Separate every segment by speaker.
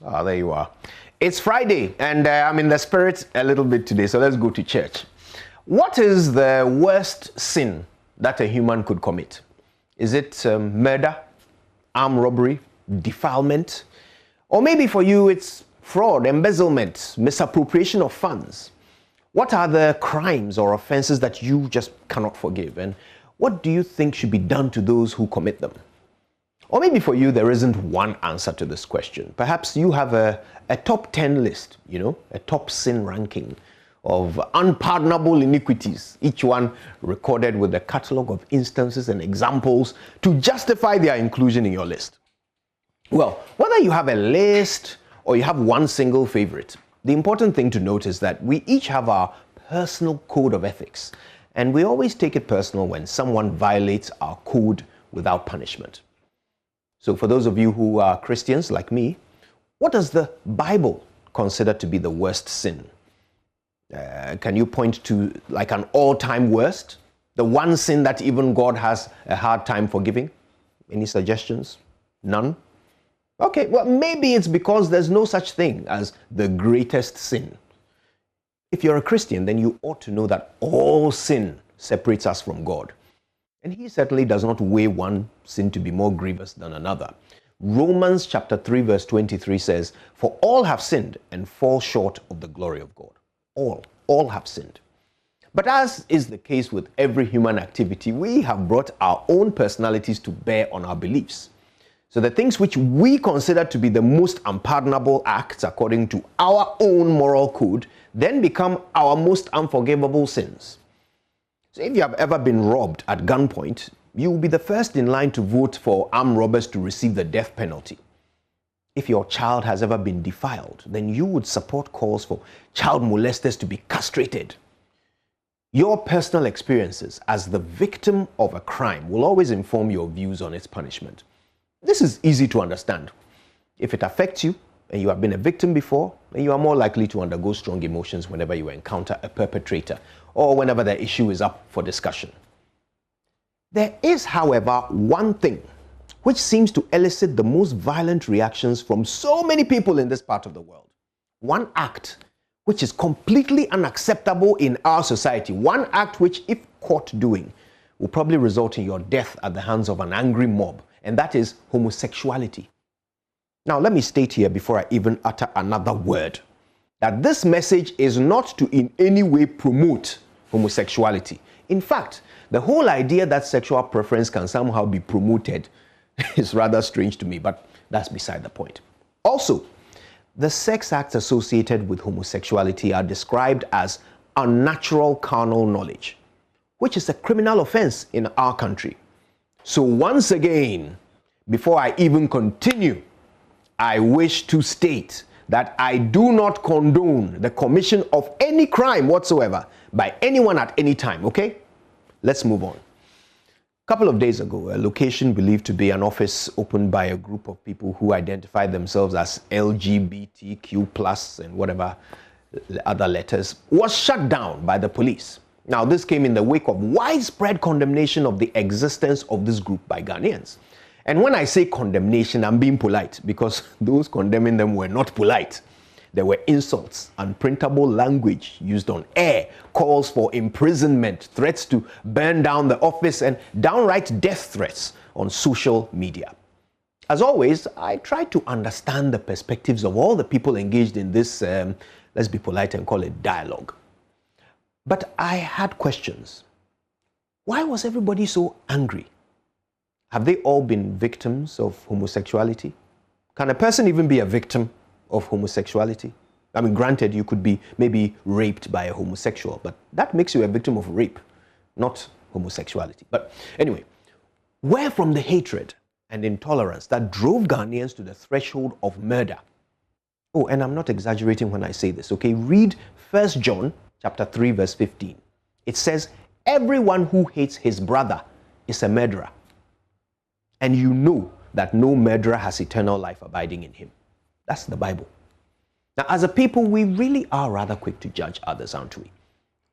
Speaker 1: Ah, there you are. It's Friday, and I'm in the spirit a little bit today, so let's go to church. What is the worst sin that a human could commit? Is it murder, armed robbery, defilement? Or maybe for you it's fraud, embezzlement, misappropriation of funds? What are the crimes or offenses that you just cannot forgive? And what do you think should be done to those who commit them? Or maybe for you, there isn't one answer to this question. Perhaps you have a top 10 list, a top sin ranking of unpardonable iniquities, each one recorded with a catalog of instances and examples to justify their inclusion in your list. Well, whether you have a list or you have one single favorite, the important thing to note is that we each have our personal code of ethics, and we always take it personal when someone violates our code without punishment. So for those of you who are Christians like me, what does the Bible consider to be the worst sin? Can you point to like an all-time worst? The one sin that even God has a hard time forgiving? Any suggestions? None? Okay, well, maybe it's because there's no such thing as the greatest sin. If you're a Christian, then you ought to know that all sin separates us from God. And he certainly does not weigh one sin to be more grievous than another. Romans chapter 3 verse 23 says, "For all have sinned and fall short of the glory of God." All have sinned. But as is the case with every human activity, we have brought our own personalities to bear on our beliefs. So the things which we consider to be the most unpardonable acts according to our own moral code then become our most unforgivable sins. So if you have ever been robbed at gunpoint, you will be the first in line to vote for armed robbers to receive the death penalty. If your child has ever been defiled, then you would support calls for child molesters to be castrated. Your personal experiences as the victim of a crime will always inform your views on its punishment. This is easy to understand. If it affects you and you have been a victim before, then you are more likely to undergo strong emotions whenever you encounter a perpetrator or whenever the issue is up for discussion. There is, however, one thing which seems to elicit the most violent reactions from so many people in this part of the world. One act which is completely unacceptable in our society. One act which, if caught doing, will probably result in your death at the hands of an angry mob. And that is homosexuality. Now, let me state here before I even utter another word that this message is not to in any way promote homosexuality. In fact, the whole idea that sexual preference can somehow be promoted is rather strange to me, but that's beside the point. Also, the sex acts associated with homosexuality are described as unnatural carnal knowledge, which is a criminal offense in our country. So once again, before I even continue, I wish to state that I do not condone the commission of any crime whatsoever by anyone at any time, okay? Let's move on. A couple of days ago, a location believed to be an office opened by a group of people who identified themselves as LGBTQ+ and whatever other letters was shut down by the police. Now, this came in the wake of widespread condemnation of the existence of this group by Ghanaians. And when I say condemnation, I'm being polite because those condemning them were not polite. There were insults, unprintable language used on air, calls for imprisonment, threats to burn down the office, and downright death threats on social media. As always, I try to understand the perspectives of all the people engaged in this, let's be polite and call it dialogue. But I had questions. Why was everybody so angry? Have they all been victims of homosexuality? Can a person even be a victim of homosexuality? I mean, granted, you could be maybe raped by a homosexual, but that makes you a victim of rape, not homosexuality. But anyway, where from the hatred and intolerance that drove Ghanaians to the threshold of murder? Oh, and I'm not exaggerating when I say this, okay? Read 1 John chapter 3 verse 15. It says, "Everyone who hates his brother is a murderer. And you know that no murderer has eternal life abiding in him." That's the Bible. Now, as a people, we really are rather quick to judge others, aren't we?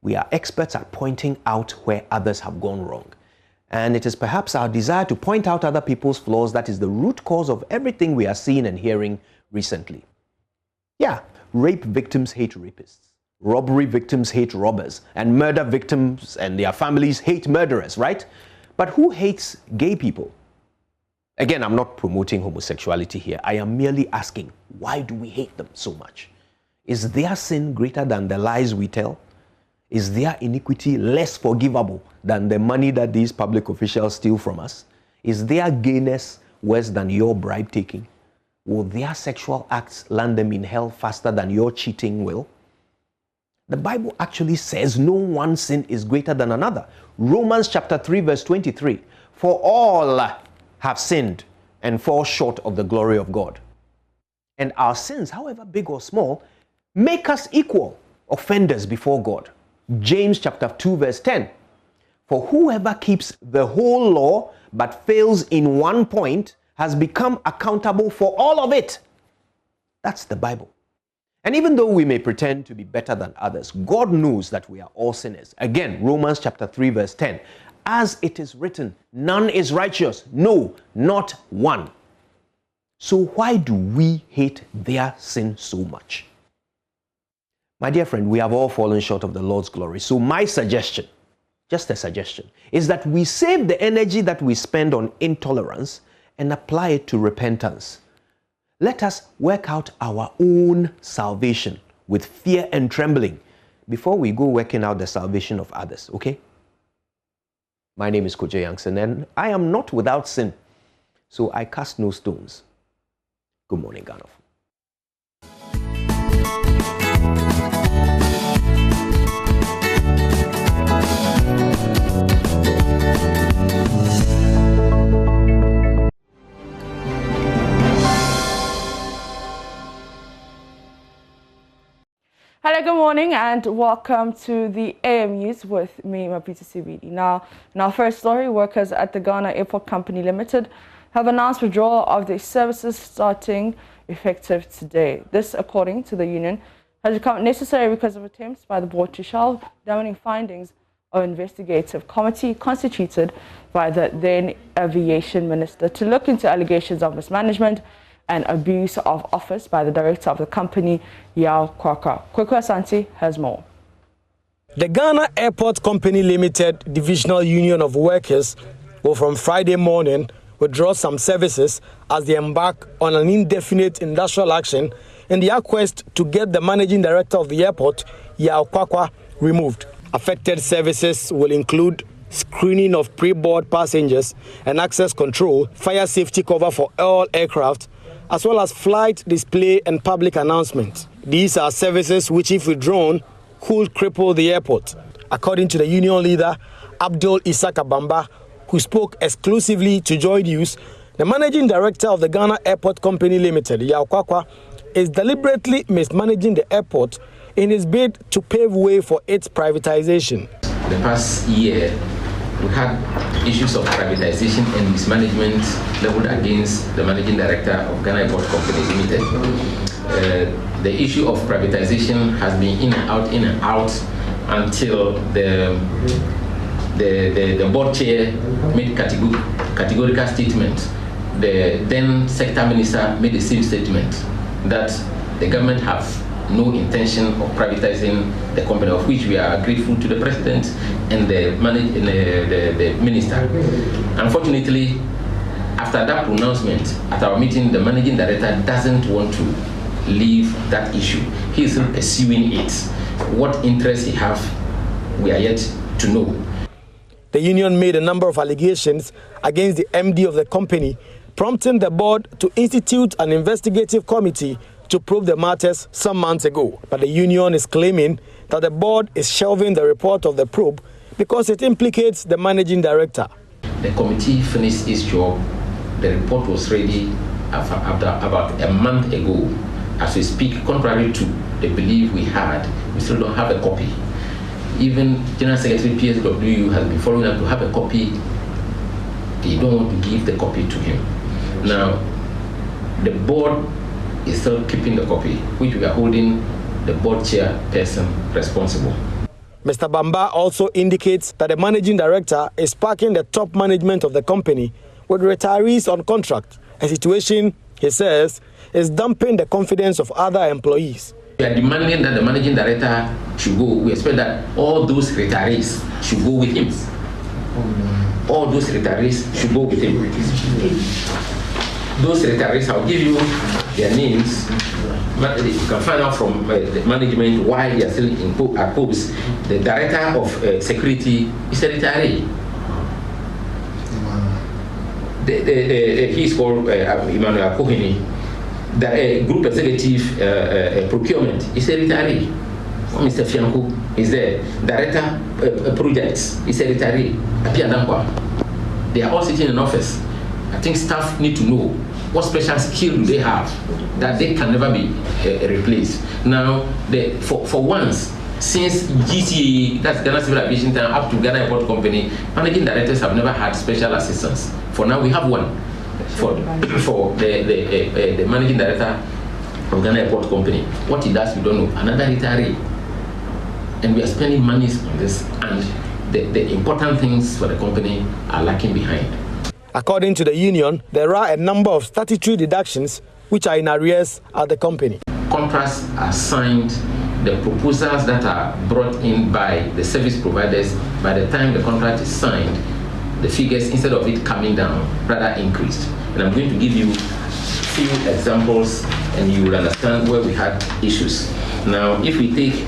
Speaker 1: We are experts at pointing out where others have gone wrong. And it is perhaps our desire to point out other people's flaws that is the root cause of everything we are seeing and hearing recently. Yeah, rape victims hate rapists. Robbery victims hate robbers. And murder victims and their families hate murderers, right? But who hates gay people? Again, I'm not promoting homosexuality here. I am merely asking, why do we hate them so much? Is their sin greater than the lies we tell? Is their iniquity less forgivable than the money that these public officials steal from us? Is their gayness worse than your bribe taking? Will their sexual acts land them in hell faster than your cheating will? The Bible actually says no one sin is greater than another. Romans chapter 3 verse 23. For all have sinned and fall short of the glory of God. And our sins, however big or small, make us equal offenders before God. James chapter 2 verse 10. For whoever keeps the whole law but fails in one point has become accountable for all of it. That's the Bible. And even though we may pretend to be better than others, God knows that we are all sinners. Again, Romans chapter 3 verse 10. As it is written, none is righteous, no, not one. So why do we hate their sin so much? My dear friend, we have all fallen short of the Lord's glory. So my suggestion, just a suggestion, is that we save the energy that we spend on intolerance and apply it to repentance. Let us work out our own salvation with fear and trembling before we go working out the salvation of others, okay? My name is Kojo Youngson, and I am not without sin, so I cast no stones. Good morning, Ghana.
Speaker 2: Hello, good morning, and welcome to the AM News with me, Mrna Vaccines. Now, in our first story, workers at the Ghana Airport Company Limited have announced withdrawal of their services starting effective today. This, according to the union, has become necessary because of attempts by the board to shelve damning findings of an investigative committee constituted by the then aviation minister to look into allegations of mismanagement and abuse of office by the director of the company, Yao Kwakwa. Kwekwe Asante has more.
Speaker 3: The Ghana Airport Company Limited Divisional Union of Workers will from Friday morning withdraw some services as they embark on an indefinite industrial action in their quest to get the managing director of the airport, Yao Kwakwa, removed. Affected services will include screening of pre-board passengers and access control, fire safety cover for all aircraft, as well as flight display and public announcements. These are services which, if withdrawn, could cripple the airport. According to the union leader, Abdul Isaka Bamba, who spoke exclusively to Joy News, the managing director of the Ghana Airport Company Limited, Yao Kwakwa, is deliberately mismanaging the airport in his bid to pave way for its privatization.
Speaker 4: The past year, we had issues of privatization and mismanagement leveled against the managing director of Ghana Airport Company Limited. The issue of privatization has been in and out until the board chair made categorical statement. The then sector minister made the same statement that the government have no intention of privatizing the company, of which we are grateful to the president and the minister. Unfortunately, after that pronouncement at our meeting, the managing director doesn't want to leave that issue. He is still pursuing it. What interest he has, we are yet to know.
Speaker 3: The union made a number of allegations against the MD of the company, prompting the board to institute an investigative committee to probe the matters some months ago. But the union is claiming that the board is shelving the report of the probe because it implicates the managing director.
Speaker 4: The committee finished its job. The report was ready after about a month ago. As we speak, contrary to the belief we had, we still don't have a copy. Even General Secretary PSW has been following up to have a copy. They don't want to give the copy to him. Now, the board is still keeping the copy, which we are holding the board chairperson responsible.
Speaker 3: Mr. Bamba also indicates that the managing director is packing the top management of the company with retirees on contract, a situation, he says, is damping the confidence of other employees.
Speaker 4: We are demanding that the managing director should go. We expect that all those retirees should go with him. All those retirees should go with him. Those retirees, I'll give you their names. But you can find out from the management why they are still at post. The director of security is a retiree. He is called Mrna Vaccines. The group executive procurement is a retiree. Mr. Fianco is there. Director projects is a retiree. They are all sitting in office. I think staff need to know what special skill do they have that they can never be replaced. Now, for once, since GCA, that's Ghana Civil Aviation Time, up to Ghana Airport Company, managing directors have never had special assistants. For now, we have one for the managing director of Ghana Airport Company. What he does, we don't know. Another retiree. And we are spending money on this, and the important things for the company are lacking behind.
Speaker 3: According to the union, there are a number of statutory deductions which are in arrears at the company.
Speaker 4: Contracts are signed, the proposals that are brought in by the service providers, by the time the contract is signed, the figures, instead of it coming down, rather increased. And I'm going to give you a few examples and you will understand where we had issues. Now, if we take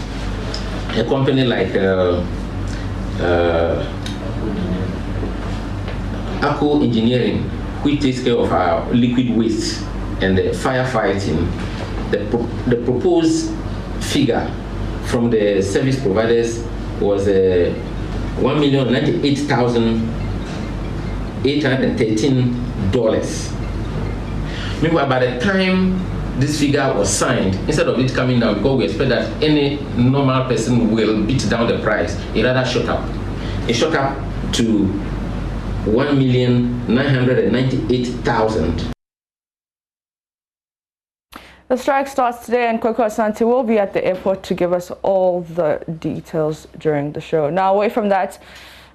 Speaker 4: a company like Aqua Engineering, which takes care of our liquid waste and the firefighting, the proposed figure from the service providers was $1,098,813. Meanwhile, by the time this figure was signed, instead of it coming down, because we expect that any normal person will beat down the price, it rather shot up. It shot up to $1,998,000.
Speaker 2: The strike starts today, and Koko Asante will be at the airport to give us all the details during the show. Now, away from that,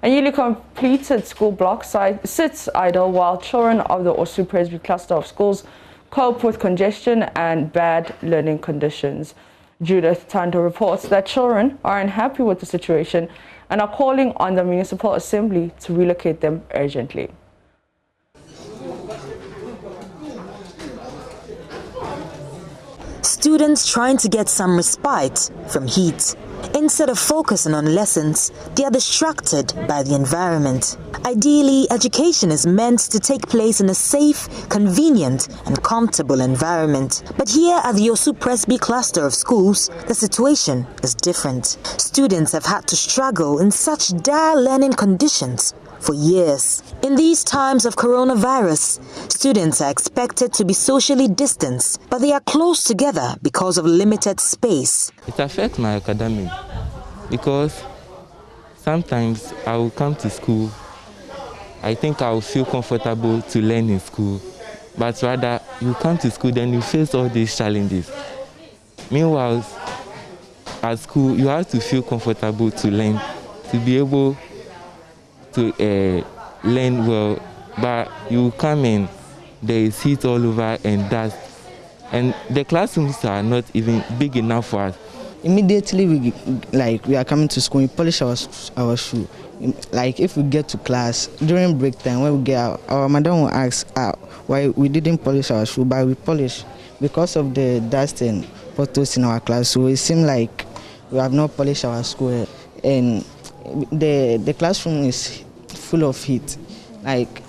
Speaker 2: a newly completed school block site sits idle while children of the Osu Presby cluster of schools cope with congestion and bad learning conditions. Judith Tando reports that children are unhappy with the situation and are calling on the municipal assembly to relocate them urgently.
Speaker 5: Students trying to get some respite from heat. Instead of focusing on lessons, they are distracted by the environment. Ideally, education is meant to take place in a safe, convenient, and comfortable environment. But here at the Osu Presby cluster of schools, the situation is different. Students have had to struggle in such dire learning conditions for years. In these times of coronavirus, students are expected to be socially distanced, but they are close together because of limited space.
Speaker 6: It affects my academic because sometimes I will come to school, I think I will feel comfortable to learn in school, but rather you come to school then you face all these challenges. Meanwhile, at school you have to feel comfortable to learn, to be able to learn well, but you come in, there is heat all over and dust, and the classrooms are not even big enough for us.
Speaker 7: Immediately we are coming to school, we polish our shoe. Like if we get to class during break time, when we get out, our madam will ask why we didn't polish our shoe, but we polish because of the dust and photos in our class. So it seems like we have not polished our school, and the classroom is full of heat. Like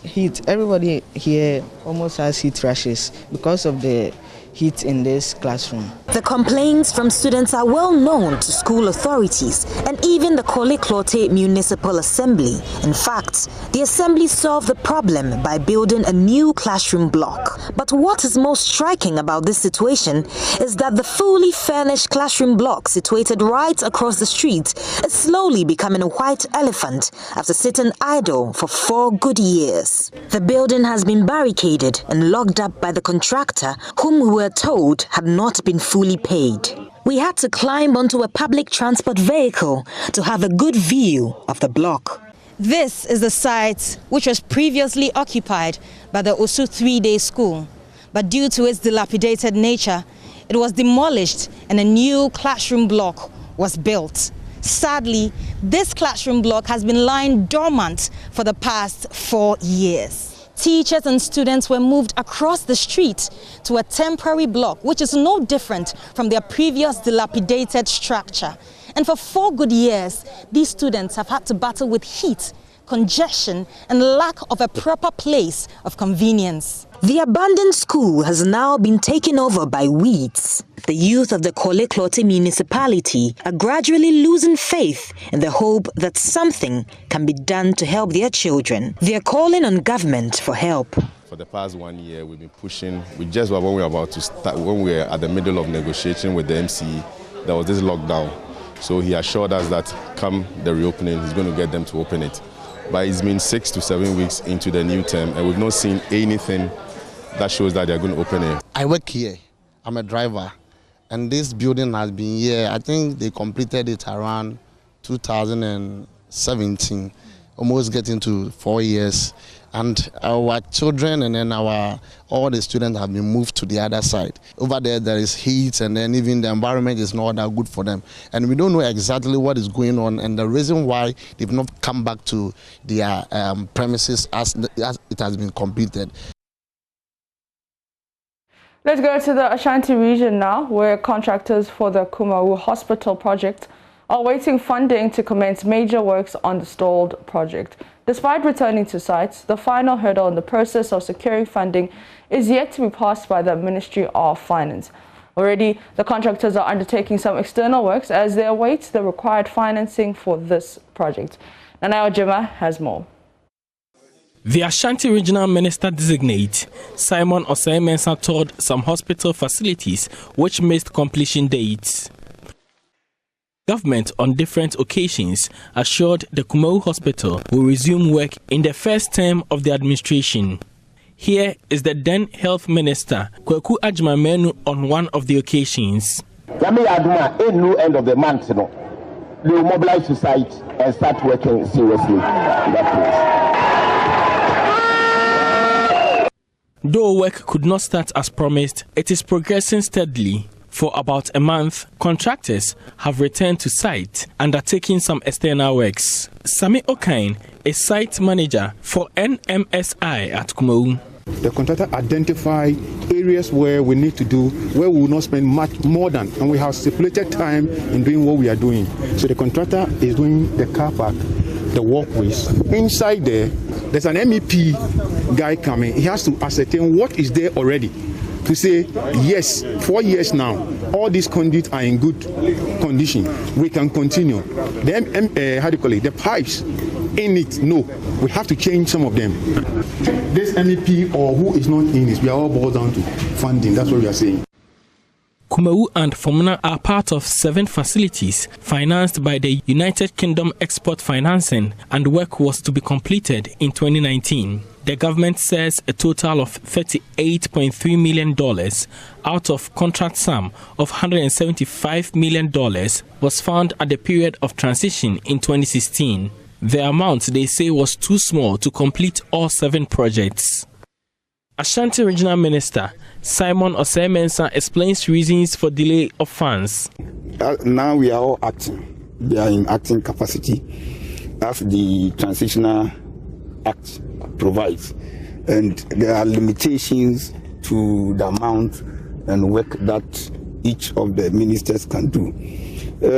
Speaker 7: heat, everybody here almost has heat rashes because of the heat in this classroom.
Speaker 5: The complaints from students are well known to school authorities and even the Kole Klote Municipal Assembly. In fact, the assembly solved the problem by building a new classroom block. But what is most striking about this situation is that the fully furnished classroom block situated right across the street is slowly becoming a white elephant after sitting idle for 4 good years. The building has been barricaded and locked up by the contractor, whom we were told had not been fully paid. We had to climb onto a public transport vehicle to have a good view of the block.
Speaker 8: This is the site which was previously occupied by the Osu 3-day school.
Speaker 5: but due to its dilapidated nature, it was demolished and a new classroom block was built. Sadly, this classroom block has been lying dormant for the past 4 years. Teachers and students were moved across the street to a temporary block, which is no different from their previous dilapidated structure. And for 4 good years, these students have had to battle with heat, congestion, and lack of a proper place of convenience. The abandoned school has now been taken over by weeds. The youth of the Korle-Klottey municipality are gradually losing faith in the hope that something can be done to help their children. They are calling on government for help.
Speaker 8: For the past 1 year, we've been pushing. When we were about to start, when we were at the middle of negotiating with the MCE, there was this lockdown. So he assured us that come the reopening, he's going to get them to open it. But it's been 6 to 7 weeks into the new term, and we've not seen anything that shows that they're going to open it.
Speaker 9: I work here. I'm a driver. And this building has been here. I think they completed it around 2017, almost getting to 4 years. And our children and then all the students have been moved to the other side. Over there, there is heat, and then even the environment is not that good for them. And we don't know exactly what is going on and the reason why they've not come back to their premises as it has been completed.
Speaker 2: Let's go to the Ashanti region now, where contractors for the Somimu Hospital project are awaiting funding to commence major works on the stalled project. Despite returning to sites, the final hurdle in the process of securing funding is yet to be passed by the Ministry of Finance. Already, the contractors are undertaking some external works as they await the required financing for this project. Nana Ojema has more.
Speaker 10: The Ashanti Regional Minister-designate, Simon Osei-Mensah, toured some hospital facilities which missed completion dates. Government on different occasions assured the Somimu Hospital will resume work in the first term of the administration. Here is the then Health Minister, Kwaku Agyeman on one of the occasions.
Speaker 11: End of the month, they will mobilize to site and start working seriously in that place.
Speaker 10: Though work could not start as promised, it is progressing steadily. For about a month, contractors have returned to site, undertaking some external works. Sami Okain is site manager for NMSI at Somimu.
Speaker 12: The contractor identify areas where we need to do, where we will not spend much more than, and we have stipulated time in doing what we are doing. So the contractor is doing the car park, the walkways. Inside there's an MEP guy coming. He has to ascertain what is there already, to say, yes, 4 years now, all these conduits are in good condition. We can continue. The pipes in it, no. We have to change some of them. This MEP or who is not in it, we are all boiled down to funding. That's what we are saying.
Speaker 10: Somimu and Mrna are part of 7 facilities financed by the United Kingdom Export Financing, and work was to be completed in 2019. The government says a total of $38.3 million out of contract sum of $175 million was found at the period of transition in 2016. The amount, they say, was too small to complete all 7 projects. Ashanti Regional Minister Simon Osei-Mensah explains reasons for delay of funds.
Speaker 13: Now we are all acting. We are in acting capacity as the Transitional Act provides. And there are limitations to the amount and work that each of the ministers can do.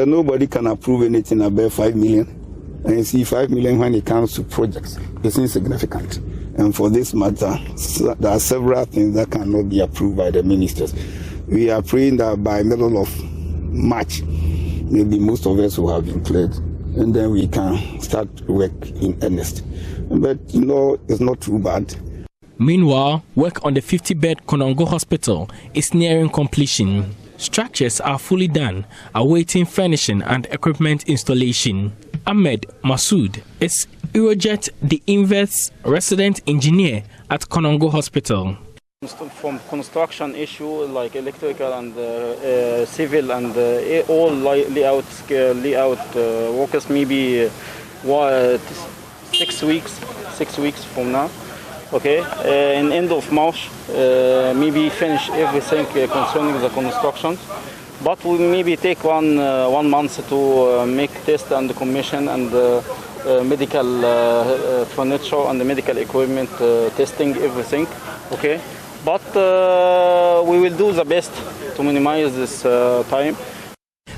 Speaker 13: Nobody can approve anything above 5 million. And you see, 5 million when it comes to projects is insignificant. And for this matter, there are several things that cannot be approved by the ministers. We are praying that by middle of March, maybe most of us will have been cleared, and then we can start work in earnest. But it's not too bad.
Speaker 10: Meanwhile, work on the 50-bed Konongo Hospital is nearing completion. Structures are fully done, awaiting furnishing and equipment installation. Ahmed Masood is Eurojet the Inverse resident engineer at Konongo Hospital.
Speaker 14: From construction issue like electrical and civil and all layout workers, maybe 6 weeks from now. Okay, in end of March, maybe finish everything concerning the constructions. But we maybe take one month to make test and commission and medical furniture and the medical equipment testing everything. Okay, but we will do the best to minimize this time.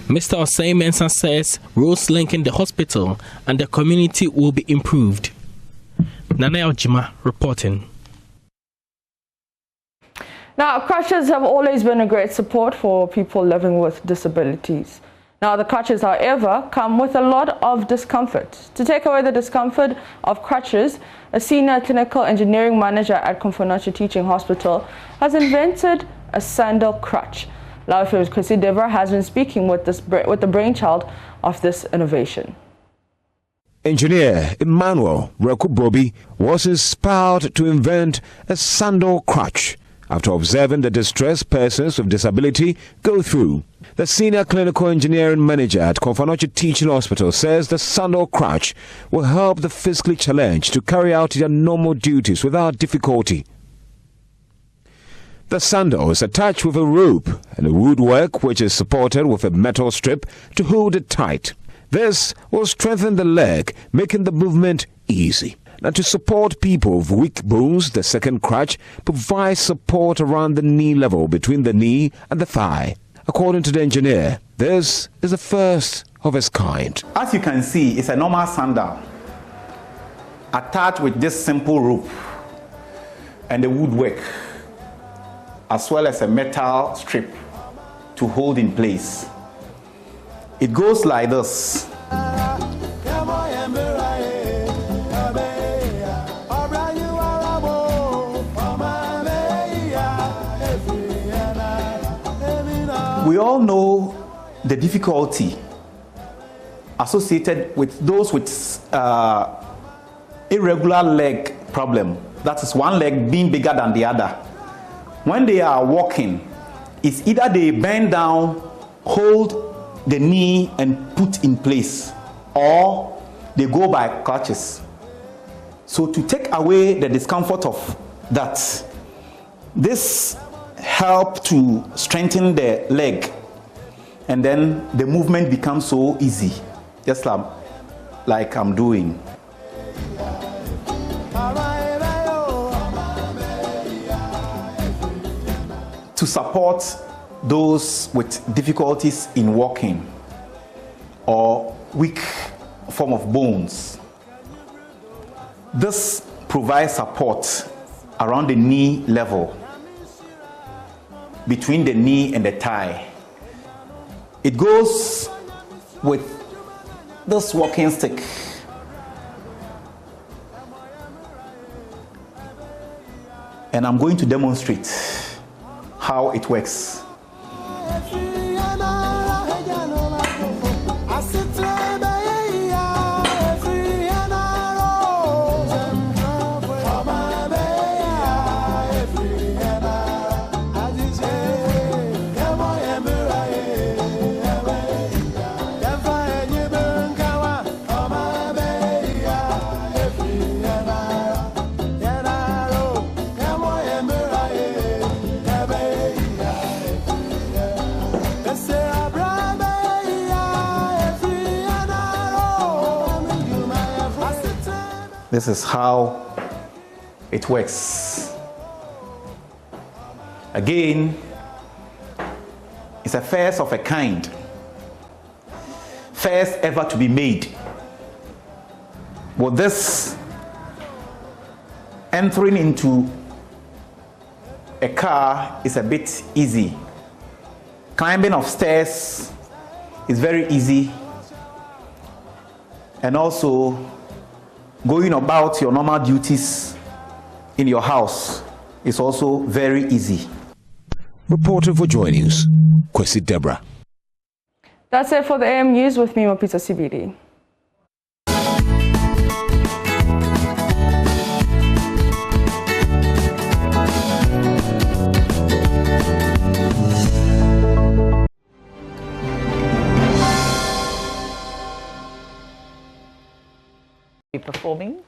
Speaker 10: Mr. Osei Mensah says roads linking the hospital and the community will be improved. Nana Ojima reporting.
Speaker 2: Now, crutches have always been a great support for people living with disabilities. Now, the crutches, however, come with a lot of discomfort. To take away the discomfort of crutches, a senior clinical engineering manager at Kumfunachi Teaching Hospital has invented a Sandal Crutch. Laufie's Chrissy Deborah has been speaking with the brainchild of this innovation.
Speaker 15: Engineer Emmanuel Rekubobi was inspired to invent a Sandal Crutch after observing the distress persons with disability go through. The senior clinical engineering manager at Kumfunachi Teaching Hospital says the Sandal Crutch will help the physically challenged to carry out their normal duties without difficulty. The sandal is attached with a rope and a woodwork which is supported with a metal strip to hold it tight. This will strengthen the leg, making the movement easy. Now, to support people with weak bones, the second crutch provides support around the knee level between the knee and the thigh. According to the engineer, this is the first of its kind.
Speaker 16: As you can see, it's a normal sandal attached with this simple rope and the woodwork, as well as a metal strip to hold in place. It goes like this. We all know the difficulty associated with those with irregular leg problem. That is one leg being bigger than the other. When they are walking, it's either they bend down, hold the knee and put in place, or they go by crutches. So to take away the discomfort of that, this help to strengthen the leg, and then the movement becomes so easy, just like I'm doing. To support those with difficulties in walking or weak form of bones, this provides support around the knee level, between the knee and the thigh. It goes with this walking stick. And I'm going to demonstrate how it works. This is how it works. Again, it's a first of a kind. First ever to be made. With this entering into a car is a bit easy. Climbing of stairs is very easy. And also going about your normal duties in your house is also very easy.
Speaker 15: Reporter for Joy News, Kwesi Deborah.
Speaker 2: That's it for the AM News with me, Mapita CBD.
Speaker 17: Performing?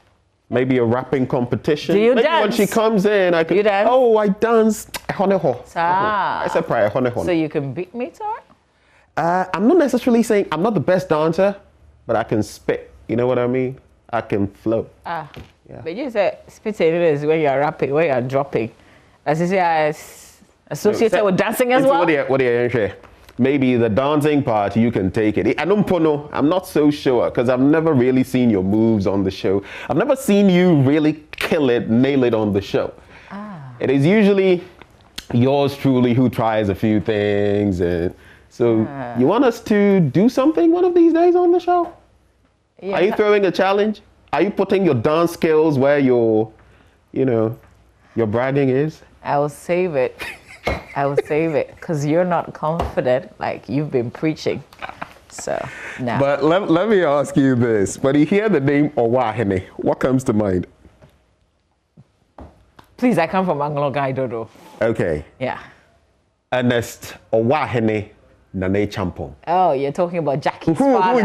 Speaker 1: Maybe a rapping competition.
Speaker 17: Do you
Speaker 1: Maybe
Speaker 17: dance?
Speaker 1: when she comes in, I could.
Speaker 17: You dance?
Speaker 1: Oh, I dance.
Speaker 17: Ah.
Speaker 1: I said prayer.
Speaker 17: So you can beat me to it?
Speaker 1: I'm not necessarily saying I'm not the best dancer, but I can spit. You know what I mean? I can flow.
Speaker 17: Yeah. But you said spitting is when you're rapping, when you're dropping. As you say, associated with dancing as well?
Speaker 1: What do you say? Maybe the dancing part, you can take it. I'm not so sure because I've never really seen your moves on the show. I've never seen you really nail it on the show. It is usually yours truly who tries a few things. And so you want us to do something one of these days on the show? Yeah. Are you throwing a challenge? Are you putting your dance skills where your bragging is?
Speaker 17: I will save it. I will save it because you're not confident like you've been preaching. So, no.
Speaker 1: But let me ask you this. When you hear the name Owahene, what comes to mind?
Speaker 17: Please, I come from Anglo Gaidodo.
Speaker 1: Okay.
Speaker 17: Yeah.
Speaker 1: Ernest Owahene Nane Champong.
Speaker 17: Oh, you're talking about Jackie's father.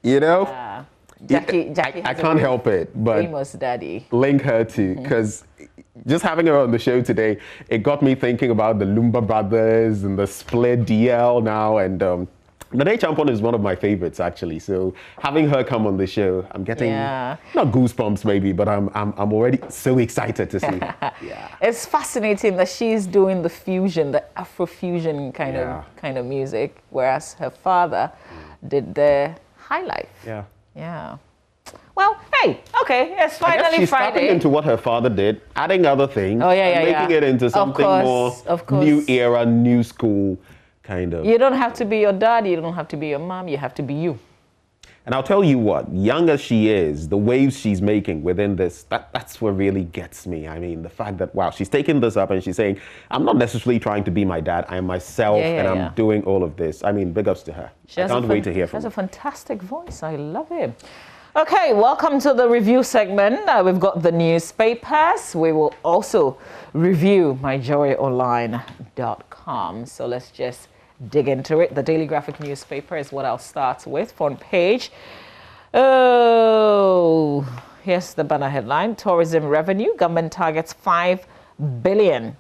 Speaker 1: You know?
Speaker 17: Jackie
Speaker 1: I can't help it, but
Speaker 17: famous daddy.
Speaker 1: Link her to, because just having her on the show today, it got me thinking about the Lumba Brothers and the Split DL now, and Nane Champon is one of my favorites actually. So having her come on the show, I'm getting not goosebumps maybe, but I'm already so excited to see.
Speaker 17: It's fascinating that she's doing the fusion, the Afro fusion kind of music, whereas her father did the high life. Yeah. Well, hey, okay, it's finally
Speaker 1: she's
Speaker 17: Friday.
Speaker 1: tapping into what her father did, adding other things, and making it into something more new era, new school kind of.
Speaker 17: You don't have to be your dad, you don't have to be your mom, you have to be you.
Speaker 1: And I'll tell you what, young as she is, the waves she's making within this, that's what really gets me. I mean, the fact that, wow, she's taking this up and she's saying, I'm not necessarily trying to be my dad, I'm myself, and I'm doing all of this. I mean, big ups to her. I can't wait to hear from her.
Speaker 17: She has a fantastic voice, I love it. Okay, welcome to the review segment. We've got the newspapers. We will also review myjoyonline.com. So let's just dig into it. The Daily Graphic newspaper is what I'll start with. Front page. Oh, here's the banner headline. Tourism revenue. Government targets $5 billion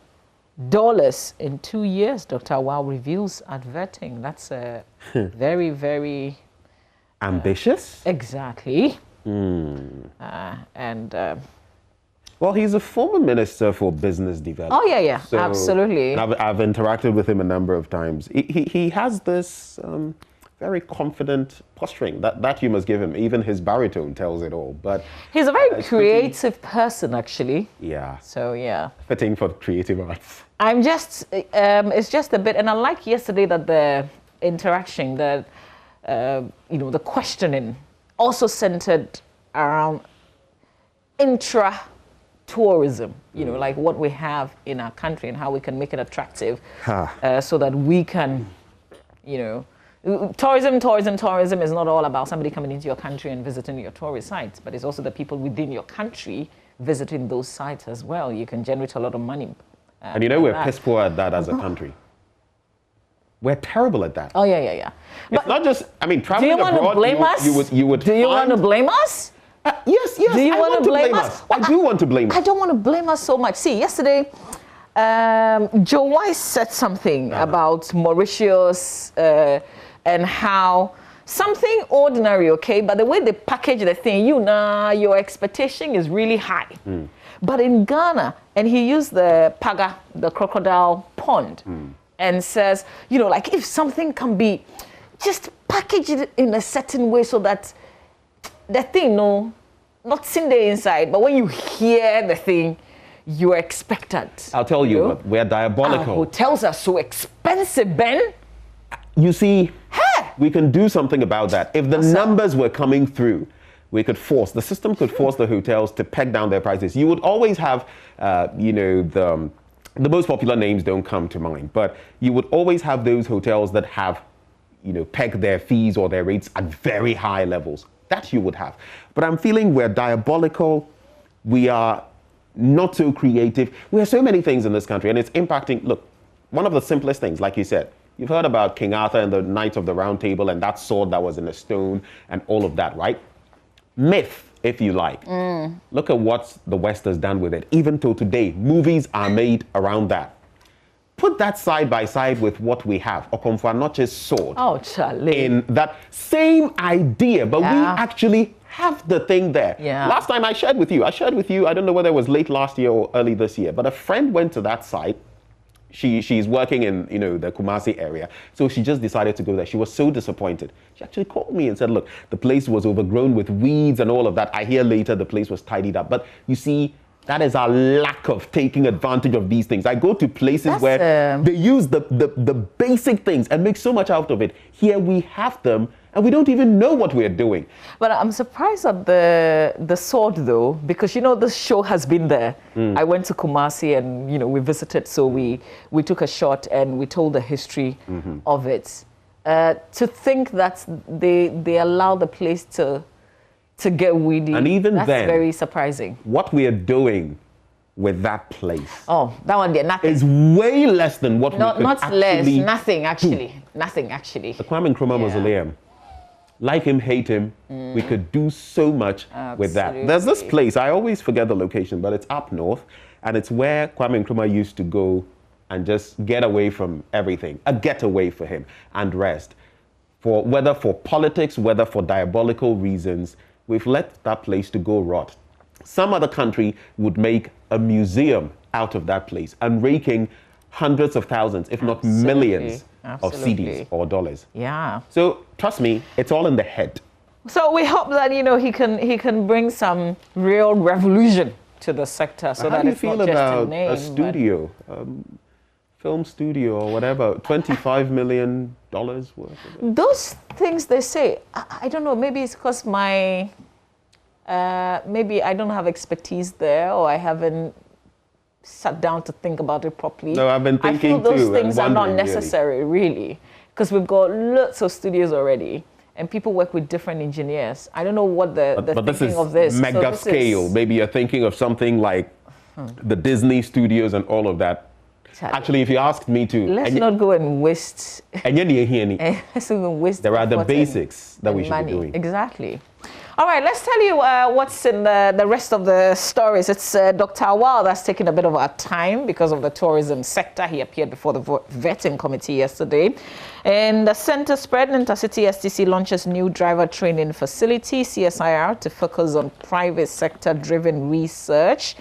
Speaker 17: in 2 years. Dr. Wow reveals adverting. That's a very, very...
Speaker 1: ambitious?
Speaker 17: Exactly.
Speaker 1: Well, he's a former minister for business development.
Speaker 17: Oh, yeah, so absolutely.
Speaker 1: I've interacted with him a number of times. He has this very confident posturing that you must give him. Even his baritone tells it all. But
Speaker 17: he's a very creative person, actually.
Speaker 1: Yeah.
Speaker 17: So, yeah.
Speaker 1: Fitting for creative arts.
Speaker 17: I'm just, it's just a bit, and I like yesterday that the interaction, the questioning also centered around intra-tourism, like what we have in our country and how we can make it attractive so that we can, tourism is not all about somebody coming into your country and visiting your tourist sites, but it's also the people within your country visiting those sites as well. You can generate a lot of money.
Speaker 1: And we're piss poor at that as a country. We're terrible at that.
Speaker 17: Oh, yeah.
Speaker 1: It's not just, traveling abroad,
Speaker 17: do you want to blame us?
Speaker 1: You would
Speaker 17: do you want to blame us?
Speaker 1: Yes.
Speaker 17: Do you want to blame us?
Speaker 1: I do want to blame us.
Speaker 17: I don't want to blame us so much. See, yesterday, Joe Wise said something about Mauritius and how something ordinary, okay, but the way they package the thing, your expectation is really high. But in Ghana, and he used the paga, the crocodile pond, and says, like if something can be just packaged in a certain way so that the thing, not seen the inside, but when you hear the thing, you're expectant.
Speaker 1: I'll tell you what, we're diabolical.
Speaker 17: Our hotels are so expensive, Ben.
Speaker 1: You see, we can do something about that. If the numbers were coming through, the system could force the hotels to peg down their prices. You would always have, the most popular names don't come to mind, but you would always have those hotels that have, pegged their fees or their rates at very high levels. That you would have. But I'm feeling we're diabolical. We are not so creative. We have so many things in this country and it's impacting. Look, one of the simplest things, like you said, You've heard about King Arthur and the Knights of the Round Table and that sword that was in a stone and all of that, right? Myth, if you like. Look at what the West has done with it. Even till today, movies are made around that. Put that side by side with what we have, Okomfo Anoche's sword.
Speaker 17: Oh, Charlie.
Speaker 1: In that same idea, but we actually have the thing there.
Speaker 17: Yeah.
Speaker 1: Last time I shared with you, I don't know whether it was late last year or early this year, but a friend went to that site. She's working in, the Kumasi area. So she just decided to go there. She was so disappointed. She actually called me and said, look, the place was overgrown with weeds and all of that. I hear later the place was tidied up. But you see, that is our lack of taking advantage of these things. I go to places where they use the basic things and make so much out of it. Here we have them and we don't even know what we're doing.
Speaker 17: But I'm surprised at the sword though, because this show has been there. I went to Kumasi and we visited, so we took a shot and we told the history of it. To think that they allow the place to get weedy,
Speaker 1: and even
Speaker 17: that's
Speaker 1: then,
Speaker 17: very surprising.
Speaker 1: What we are doing with that place,
Speaker 17: that one there, nothing.
Speaker 1: Is way less than what we could actually
Speaker 17: nothing actually. Nothing actually.
Speaker 1: The Kwame Nkrumah Mausoleum. Like him, hate him, we could do so much with that. There's this place, I always forget the location, but it's up north, and it's where Kwame Nkrumah used to go and just get away from everything, a getaway for him, and rest. Whether for politics, whether for diabolical reasons, we've let that place to go rot. Some other country would make a museum out of that place and raking hundreds of thousands, if not millions of cedis or dollars.
Speaker 17: Yeah.
Speaker 1: So trust me, it's all in the head.
Speaker 17: So we hope that he can bring some real revolution to the sector, so that it's not just a name.
Speaker 1: How do you feel about a studio, film studio or whatever, $25 million worth of it?
Speaker 17: Those things they say, I don't know. Maybe it's because maybe I don't have expertise there, or I haven't sat down to think about it properly.
Speaker 1: No, I've been thinking
Speaker 17: too. I feel those
Speaker 1: too,
Speaker 17: things are not necessary, really, because we've got lots of studios already, and people work with different engineers. I don't know what the thinking of this.
Speaker 1: Mega scale. Maybe you're thinking of something like the Disney studios and all of that. Actually, if you asked me to,
Speaker 17: let's not go and waste.
Speaker 1: Let's
Speaker 17: even waste.
Speaker 1: There are the basics that we should be doing.
Speaker 17: Exactly. All right, let's tell you what's in the rest of the stories. It's Dr. Awal that's taken a bit of our time because of the tourism sector. He appeared before the vetting committee yesterday. And the Center Spread Intercity STC launches new driver training facility, CSIR, to focus on private sector-driven research.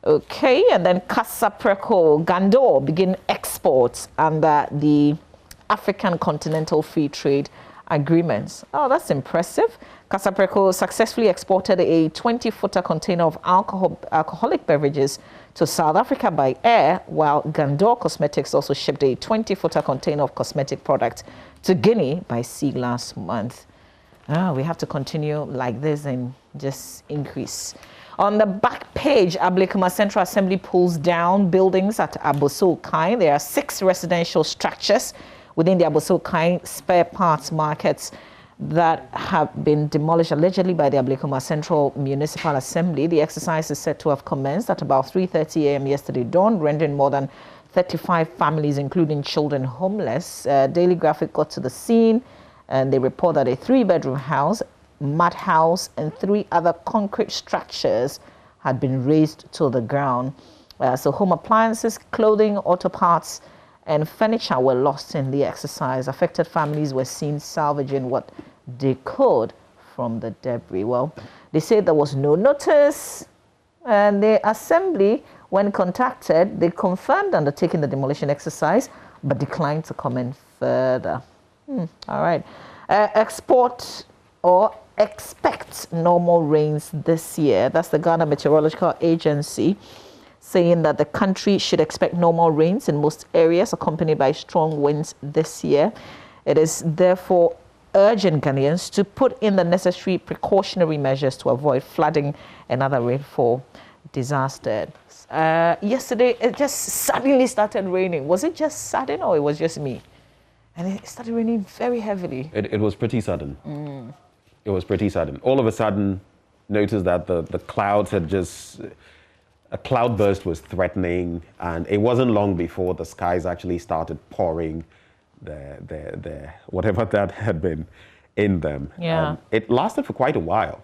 Speaker 17: Okay, and then Casapreco Gandor begin exports under the African Continental Free Trade Agreements. Oh, that's impressive. Casapreco successfully exported a 20-footer container of alcoholic beverages to South Africa by air, while Gandor Cosmetics also shipped a 20-footer container of cosmetic products to Guinea by sea last month. We have to continue like this and just increase. On the back page, Ablekuma Central Assembly pulls down buildings at Aboso-Kai. There are 6 residential structures within the Aboso-Kai spare parts markets that have been demolished allegedly by the Ablekuma Central Municipal Assembly. The exercise is said to have commenced at about 3:30 a.m. yesterday dawn, rendering more than 35 families, including children, homeless. Daily Graphic got to the scene, and they report that a 3-bedroom house, mud house, and 3 other concrete structures had been razed to the ground. So home appliances, clothing, auto parts, and furniture were lost in the exercise. Affected families were seen salvaging what they could from the debris. Well, they said there was no notice, and the assembly, when contacted, they confirmed undertaking the demolition exercise, but declined to comment further. All right. Export or expect normal rains this year. That's the Ghana Meteorological Agency saying that the country should expect normal rains in most areas, accompanied by strong winds this year. It is therefore urging Ghanaians to put in the necessary precautionary measures to avoid flooding and other rainfall disasters. Yesterday, it just suddenly started raining. Was it just sudden, or it was just me? And it started raining very heavily.
Speaker 1: It was pretty sudden. It was pretty sudden. All of a sudden, noticed that the clouds had just... A cloudburst was threatening, and it wasn't long before the skies actually started pouring whatever that had been in them.
Speaker 17: Yeah.
Speaker 1: It lasted for quite a while.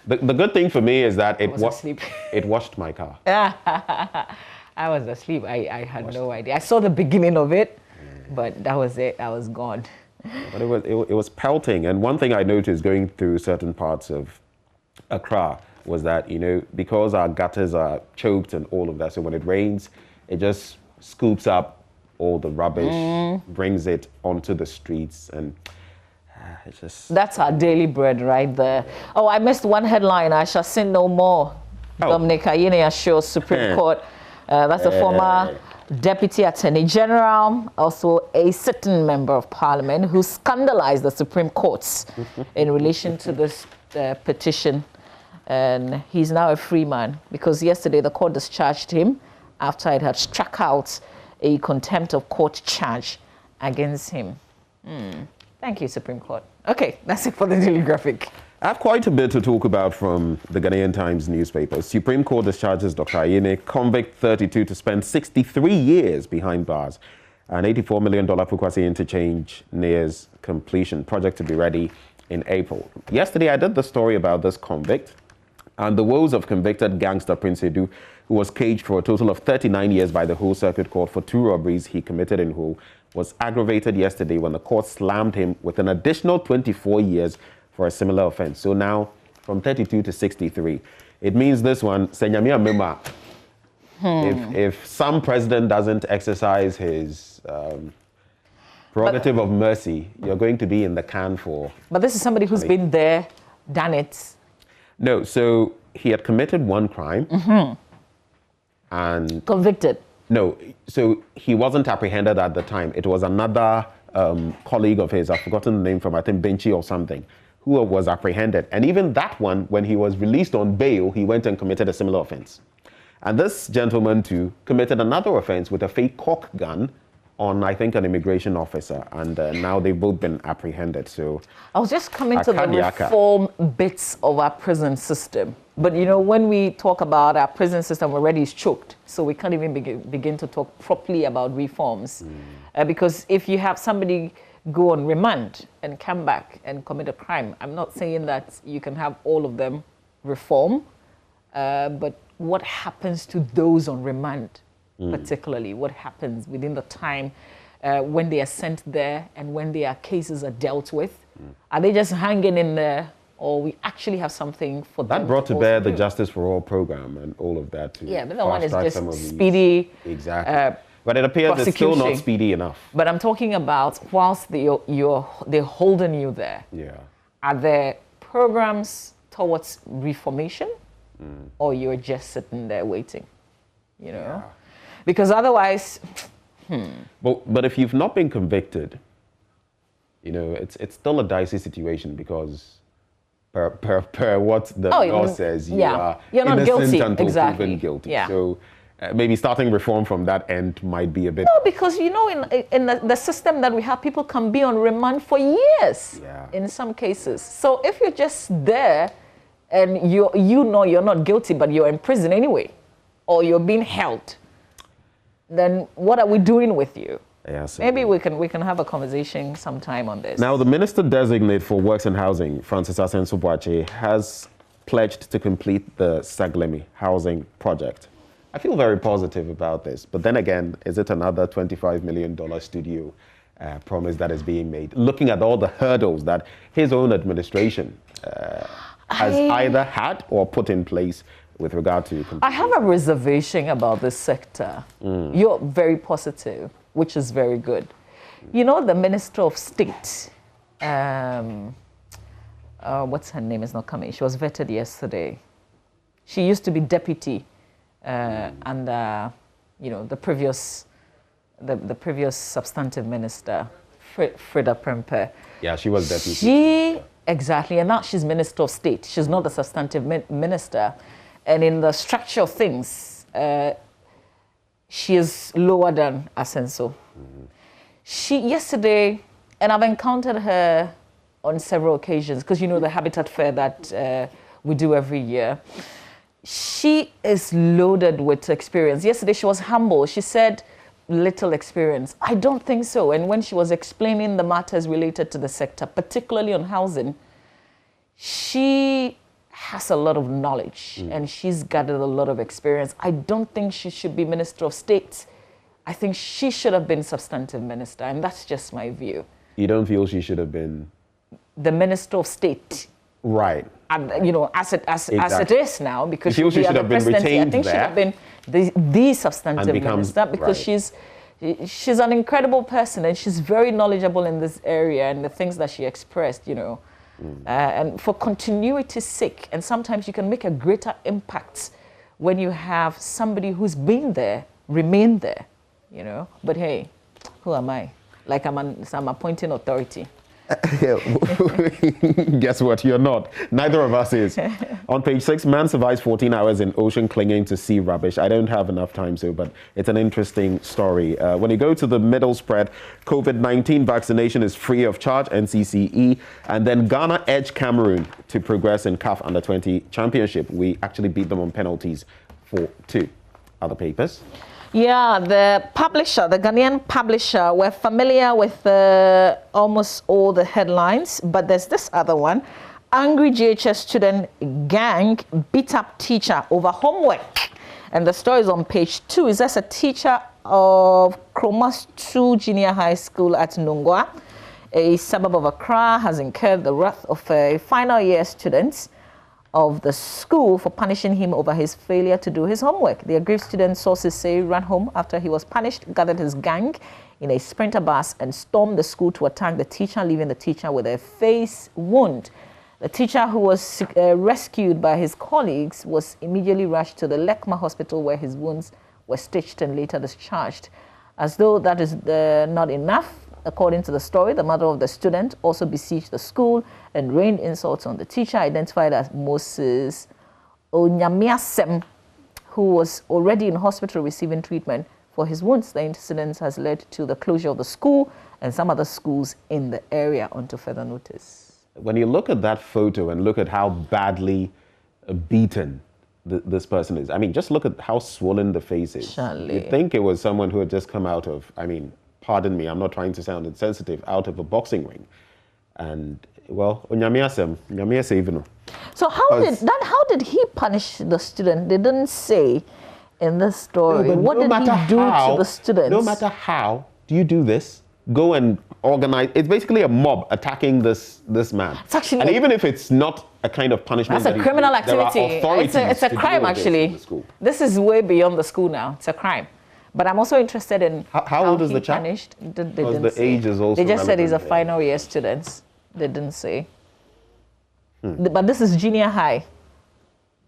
Speaker 1: The good thing for me is that it washed my car.
Speaker 17: I was asleep. I had no idea. I saw the beginning of it, but that was it. I was gone.
Speaker 1: But it was pelting. And one thing I noticed going through certain parts of Accra was that, you know, because our gutters are choked and all of that, so when it rains, it just scoops up all the rubbish, brings it onto the streets, and it's just...
Speaker 17: That's our daily bread right there. Oh, I missed one headline. I shall sin no more. Dominic Ayine assures Supreme Court. That's a former Deputy Attorney General, also a sitting member of Parliament, who scandalized the Supreme Courts in relation to this petition. And he's now a free man because yesterday the court discharged him after it had struck out a contempt of court charge against him. Thank you, Supreme Court. Okay, that's it for the Daily Graphic.
Speaker 1: I have quite a bit to talk about from the Ghanaian Times newspaper. Supreme Court discharges Dr. Ayine, convict 32, to spend 63 years behind bars. An $84 million Pukwasi interchange nears completion. Project to be ready in April. Yesterday, I did the story about this convict and the woes of convicted gangster Prince Edu, who was caged for a total of 39 years by the Hull Circuit Court for 2 robberies he committed in Hull, was aggravated yesterday when the court slammed him with an additional 24 years for a similar offense. So now, from 32 to 63. It means this one, Senyamia Mema, if some president doesn't exercise his prerogative of mercy, you're going to be in the can for...
Speaker 17: But this is somebody who's been there, done it.
Speaker 1: No, so he had committed one crime. And...
Speaker 17: Convicted.
Speaker 1: No, so he wasn't apprehended at the time. It was another colleague of his, I've forgotten the name from, I think Benchi or something, who was apprehended. And even that one, when he was released on bail, he went and committed a similar offense. And this gentleman too committed another offense with a fake cork gun on, I think, an immigration officer. And now they've both been apprehended. So
Speaker 17: I was just coming to the reform bits of our prison system. But, you know, when we talk about our prison system, already is choked. So we can't even begin to talk properly about reforms. Because if you have somebody go on remand and come back and commit a crime, I'm not saying that you can have all of them reform, but what happens to those on remand, particularly? What happens within the time when they are sent there and when their cases are dealt with? Are they just hanging in there, or we actually have something for them?
Speaker 1: That brought to bear the Justice for All program and all of that too.
Speaker 17: Yeah, but the one is just speedy.
Speaker 1: Exactly. But it appears it's still not speedy enough.
Speaker 17: But I'm talking about whilst they're holding you there.
Speaker 1: Yeah.
Speaker 17: Are there programs towards reformation, or you're just sitting there waiting? You know,
Speaker 1: Yeah.
Speaker 17: Because otherwise,
Speaker 1: But if you've not been convicted, you know, it's still a dicey situation because per what the law says, you're not
Speaker 17: guilty
Speaker 1: until proven guilty.
Speaker 17: Yeah.
Speaker 1: So maybe starting reform from that end might be a bit...
Speaker 17: No, because, you know, in the system that we have, people can be on remand for years in some cases. So if you're just there and you know you're not guilty, but you're in prison anyway, or you're being held, then what are we doing with you?
Speaker 1: Yes.
Speaker 17: Maybe we can have a conversation sometime on this.
Speaker 1: Now, the Minister Designate for Works and Housing, Francis Asenso Boakye, has pledged to complete the Saglemi housing project. I feel very positive about this, but then again, is it another $25 million studio promise that is being made? Looking at all the hurdles that his own administration has either had or put in place with regard to...
Speaker 17: I have a reservation about this sector. You're very positive, which is very good. You know, the Minister of State, what's her name is not coming. She was vetted yesterday. She used to be deputy under, you know, the previous substantive minister, Frida Prempeh.
Speaker 1: Yeah, she was deputy.
Speaker 17: Exactly, and now she's Minister of State. She's not the substantive minister. And in the structure of things, she is lower than Asenso. She, yesterday, and I've encountered her on several occasions, because you know the Habitat Fair that we do every year. She is loaded with experience. Yesterday she was humble. She said, little experience? I don't think so. And when she was explaining the matters related to the sector, particularly on housing, she has a lot of knowledge and she's gathered a lot of experience. I don't think she should be Minister of State. I think she should have been substantive minister, and that's just my view.
Speaker 1: You don't feel she should have been
Speaker 17: the Minister of State?
Speaker 1: Right.
Speaker 17: And, you know, as it is now, because
Speaker 1: you feel she should have been retained
Speaker 17: I think she should have been the substantive minister, because she's an incredible person and she's very knowledgeable in this area and the things that she expressed, you know. And for continuity's sake, and sometimes you can make a greater impact when you have somebody who's been there, remain there, you know. But hey, who am I? Like I'm appointing authority.
Speaker 1: Guess what? You're not. Neither of us is. On page 6, man survives 14 hours in ocean clinging to sea rubbish. I don't have enough time to, but it's an interesting story. When you go to the middle spread, COVID-19 vaccination is free of charge, NCCE, and then Ghana edged Cameroon to progress in CAF Under-20 Championship. We actually beat them on penalties 4-2. Other papers?
Speaker 17: Yeah, the publisher, the Ghanaian publisher, we're familiar with almost all the headlines, but there's this other one. Angry GHS student gang beat up teacher over homework. And the story is on page 2. Is that a teacher of Kromas 2 Junior High School at Nungwa, a suburb of Accra, has incurred the wrath of a final year student of the school for punishing him over his failure to do his homework. The aggrieved student, sources say, ran home after he was punished, gathered his gang in a sprinter bus and stormed the school to attack the teacher, leaving the teacher with a face wound. The teacher, who was rescued by his colleagues, was immediately rushed to the Lekma hospital where his wounds were stitched and later discharged. As though that is not enough, according to the story, the mother of the student also besieged the school and rained insults on the teacher, identified as Moses Onyamiasem, who was already in hospital receiving treatment for his wounds. The incident has led to the closure of the school and some other schools in the area until further notice.
Speaker 1: When you look at that photo and look at how badly beaten this person is, I mean, just look at how swollen the face is. You'd think it was someone who had just come out of, I mean, pardon me, I'm not trying to sound insensitive, out of a boxing ring. And, well,
Speaker 17: so how did he punish the student? They didn't say in this story. What did he do to the students?
Speaker 1: No matter how do you do this, go and organize. It's basically a mob attacking this man.
Speaker 17: It's actually,
Speaker 1: and even if it's not a kind of punishment,
Speaker 17: that's a criminal activity. It's a crime, actually. This is way beyond the school now. It's a crime. But I'm also interested in
Speaker 1: how old is the child?
Speaker 17: Punished.
Speaker 1: Because the age is also.
Speaker 17: They just said he's a final year student. They didn't say. But this is junior high.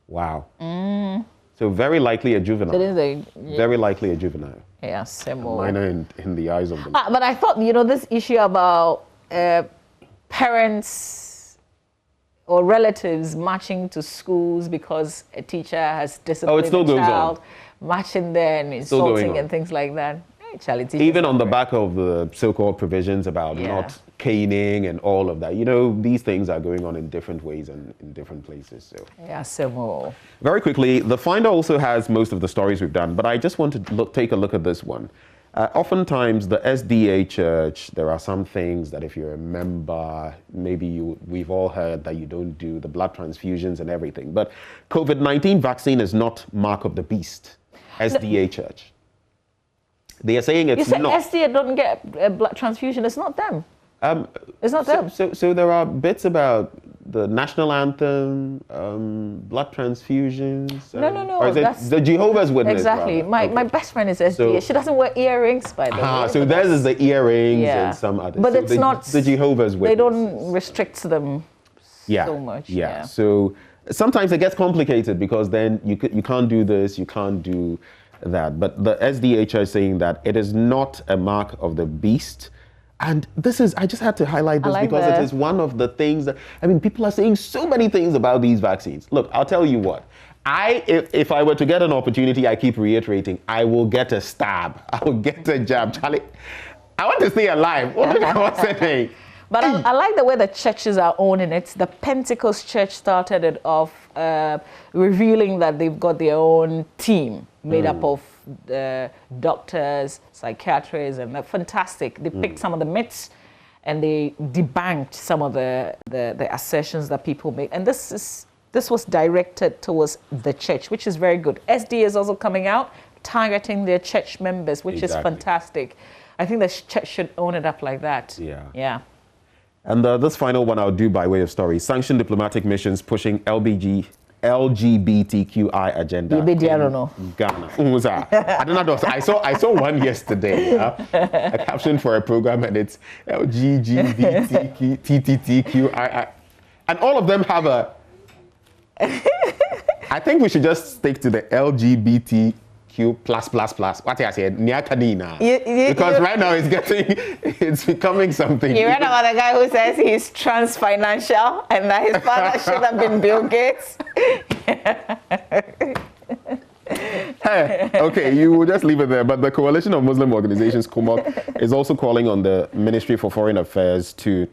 Speaker 1: Wow. So very likely a juvenile. Very likely a juvenile.
Speaker 17: Yeah, similar.
Speaker 1: Minor in the eyes of the.
Speaker 17: But I thought, you know, this issue about parents or relatives marching to schools because a teacher has disciplined a child, marching there and insulting and things like that.
Speaker 1: Even on the back of the so-called provisions about not caning and all of that, you know, these things are going on in different ways and in different places. So
Speaker 17: yeah, similar.
Speaker 1: Very quickly, the Finder also has most of the stories we've done, but I just want to take a look at this one. Oftentimes, the SDA Church, there are some things that if you're a member, maybe we've all heard that you don't do the blood transfusions and everything. But COVID-19 vaccine is not mark of the beast. SDA Church. They are saying it's not.
Speaker 17: You said SDA don't get a blood transfusion. It's not them. It's not them.
Speaker 1: So there are bits about the national anthem, blood transfusions.
Speaker 17: No.
Speaker 1: Or is it the Jehovah's Witness?
Speaker 17: Exactly. My best friend is SDA. She doesn't wear earrings, by the way.
Speaker 1: So theirs is the earrings and some others.
Speaker 17: But it's not
Speaker 1: the Jehovah's Witness.
Speaker 17: They don't restrict them so much.
Speaker 1: Yeah. So sometimes it gets complicated because then you can't do this, you can't do that. But the SDH is saying that it is not a mark of the beast. And this is, I just had to highlight this because it is one of the things that, I mean, people are saying so many things about these vaccines. Look, I'll tell you what, if I were to get an opportunity, I keep reiterating, I will get a stab. I will get a jab. Charlie, I want to stay alive. What's the thing?
Speaker 17: But I like the way the churches are owning it. The Pentecost Church started it off revealing that they've got their own team made up of doctors, psychiatrists, and they're fantastic. They picked some of the myths and they debunked some of the assertions that people make. And this was directed towards the church, which is very good. SD is also coming out, targeting their church members, which is fantastic. I think the church should own it up like that. Yeah.
Speaker 18: And this final one I'll do by way of story. Sanctioned diplomatic missions pushing LGBTQI agenda.
Speaker 17: I don't know.
Speaker 18: Ghana. I don't know. I saw one yesterday. A caption for a program, and it's LGBTQI. And all of them have a... I think we should just stick to the LGBTQ+++. What I said, because right now it's becoming something.
Speaker 17: You read about the guy who says he's trans financial and that his father should have been Bill Gates.
Speaker 18: Hey, okay, you will just leave it there. But the Coalition of Muslim Organizations, CUMOC, is also calling on the Ministry for Foreign Affairs to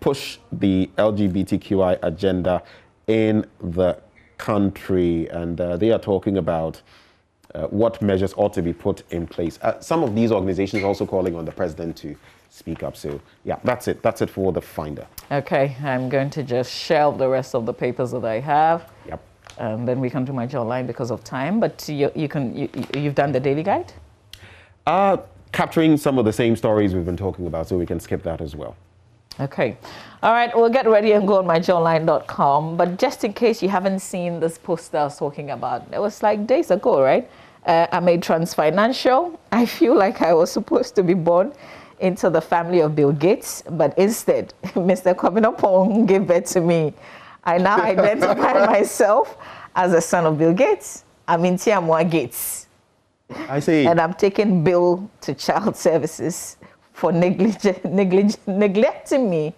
Speaker 18: push the LGBTQI agenda in the country, and they are talking about what measures ought to be put in place. Some of these organizations are also calling on the president to speak up. So yeah, that's it for the Finder.
Speaker 17: Okay, I'm going to just shelve the rest of the papers that I have.
Speaker 18: Yep.
Speaker 17: And then we can do my online because of time. But you've done the daily guide?
Speaker 18: Capturing some of the same stories we've been talking about, so we can skip that as well.
Speaker 17: Okay. All right, we'll get ready and go on myjournline.com. But just in case you haven't seen this post I was talking about, it was like days ago, right? I'm a trans financial. I feel like I was supposed to be born into the family of Bill Gates, but instead, Mr. Kwabena gave birth to me. I now identify myself as a son of Bill Gates. I'm in Tiamwa Gates.
Speaker 18: I see.
Speaker 17: And I'm taking Bill to child services for neglecting me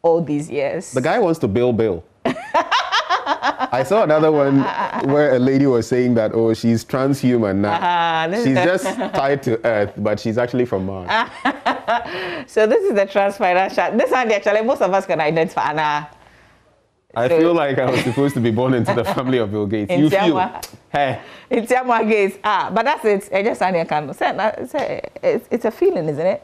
Speaker 17: all these years.
Speaker 18: The guy wants to Bill. I saw another one where a lady was saying that, oh, she's transhuman now. She's just tied to Earth, but she's actually from Mars.
Speaker 17: So this is the trans financial. This one, actually, most of us can identify.
Speaker 18: I feel like I was supposed to be born into the family of Bill Gates. You feel? Hey.
Speaker 17: In Tiamwa Gates. But that's it. I just it's a feeling, isn't it?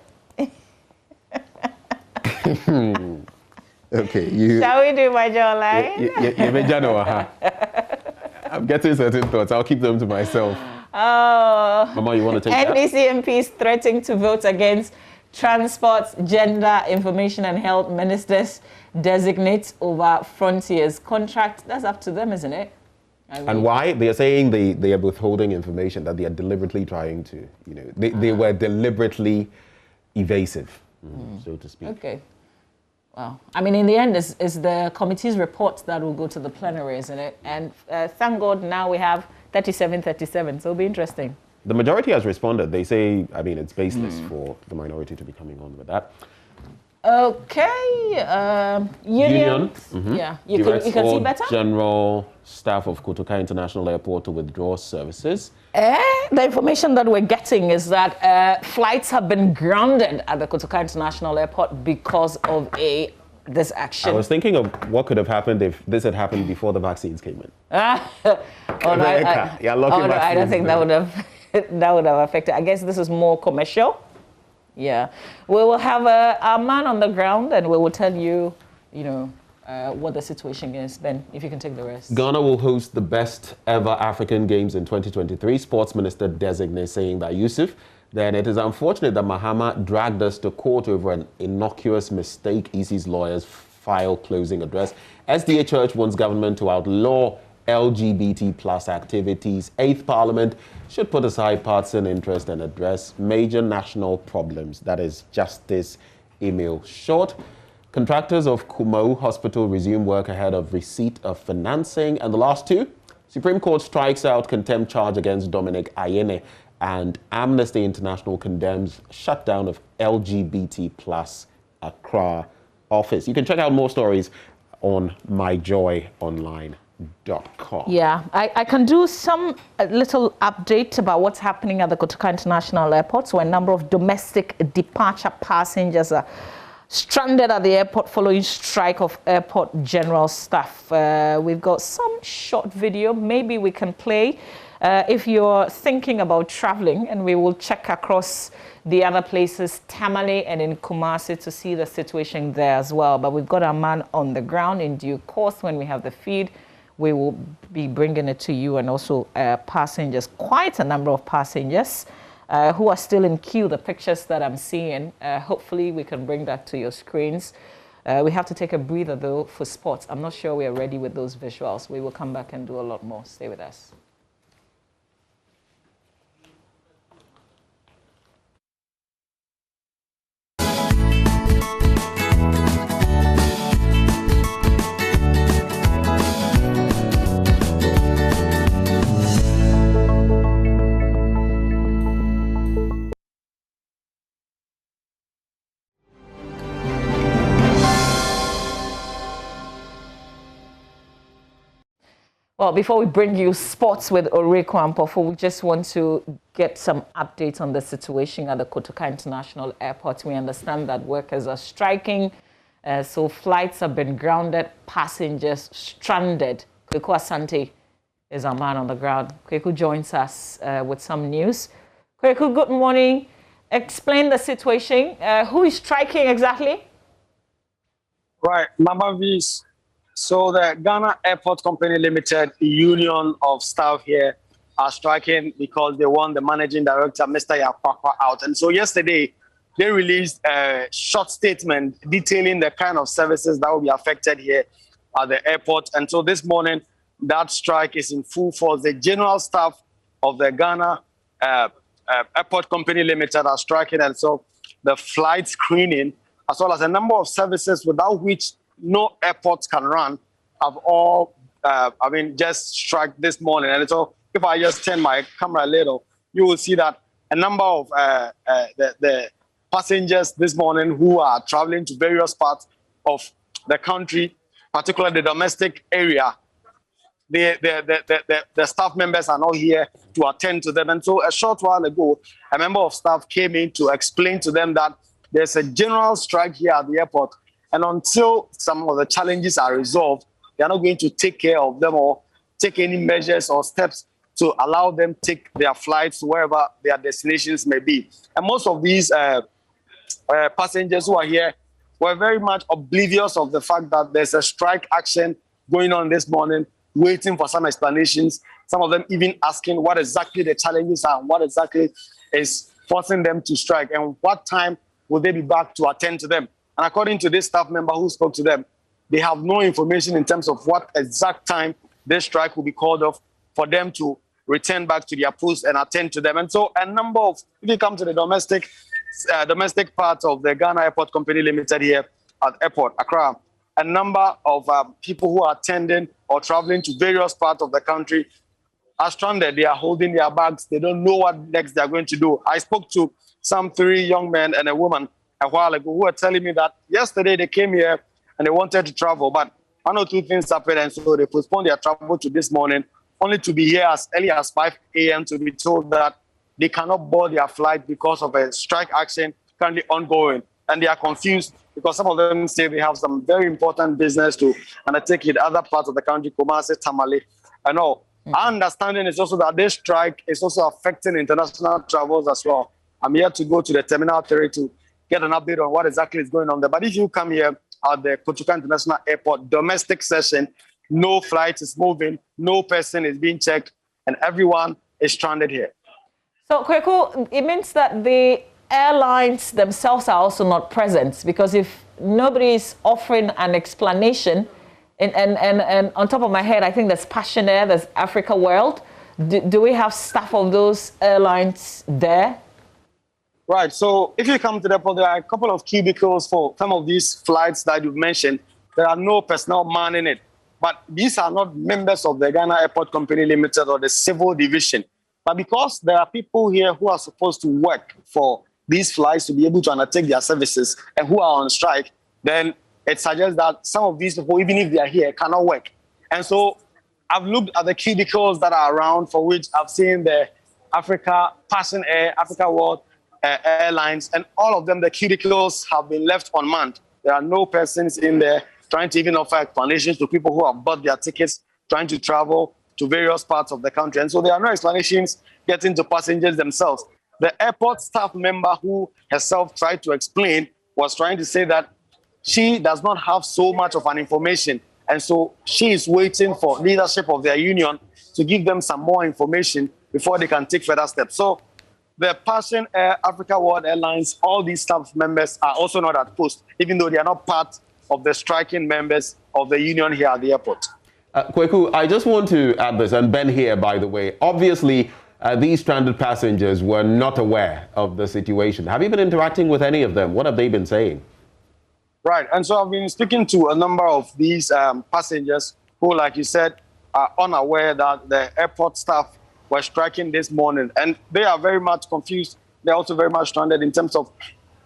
Speaker 18: Okay,
Speaker 17: shall we do my jawline?
Speaker 18: I'm getting certain thoughts. I'll keep them to myself.
Speaker 17: Oh.
Speaker 18: Mama, you want to take
Speaker 17: NDC MPs threatening to vote against Transport, Gender, Information and Health Ministers designate over Frontier's contract. That's up to them, isn't it?
Speaker 18: And why? They are saying they are withholding information, that they are deliberately trying to, they were deliberately evasive, so to speak.
Speaker 17: Okay. Well, I mean, in the end, it's the committee's report that will go to the plenary, isn't it? And thank God now we have 37-37, so it'll be interesting.
Speaker 18: The majority has responded. They say, I mean, it's baseless for the minority to be coming on with that.
Speaker 17: Okay. Union. Yeah, you can see better.
Speaker 18: General staff of Kotoka International Airport to withdraw services.
Speaker 17: The information that we're getting is that flights have been grounded at the Kotoka International Airport because of this action.
Speaker 18: I was thinking of what could have happened if this had happened before the vaccines came in.
Speaker 17: I don't think that would have affected. I guess this is more commercial. Yeah, we will have a man on the ground, and we will tell you, what the situation is. Ben, if you can take the rest.
Speaker 18: Ghana will host the best ever African Games in 2023. Sports Minister designate saying by Yusuf, then it is unfortunate that Mahama dragged us to court over an innocuous mistake. EC's lawyers file closing address. SDA Church wants government to outlaw LGBT plus activities. 8th Parliament should put aside partisan interest and address major national problems. That is Justice Emil Short. Contractors of Kumau Hospital resume work ahead of receipt of financing. And the last two, Supreme Court strikes out contempt charge against Dominic Ayene, and Amnesty International condemns shutdown of LGBT plus Accra office. You can check out more stories on myjoyonline.com.
Speaker 17: Yeah, I can do some little update about what's happening at the Kotoka International Airport. So a number of domestic departure passengers are stranded at the airport following strike of airport general staff. We've got some short video, maybe we can play. If you're thinking about traveling, and we will check across the other places, Tamale and in Kumasi, to see the situation there as well. But we've got our man on the ground. In due course, when we have the feed, we will be bringing it to you, and also passengers, quite a number of passengers who are still in queue, the pictures that I'm seeing. Hopefully we can bring that to your screens. We have to take a breather though for sports. I'm not sure we are ready with those visuals. We will come back and do a lot more. Stay with us. Well, before we bring you sports with Oreko and Pofo, we just want to get some updates on the situation at the Kotoka International Airport. We understand that workers are striking, so flights have been grounded, passengers stranded. Kweku Asante is our man on the ground. Kweku joins us with some news. Kweku, good morning. Explain the situation. Who is striking exactly?
Speaker 19: Right, Mama V's. So the Ghana Airport Company Limited union of staff here are striking because they want the managing director, Mr. Yakwakwa, out. And so yesterday, they released a short statement detailing the kind of services that will be affected here at the airport. And so this morning, that strike is in full force. The general staff of the Ghana Airport Company Limited are striking. And so the flight screening, as well as a number of services without which no airports can run, have all, just struck this morning. And so if I just turn my camera a little, you will see that a number of the passengers this morning who are traveling to various parts of the country, particularly the domestic area, the staff members are not here to attend to them. And so a short while ago, a member of staff came in to explain to them that there's a general strike here at the airport. And until some of the challenges are resolved, they are not going to take care of them or take any measures or steps to allow them to take their flights wherever their destinations may be. And most of these passengers who are here were very much oblivious of the fact that there's a strike action going on this morning, waiting for some explanations. Some of them even asking what exactly the challenges are and what exactly is forcing them to strike and what time will they be back to attend to them. And according to this staff member who spoke to them, they have no information in terms of what exact time this strike will be called off for them to return back to their posts and attend to them. And so a number of, if you come to the domestic part of the Ghana Airport Company Limited here at Airport, Accra, a number of people who are attending or traveling to various parts of the country are stranded. They are holding their bags. They don't know what next they're going to do. I spoke to some 3 young men and a woman a while ago who were telling me that yesterday they came here and they wanted to travel, but 1 or 2 things happened, and so they postponed their travel to this morning, only to be here as early as 5 a.m. to be told that they cannot board their flight because of a strike action currently ongoing. And they are confused because some of them say they have some very important business to undertake in other parts of the country, Kumasi, Tamale, and all. Our understanding is also that this strike is also affecting international travels as well. I'm here to go to the Terminal 3 to get an update on what exactly is going on there. But if you come here at the Kotoka International Airport domestic session, no flight is moving, no person is being checked, and everyone is stranded here.
Speaker 17: So, Kweku, it means that the airlines themselves are also not present, because if nobody is offering an explanation, and on top of my head, I think there's Passion Air, there's Africa World. Do we have staff of those airlines there?
Speaker 19: Right. So if you come to the airport, there are a couple of cubicles for some of these flights that you've mentioned. There are no personnel manning it. But these are not members of the Ghana Airport Company Limited or the civil division. But because there are people here who are supposed to work for these flights to be able to undertake their services and who are on strike, then it suggests that some of these people, even if they are here, cannot work. And so I've looked at the cubicles that are around, for which I've seen the Africa, Passion Air, Africa World, Airlines, and all of them, the cubicles have been left unmanned. There are no persons in there trying to even offer explanations to people who have bought their tickets, trying to travel. to various parts of the country. And so there are no explanations getting to passengers themselves. The airport staff member who herself tried to explain was trying to say that she does not have so much of an information. And so she is waiting for leadership of their union to give them some more information before they can take further steps. So the Passion Air, Africa World Airlines, all these staff members are also not at post, even though they are not part of the striking members of the union here at the airport.
Speaker 18: Kweku, I just want to add this, and Ben here, by the way. Obviously, these stranded passengers were not aware of the situation. Have you been interacting with any of them? What have they been saying?
Speaker 19: Right, and so I've been speaking to a number of these passengers who, like you said, are unaware that the airport staff were striking this morning, and they are very much confused. They're also very much stranded in terms of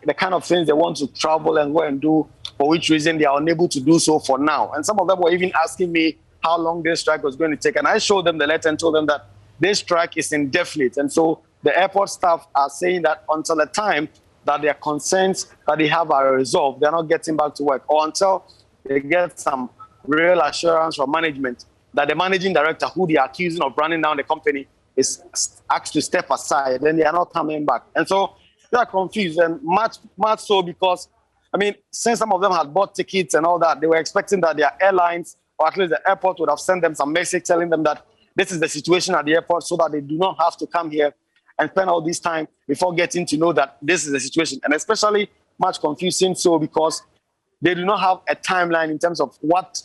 Speaker 19: the kind of things they want to travel and go and do, for which reason they are unable to do so for now. And some of them were even asking me how long this strike was going to take, and I showed them the letter and told them that this strike is indefinite. And so the airport staff are saying that until the time that their concerns that they have are resolved, they're not getting back to work, or until they get some real assurance from management that the managing director, who they are accusing of running down the company, is asked to step aside, then they are not coming back. And so they are confused, and much so because, I mean, since some of them had bought tickets and all that, they were expecting that their airlines, or at least the airport, would have sent them some message telling them that this is the situation at the airport, so that they do not have to come here and spend all this time before getting to know that this is the situation. And especially much confusing so because they do not have a timeline in terms of what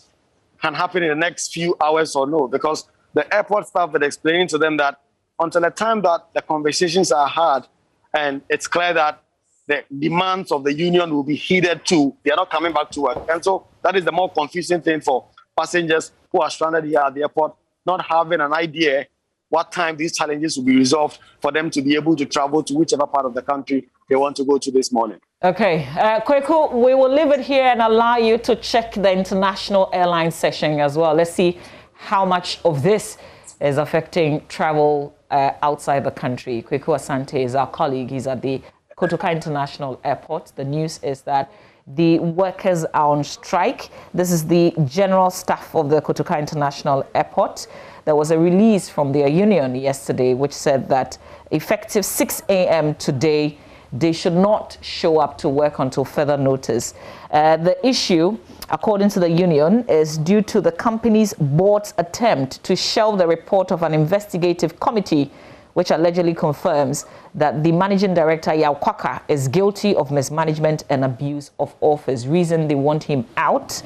Speaker 19: can happen in the next few hours or no, because the airport staff are explaining to them that until the time that the conversations are had and it's clear that the demands of the union will be heeded to, they are not coming back to work. And so that is the more confusing thing for passengers who are stranded here at the airport, not having an idea what time these challenges will be resolved for them to be able to travel to whichever part of the country they want to go to this morning.
Speaker 17: Okay, Kweku, we will leave it here and allow you to check the international airline session as well. Let's see how much of this is affecting travel outside the country. Kweku Asante is our colleague. He's at the Kotoka International Airport. The news is that the workers are on strike. This is the general staff of the Kotoka International Airport. There was a release from their union yesterday which said that effective 6 a.m. today, they should not show up to work until further notice. The issue, according to the union, is due to the company's board's attempt to shelve the report of an investigative committee which allegedly confirms that the managing director, Yao Kwaka, is guilty of mismanagement and abuse of office. Reason they want him out.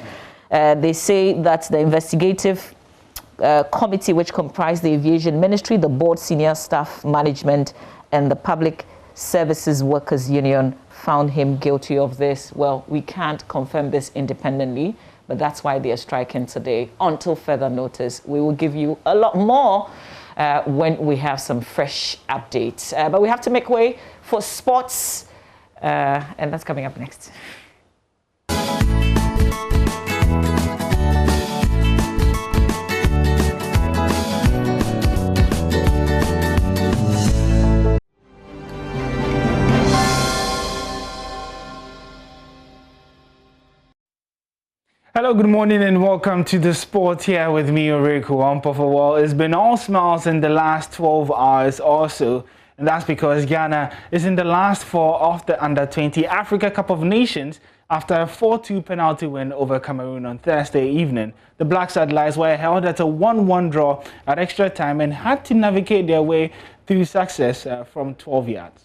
Speaker 17: They say that the investigative committee, which comprised the Aviation Ministry, the board, senior staff, management, and the Public Services Workers Union, found him guilty of this. Well, we can't confirm this independently, but that's why they are striking today until further notice. We will give you a lot more when we have some fresh updates. But we have to make way for sports, and that's coming up next.
Speaker 20: Hello, good morning and welcome to the sport here with me, Oreku. Well, it's been all smiles in the last 12 hours or so, and that's because Ghana is in the last 4 of the Under-20 Africa Cup of Nations after a 4-2 penalty win over Cameroon on Thursday evening. The Black Satellites were held at a 1-1 draw at extra time and had to navigate their way through success from 12 yards.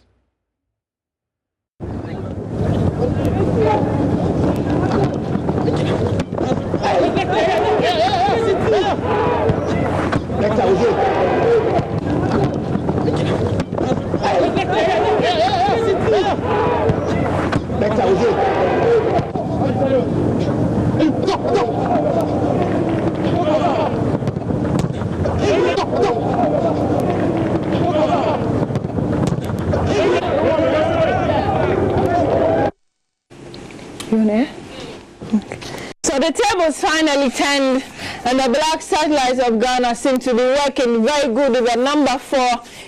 Speaker 21: So the tables finally turned, and the Black Satellites of Ghana seem to be working very good with the number 4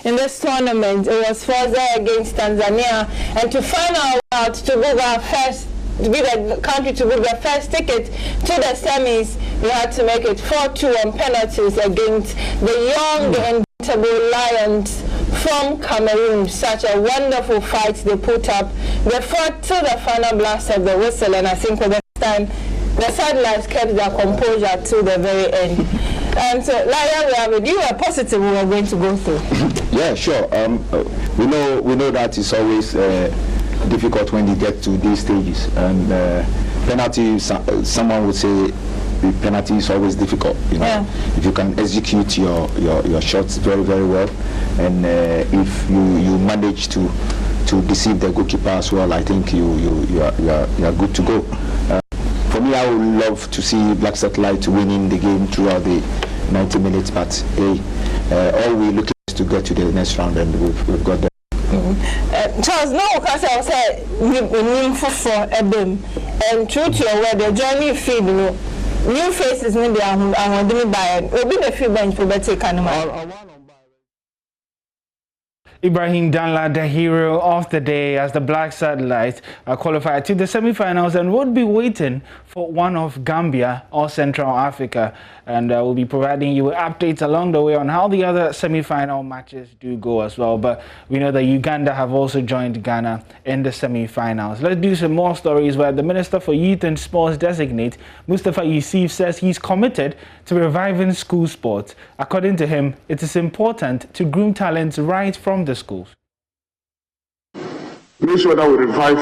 Speaker 21: in this tournament. It was 4-0 against Tanzania, and to find out to go our first to be the country to book the first ticket to the semis, you had to make it 4-2 on penalties against the young and indomitable Lions from Cameroon. Such a wonderful fight they put up. They fought to the final blast of the whistle, and I think for the time the sidelines kept their composure to the very end. And so, Lion, you were positive we were going to go through.
Speaker 3: Yeah, sure. We know that it's always difficult when you get to these stages, and penalty. Someone would say the penalty is always difficult. You know, if you can execute your shots very, very well, and if you manage to deceive the goalkeeper as well, I think you are good to go. For me, I would love to see Black Satellite winning the game throughout the 90 minutes, but hey, all we're looking is to get to the next round, and we've got that.
Speaker 21: Charles, no, because I said we for Ebim, and true to your word, the journey feed new faces maybe I'm going to buy it. We'll be the few bench for better animal.
Speaker 20: Ibrahim Danla, the hero of the day, as the Black Satellites are qualified to the semi-finals and would be waiting for one of Gambia or Central Africa. And we'll be providing you with updates along the way on how the other semi-final matches do go as well. But we know that Uganda have also joined Ghana in the semi-finals. Let's do some more stories where the Minister for Youth and Sports designate, Mustafa Yusuf, says he's committed to reviving school sports. According to him, it is important to groom talents right from the schools.
Speaker 22: Make sure that we revive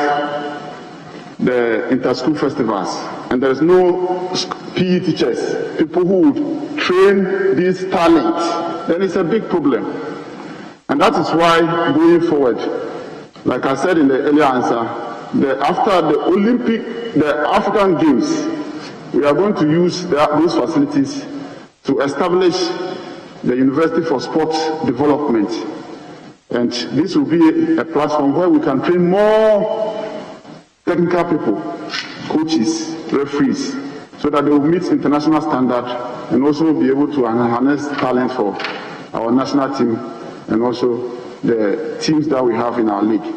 Speaker 22: the inter-school festivals, and there's no PE teachers, people who would train these talents, then it's a big problem. And that is why going forward, like I said in the earlier answer, after the African Games, we are going to use those facilities to establish the University for Sports Development. And this will be a platform where we can train more technical people, coaches, referees, so that they will meet international standard and also be able to harness talent for our national team and also the teams that we have in our league.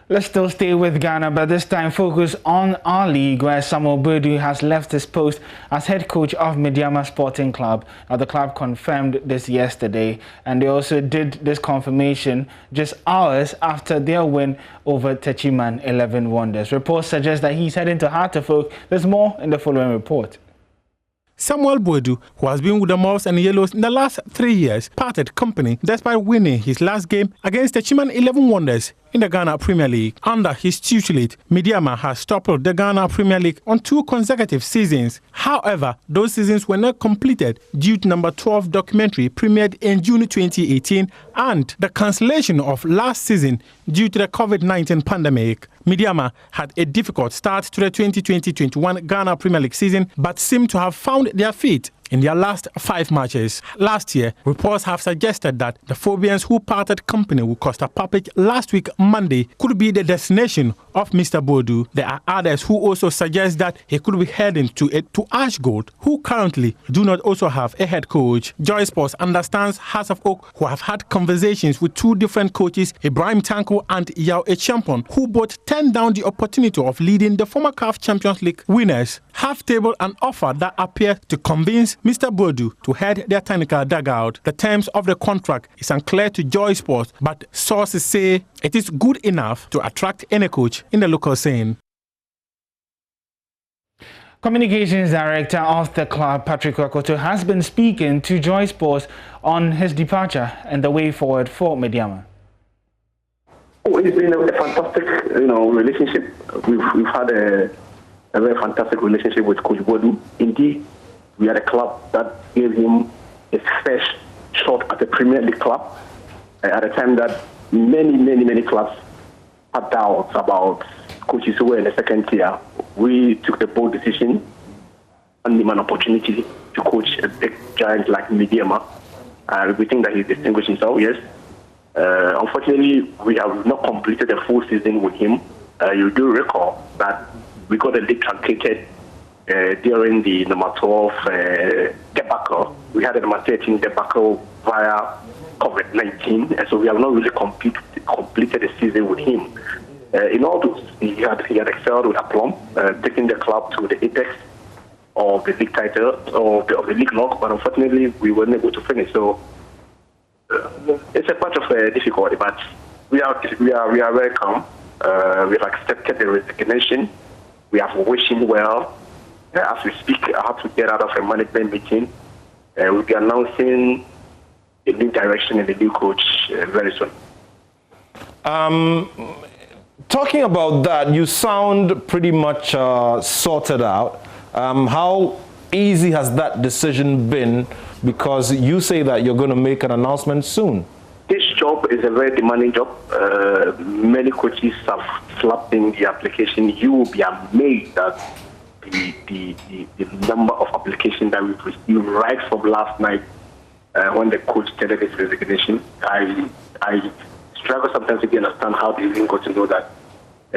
Speaker 20: Let's still stay with Ghana, but this time focus on our league, where Samuel Boadu has left his post as head coach of Mediama Sporting Club. Now, the club confirmed this yesterday, and they also did this confirmation just hours after their win over Techiman 11 Wonders. Reports suggest that he's heading to Hartlepool. There's more in the following report.
Speaker 23: Samuel Boadu, who has been with the Mauves and Yellows in the last 3 years, parted company despite winning his last game against the Chiman 11 Wonders in the Ghana Premier League. Under his tutelage, Mediama has toppled the Ghana Premier League on 2 consecutive seasons. However, those seasons were not completed due to number 12 documentary premiered in June 2018 and the cancellation of last season due to the COVID-19 pandemic. Mediama had a difficult start to the 2020-21 Ghana Premier League season, but seemed to have found their feet in their last 5 matches. Last year, reports have suggested that the Phobians who parted company with Costa Papic last week Monday could be the destination of Mr. Boadu. There are others who also suggest that he could be heading to Ash Gold, who currently do not also have a head coach. Joy Sports understands Hearts of Oak, who have had conversations with 2 different coaches, Ibrahim Tanko and Yao Echampon, who both turned down the opportunity of leading the former CAF Champions League winners, have tabled an offer that appears to convince Mr. Boadu to head their technical dugout. The terms of the contract is unclear to Joy Sports, but sources say it is good enough to attract any coach in the local scene.
Speaker 20: Communications Director of the club, Patrick Wakoto, has been speaking to Joy Sports on his departure and the way forward for Mediama.
Speaker 24: Oh, it's been a fantastic, relationship. We've had a very fantastic relationship with Coach Boadu. Indeed, we are a club that gave him his first shot at a Premier League club at a time that many clubs had doubts about coaches who were in the second tier. We took the bold decision and gave him an opportunity to coach a big giant like Mediama. We think that he distinguished himself, yes. Unfortunately, we have not completed a full season with him. You do recall that we got a league truncated during the number 12 debacle. We had a number 13 debacle via COVID-19, and so we have not really completed the season with him. In all those, he had excelled with aplomb, taking the club to the apex of the league title of the league log, but unfortunately we weren't able to finish. So it's a part of difficulty, but we are very calm. We have accepted the resignation. We have wished him well. As we speak, I have to get out of a management meeting. We'll be announcing the new direction and the new coach very soon.
Speaker 4: Talking about that, you sound pretty much sorted out. How easy has that decision been? Because you say that you're going to make an announcement soon.
Speaker 24: This job is a very demanding job. Many coaches have slapped in the application. You will be amazed at the number of applications that we've received right from last night when the coach tendered his resignation. I struggle sometimes to understand how they even got to know that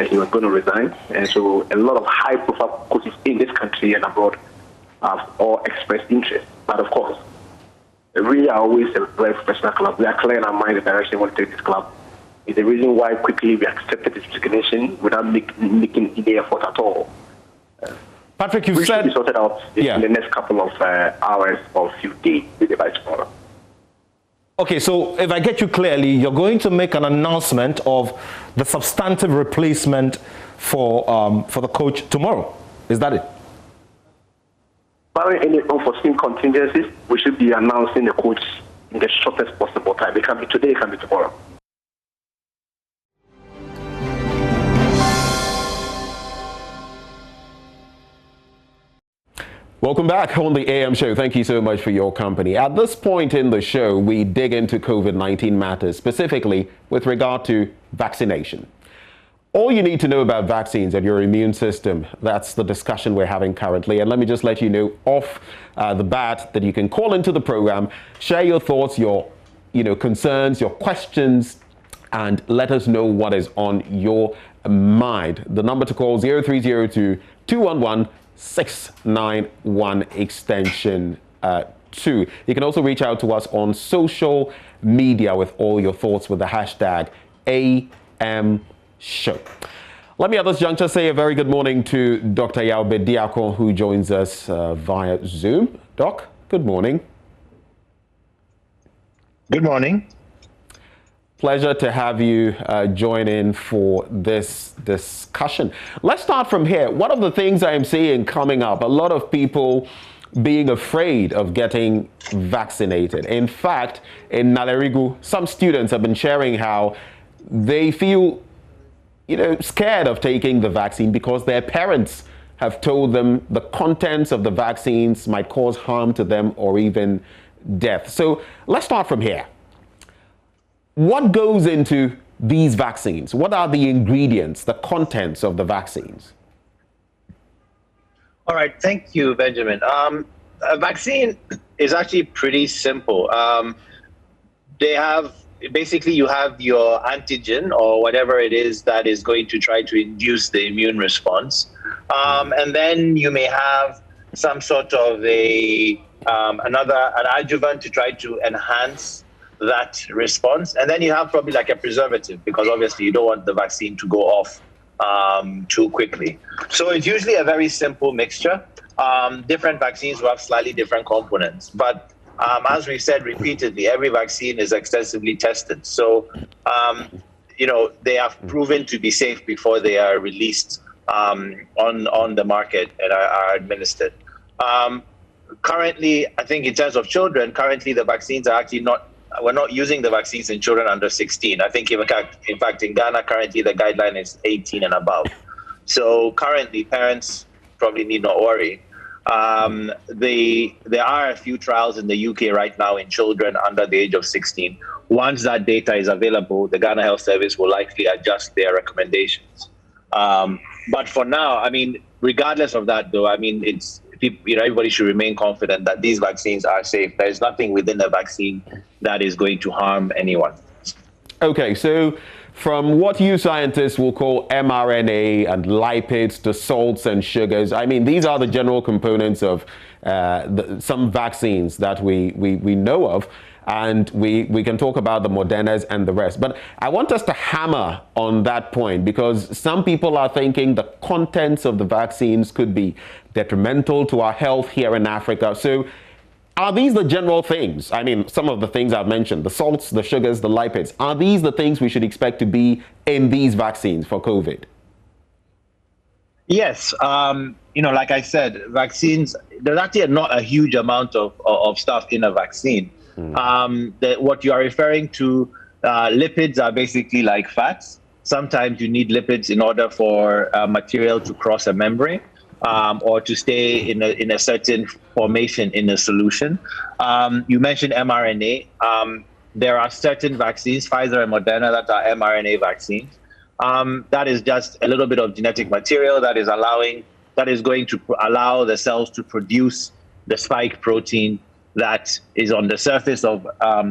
Speaker 24: he was going to resign. And so a lot of high-profile coaches in this country and abroad have all expressed interest. But of course, we are always a very professional club. We are clear in our mind the direction we want to take this club. It's the reason why quickly we accepted this resignation without making any effort at all.
Speaker 4: Patrick, you
Speaker 24: said... We should be sorted out in the next couple of hours or few days, maybe by tomorrow.
Speaker 4: Okay, so if I get you clearly, you're going to make an announcement of the substantive replacement for the coach tomorrow. Is that it?
Speaker 24: Barring any unforeseen contingencies, we should be announcing the coach in the shortest possible time. It can be today, it can be tomorrow.
Speaker 18: Welcome back on the AM show. Thank you so much for your company. At this point in the show, we dig into COVID-19 matters, specifically with regard to vaccination. All you need to know about vaccines and your immune system, that's the discussion we're having currently. And let me just let you know off the bat that you can call into the program, share your thoughts, your concerns, your questions, and let us know what is on your mind. The number to call 0302 211 691 extension 2. You can also reach out to us on social media with all your thoughts with the hashtag AMShow. Let me at this juncture say a very good morning to Dr. Yaube Diakon, who joins us via Zoom. Doc, good morning.
Speaker 5: Good morning.
Speaker 18: Pleasure to have you join in for this discussion. Let's start from here. One of the things I am seeing coming up, a lot of people being afraid of getting vaccinated. In fact, in Nalerigu, some students have been sharing how they feel, scared of taking the vaccine because their parents have told them the contents of the vaccines might cause harm to them or even death. So let's start from here. What goes into these vaccines? What are the ingredients, the contents of the vaccines?
Speaker 5: All right, thank you, Benjamin. A vaccine is actually pretty simple. Basically you have your antigen or whatever it is that is going to try to induce the immune response. And then you may have some sort of an adjuvant to try to enhance that response, and then you have probably like a preservative, because obviously you don't want the vaccine to go off too quickly. So it's usually a very simple mixture. Different vaccines will have slightly different components, but as we've said repeatedly, every vaccine is extensively tested. So they have proven to be safe before they are released on the market and are administered. Currently, I think in terms of children, currently the vaccines are actually we're not using the vaccines in children under 16. I think in fact in Ghana currently the guideline is 18 and above. So currently parents probably need not worry. There are a few trials in the UK right now in children under the age of 16. Once that data is available, the Ghana Health Service will likely adjust their recommendations. But for now, I mean, regardless of that though, I mean, everybody should remain confident that these vaccines are safe. There is nothing within the vaccine that is going to harm anyone.
Speaker 18: Okay, so from what you scientists will call mRNA and lipids to salts and sugars. I mean, these are the general components of some vaccines that we know of. And we can talk about the Modernas and the rest. But I want us to hammer on that point, because some people are thinking the contents of the vaccines could be detrimental to our health here in Africa. So are these the general things? I mean, some of the things I've mentioned, the salts, the sugars, the lipids, are these the things we should expect to be in these vaccines for COVID?
Speaker 5: Yes. Like I said, vaccines, there's actually not a huge amount of stuff in a vaccine. What you are referring to, lipids are basically like fats. Sometimes you need lipids in order for material to cross a membrane or to stay in a certain formation in a solution. You mentioned mRNA. There are certain vaccines, Pfizer and Moderna, that are mRNA vaccines. That is just a little bit of genetic material that is going to allow the cells to produce the spike protein that is on the surface of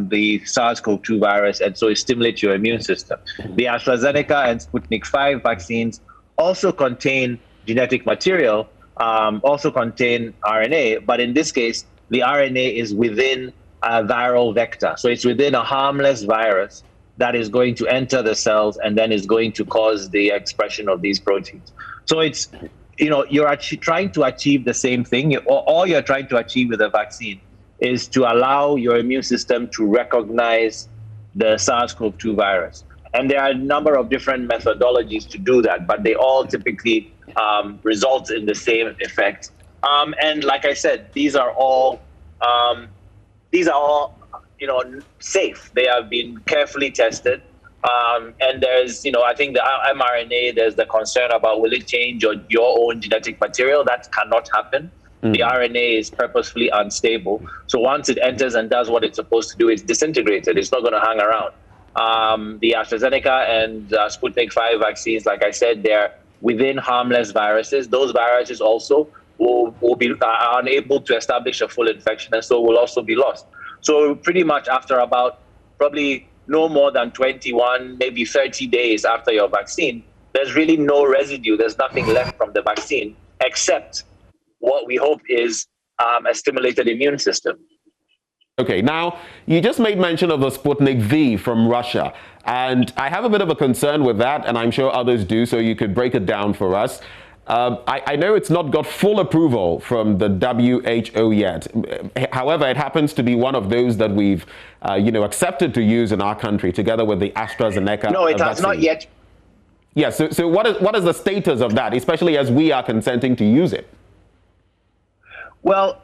Speaker 5: the SARS-CoV-2 virus, and so it stimulates your immune system. The AstraZeneca and Sputnik 5 vaccines also contain genetic material, also contain RNA, but in this case, the RNA is within a viral vector. So it's within a harmless virus that is going to enter the cells and then is going to cause the expression of these proteins. So it's, you're actually trying to achieve the same thing. All you're trying to achieve with a vaccine is to allow your immune system to recognize the SARS-CoV-2 virus. And there are a number of different methodologies to do that, but they all typically result in the same effect. And like I said, these are all safe. They have been carefully tested. And there's, I think the mRNA, there's the concern about will it change your own genetic material? That cannot happen. The RNA is purposefully unstable. So once it enters and does what it's supposed to do, it's disintegrated. It's not going to hang around. The AstraZeneca and Sputnik 5 vaccines, like I said, they're within harmless viruses. Those viruses also will be unable to establish a full infection, and so will also be lost. So pretty much after about probably no more than 21, maybe 30 days after your vaccine, there's really no residue. There's nothing left from the vaccine except what we hope is a stimulated immune system.
Speaker 18: Okay, now you just made mention of the Sputnik V from Russia, and I have a bit of a concern with that, and I'm sure others do, so you could break it down for us. I know it's not got full approval from the WHO yet. However, it happens to be one of those that we've, accepted to use in our country, together with the AstraZeneca.
Speaker 5: No, it has not yet.
Speaker 18: Yeah. So what is the status of that, especially as we are consenting to use it?
Speaker 5: Well,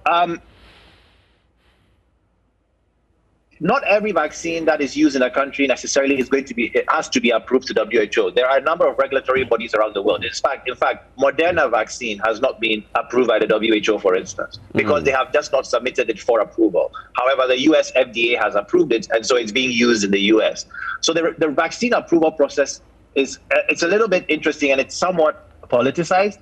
Speaker 5: not every vaccine that is used in a country necessarily is going to be, it has to be approved to WHO. There are a number of regulatory bodies around the world. In fact, Mrna Vaccine has not been approved by the WHO, for instance, because they have just not submitted it for approval. However, the US FDA has approved it, and so it's being used in the US. So the vaccine approval process it's a little bit interesting, and it's somewhat politicized.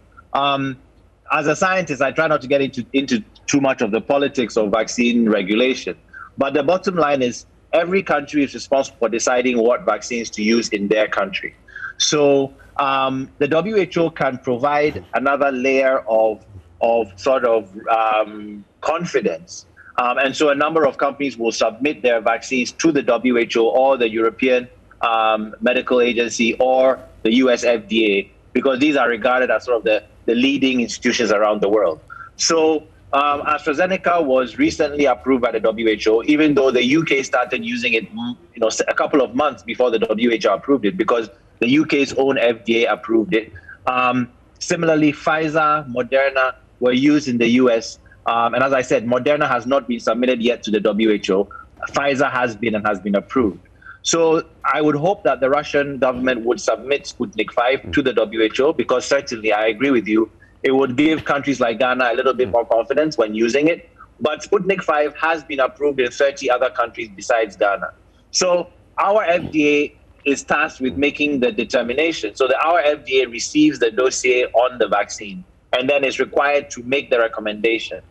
Speaker 5: As a scientist, I try not to get into too much of the politics of vaccine regulation. But the bottom line is every country is responsible for deciding what vaccines to use in their country. So the WHO can provide another layer of confidence. And so a number of companies will submit their vaccines to the WHO or the European Medical Agency or the US FDA, because these are regarded as sort of the leading institutions around the world. So AstraZeneca was recently approved by the WHO, even though the UK started using it, a couple of months before the WHO approved it, because the UK's own FDA approved it. Similarly, Pfizer, Moderna were used in the US. And as I said, Moderna has not been submitted yet to the WHO. Pfizer has been and has been approved. So I would hope that the Russian government would submit Sputnik 5 to the WHO, because certainly I agree with you, it would give countries like Ghana a little bit more confidence when using it. But Sputnik 5 has been approved in 30 other countries besides Ghana. So our FDA is tasked with making the determination. So our FDA receives the dossier on the vaccine and then is required to make the recommendation.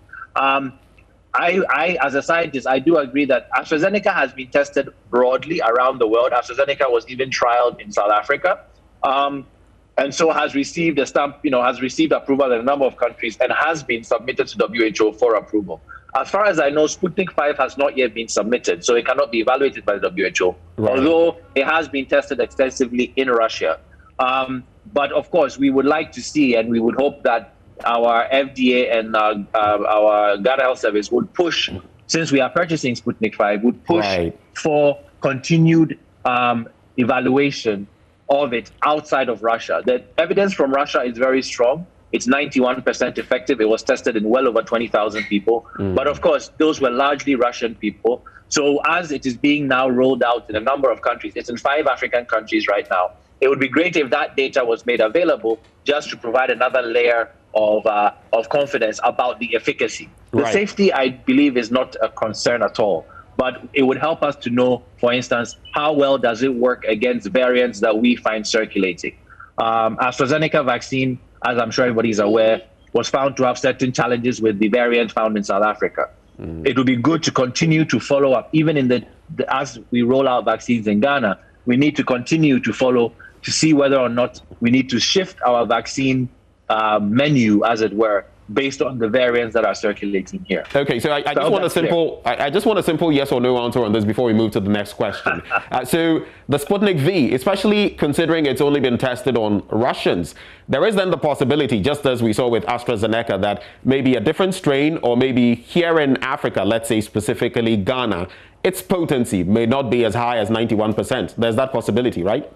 Speaker 5: I, as a scientist, I do agree that AstraZeneca has been tested broadly around the world. AstraZeneca was even trialed in South Africa, and so has received a stamp, has received approval in a number of countries and has been submitted to WHO for approval. As far as I know, Sputnik 5 has not yet been submitted, so it cannot be evaluated by the WHO, although it has been tested extensively in Russia. But of course, we would like to see, and we would hope that our FDA and our Ghana Health Service would push, since we are purchasing Sputnik 5, would push for continued evaluation of it outside of Russia. The evidence from Russia is very strong. It's 91% effective. It was tested in well over 20,000 people. But of course, those were largely Russian people. So as it is being now rolled out in a number of countries, it's in 5 African countries right now. It would be great if that data was made available just to provide another layer of confidence about the efficacy. The safety, I believe, is not a concern at all. But it would help us to know, for instance, how well does it work against variants that we find circulating. AstraZeneca vaccine, as I'm sure everybody's aware, was found to have certain challenges with the variant found in South Africa. It would be good to continue to follow up, even in as we roll out vaccines in Ghana. We need to continue to follow to see whether or not we need to shift our vaccine menu, as it were, based on the variants that are circulating here.
Speaker 18: Okay, so I just want a simple yes or no answer on this before we move to the next question. So the Sputnik V, especially considering it's only been tested on Russians, there is then the possibility, just as we saw with AstraZeneca, that maybe a different strain, or maybe here in Africa, let's say specifically Ghana, its potency may not be as high as 91%. There's that possibility, right?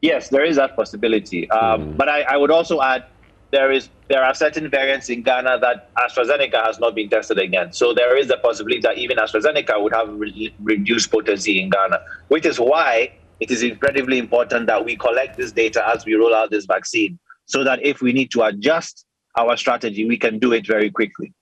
Speaker 5: Yes, there is that possibility. But I would also add, there are certain variants in Ghana that AstraZeneca has not been tested against. So there is a possibility that even AstraZeneca would have reduced potency in Ghana, which is why it is incredibly important that we collect this data as we roll out this vaccine, so that if we need to adjust our strategy, we can do it very quickly.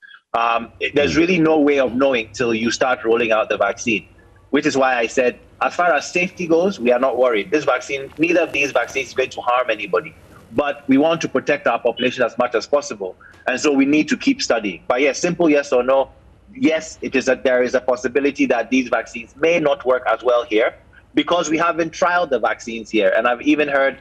Speaker 5: There's really no way of knowing till you start rolling out the vaccine, which is why I said, as far as safety goes, we are not worried. This vaccine, neither of these vaccines is going to harm anybody. But we want to protect our population as much as possible. And so we need to keep studying. But yes, simple yes or no, yes, it is that there is a possibility that these vaccines may not work as well here, because we haven't trialed the vaccines here. And I've even heard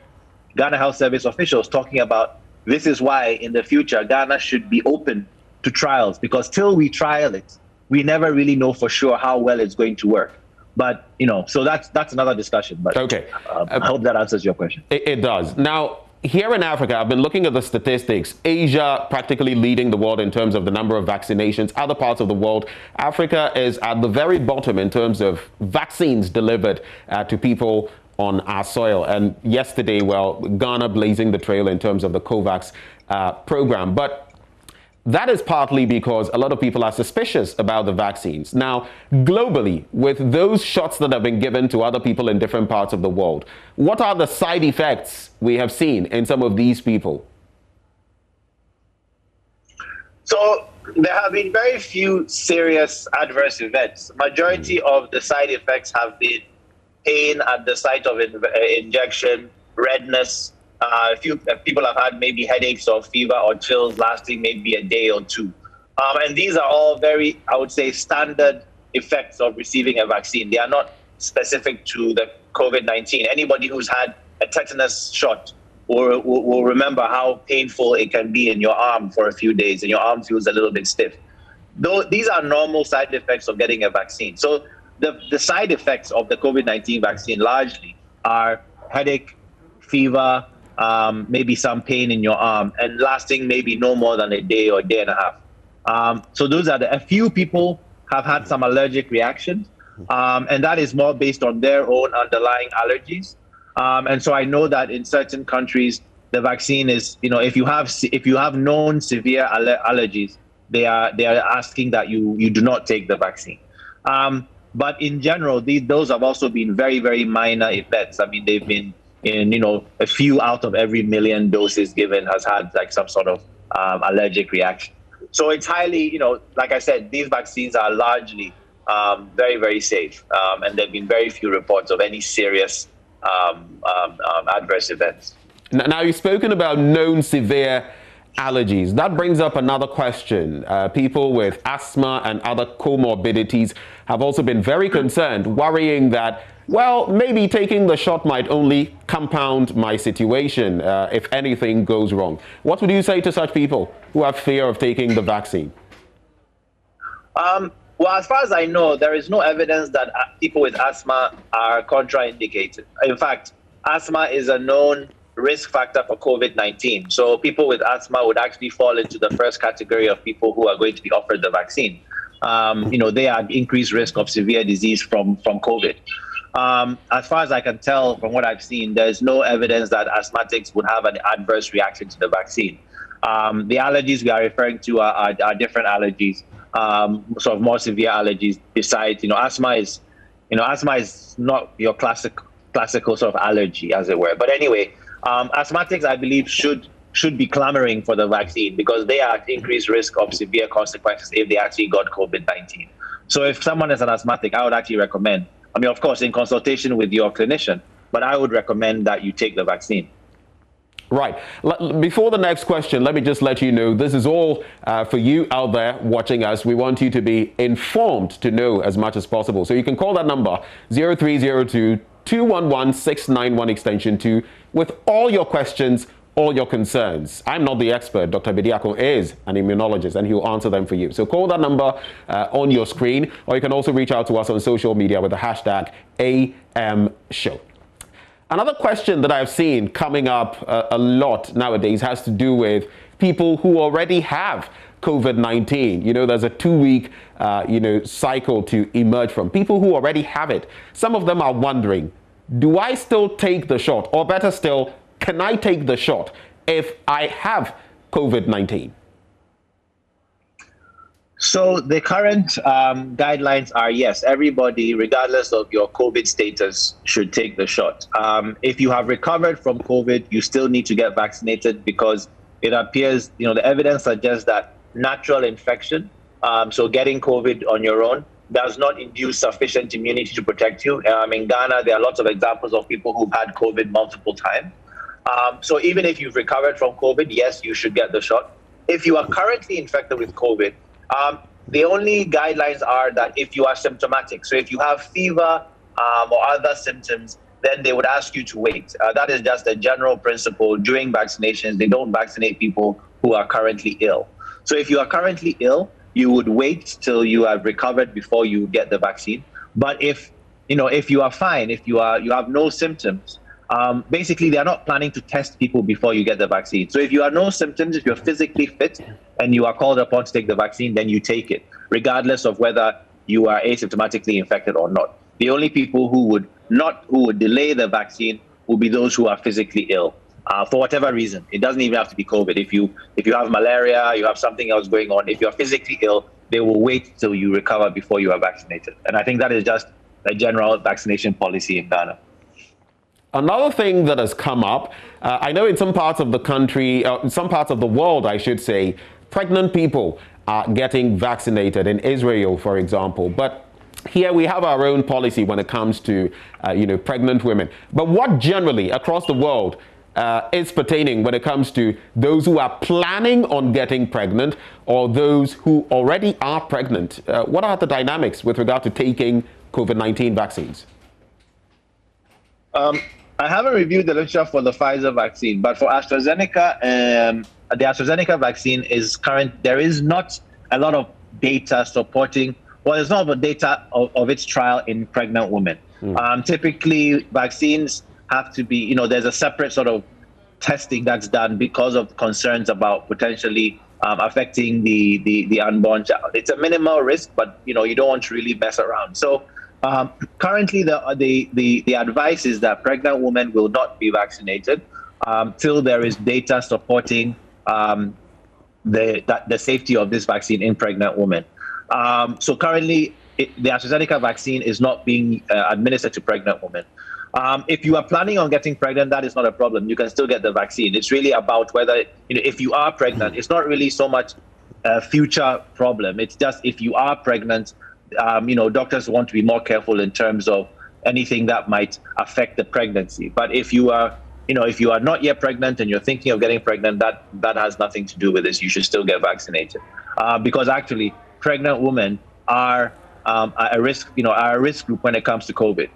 Speaker 5: Ghana Health Service officials talking about this is why in the future Ghana should be open to trials, because till we trial it, we never really know for sure how well it's going to work. But, so that's another discussion. But okay, I hope that answers your question.
Speaker 18: It does. Now, here in Africa, I've been looking at the statistics. Asia practically leading the world in terms of the number of vaccinations. Other parts of the world, Africa is at the very bottom in terms of vaccines delivered to people on our soil. And yesterday, Ghana blazing the trail in terms of the COVAX program. But that is partly because a lot of people are suspicious about the vaccines. Now, globally, with those shots that have been given to other people in different parts of the world, what are the side effects we have seen in some of these people?
Speaker 5: So there have been very few serious adverse events. Majority of the side effects have been pain at the site of injection, redness. A few people have had maybe headaches or fever or chills lasting maybe a day or two. And these are all very, I would say, standard effects of receiving a vaccine. They are not specific to the COVID-19. Anybody who's had a tetanus shot will remember how painful it can be in your arm for a few days, and your arm feels a little bit stiff. Though these are normal side effects of getting a vaccine. So the side effects of the COVID-19 vaccine largely are headache, fever, maybe some pain in your arm, and lasting maybe no more than a day or a day and a half. So those are a few people have had some allergic reactions, and that is more based on their own underlying allergies. And so I know that in certain countries, the vaccine is, if you have known severe allergies, they are asking that you do not take the vaccine. But in general, those have also been very, very minor effects. I mean, they've been a few out of every 1 million doses given has had like some sort of allergic reaction. So it's highly, like I said, these vaccines are largely very, very safe. And there have been very few reports of any serious adverse events.
Speaker 18: Now, you've spoken about known severe allergies. That brings up another question. People with asthma and other comorbidities have also been very concerned, worrying that, well, maybe taking the shot might only compound my situation if anything goes wrong. What would you say to such people who have fear of taking the vaccine?
Speaker 5: Well, as far as I know, there is no evidence that people with asthma are contraindicated. In fact, asthma is a known risk factor for COVID-19. So people with asthma would actually fall into the first category of people who are going to be offered the vaccine. They are at increased risk of severe disease from COVID. As far as I can tell from what I've seen, there's no evidence that asthmatics would have an adverse reaction to the vaccine. The allergies we are referring to are different allergies, sort of more severe allergies. Besides, asthma is not your classical sort of allergy, as it were. But anyway, asthmatics, I believe, should be clamoring for the vaccine because they are at increased risk of severe consequences if they actually got COVID-19. So if someone is an asthmatic, I would actually recommend, of course, in consultation with your clinician, but I would recommend that you take the vaccine.
Speaker 18: Right. Before the next question, let me just let you know, this is all for you out there watching us. We want you to be informed to know as much as possible. So you can call that number 0302-211-691 extension 2 with all your questions, all your concerns. I'm not the expert. Dr. Bediako is an immunologist and he'll answer them for you. So call that number on your screen, or you can also reach out to us on social media with the hashtag AMShow. Another question that I've seen coming up a lot nowadays has to do with people who already have COVID-19. There's a 2-week, cycle to emerge from. People who already have it. Some of them are wondering, do I still take the shot? Or better still, can I take the shot if I have COVID-19?
Speaker 5: So the current guidelines are, yes, everybody, regardless of your COVID status, should take the shot. If you have recovered from COVID, you still need to get vaccinated because it appears, the evidence suggests that natural infection, so getting COVID on your own, does not induce sufficient immunity to protect you. In Ghana, there are lots of examples of people who've had COVID multiple times. So even if you've recovered from COVID, yes, you should get the shot. If you are currently infected with COVID, the only guidelines are that if you are symptomatic, so if you have fever or other symptoms, then they would ask you to wait. That is just a general principle. During vaccinations, they don't vaccinate people who are currently ill. So if you are currently ill, you would wait till you have recovered before you get the vaccine. But if you are fine, if you have no symptoms, basically, they're not planning to test people before you get the vaccine. So if you have no symptoms, if you're physically fit and you are called upon to take the vaccine, then you take it, regardless of whether you are asymptomatically infected or not. The only people who would delay the vaccine will be those who are physically ill for whatever reason. It doesn't even have to be COVID. If you have malaria, you have something else going on, if you're physically ill, they will wait till you recover before you are vaccinated. And I think that is just a general vaccination policy in Ghana.
Speaker 18: Another thing that has come up, I know in some parts of the country, some parts of the world, I should say, pregnant people are getting vaccinated, in Israel, for example. But here we have our own policy when it comes to, pregnant women. But what generally across the world is pertaining when it comes to those who are planning on getting pregnant or those who already are pregnant? What are the dynamics with regard to taking COVID-19 vaccines?
Speaker 5: I haven't reviewed the literature for the Pfizer vaccine, but for AstraZeneca, the AstraZeneca vaccine is current. There is not a lot of data supporting, there's not a lot of data of its trial in pregnant women. Typically, vaccines have to be, there's a separate sort of testing that's done because of concerns about potentially affecting the unborn child. It's a minimal risk, but, you don't want to really mess around. So currently, the advice is that pregnant women will not be vaccinated till there is data supporting the safety of this vaccine in pregnant women. So currently, the AstraZeneca vaccine is not being administered to pregnant women. If you are planning on getting pregnant, that is not a problem. You can still get the vaccine. It's really about whether, if you are pregnant, it's not really so much a future problem. It's just if you are pregnant, doctors want to be more careful in terms of anything that might affect the pregnancy. But if you are if you are not yet pregnant and you're thinking of getting pregnant, that has nothing to do with this. You should still get vaccinated, because actually pregnant women are a risk group when it comes to COVID.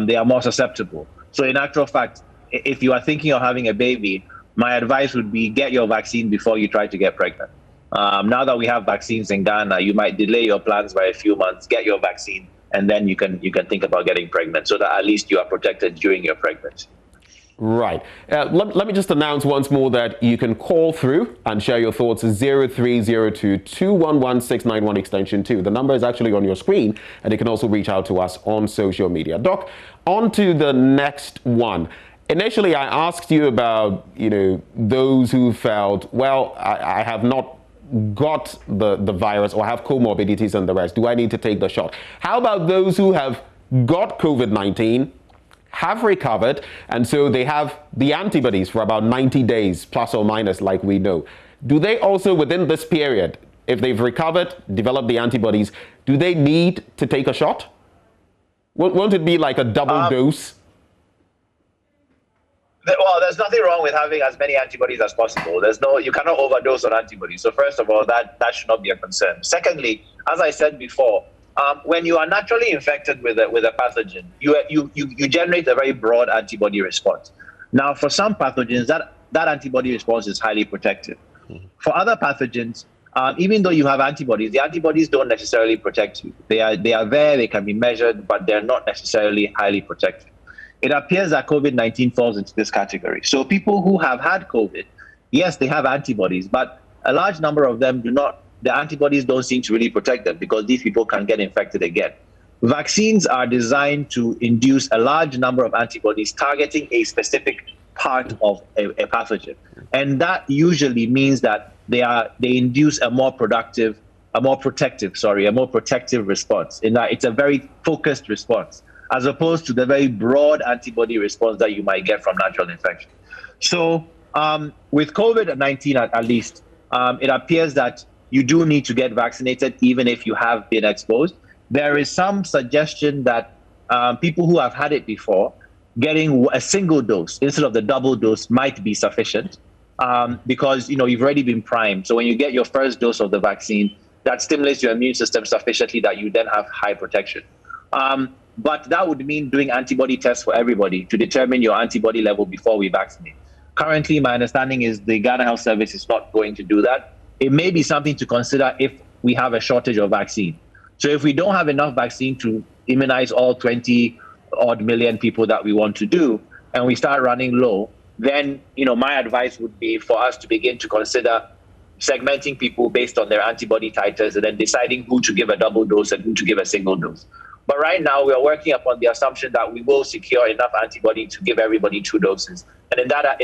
Speaker 5: They are more susceptible. So in actual fact, if you are thinking of having a baby, my advice would be get your vaccine before you try to get pregnant. Now that we have vaccines in Ghana, you might delay your plans by a few months, get your vaccine, and then you can think about getting pregnant, so that at least you are protected during your pregnancy.
Speaker 18: Right. Let me just announce once more that you can call through and share your thoughts. 0302-211-691 extension 2. The number is actually on your screen, and you can also reach out to us on social media. Doc, on to the next one. Initially, I asked you about, those who felt, well, I have not got the virus or have comorbidities and the rest. Do I need to take the shot? How about those who have got COVID-19, have recovered, and so they have the antibodies for about 90 days, plus or minus, like we know? Do they also, within this period, if they've recovered, developed the antibodies, do they need to take a shot? Won't it be like a double dose?
Speaker 5: Well, there's nothing wrong with having as many antibodies as possible. You cannot overdose on antibodies. So first of all, that should not be a concern. Secondly, as I said before, when you are naturally infected with a pathogen, you generate a very broad antibody response. Now, for some pathogens, that antibody response is highly protective. For other pathogens, even though you have antibodies, the antibodies don't necessarily protect you. They are there, they can be measured, but they're not necessarily highly protective. It appears that COVID-19 falls into this category. So people who have had COVID, yes, they have antibodies, but a large number of them do not. The antibodies don't seem to really protect them because these people can get infected again. Vaccines are designed to induce a large number of antibodies targeting a specific part of a pathogen. And that usually means that they induce a more protective response, in that it's a very focused response, as opposed to the very broad antibody response that you might get from natural infection. So with COVID-19 at least, it appears that you do need to get vaccinated even if you have been exposed. There is some suggestion that people who have had it before, getting a single dose instead of the double dose might be sufficient, because you've already been primed. So when you get your first dose of the vaccine, that stimulates your immune system sufficiently that you then have high protection. But that would mean doing antibody tests for everybody to determine your antibody level before we vaccinate. Currently, my understanding is the Ghana Health Service is not going to do that. It may be something to consider if we have a shortage of vaccine. So if we don't have enough vaccine to immunize all 20-odd million people that we want to do, and we start running low, then my advice would be for us to begin to consider segmenting people based on their antibody titers and then deciding who to give a double dose and who to give a single dose. But right now, we are working upon the assumption that we will secure enough antibody to give everybody 2 doses. And in that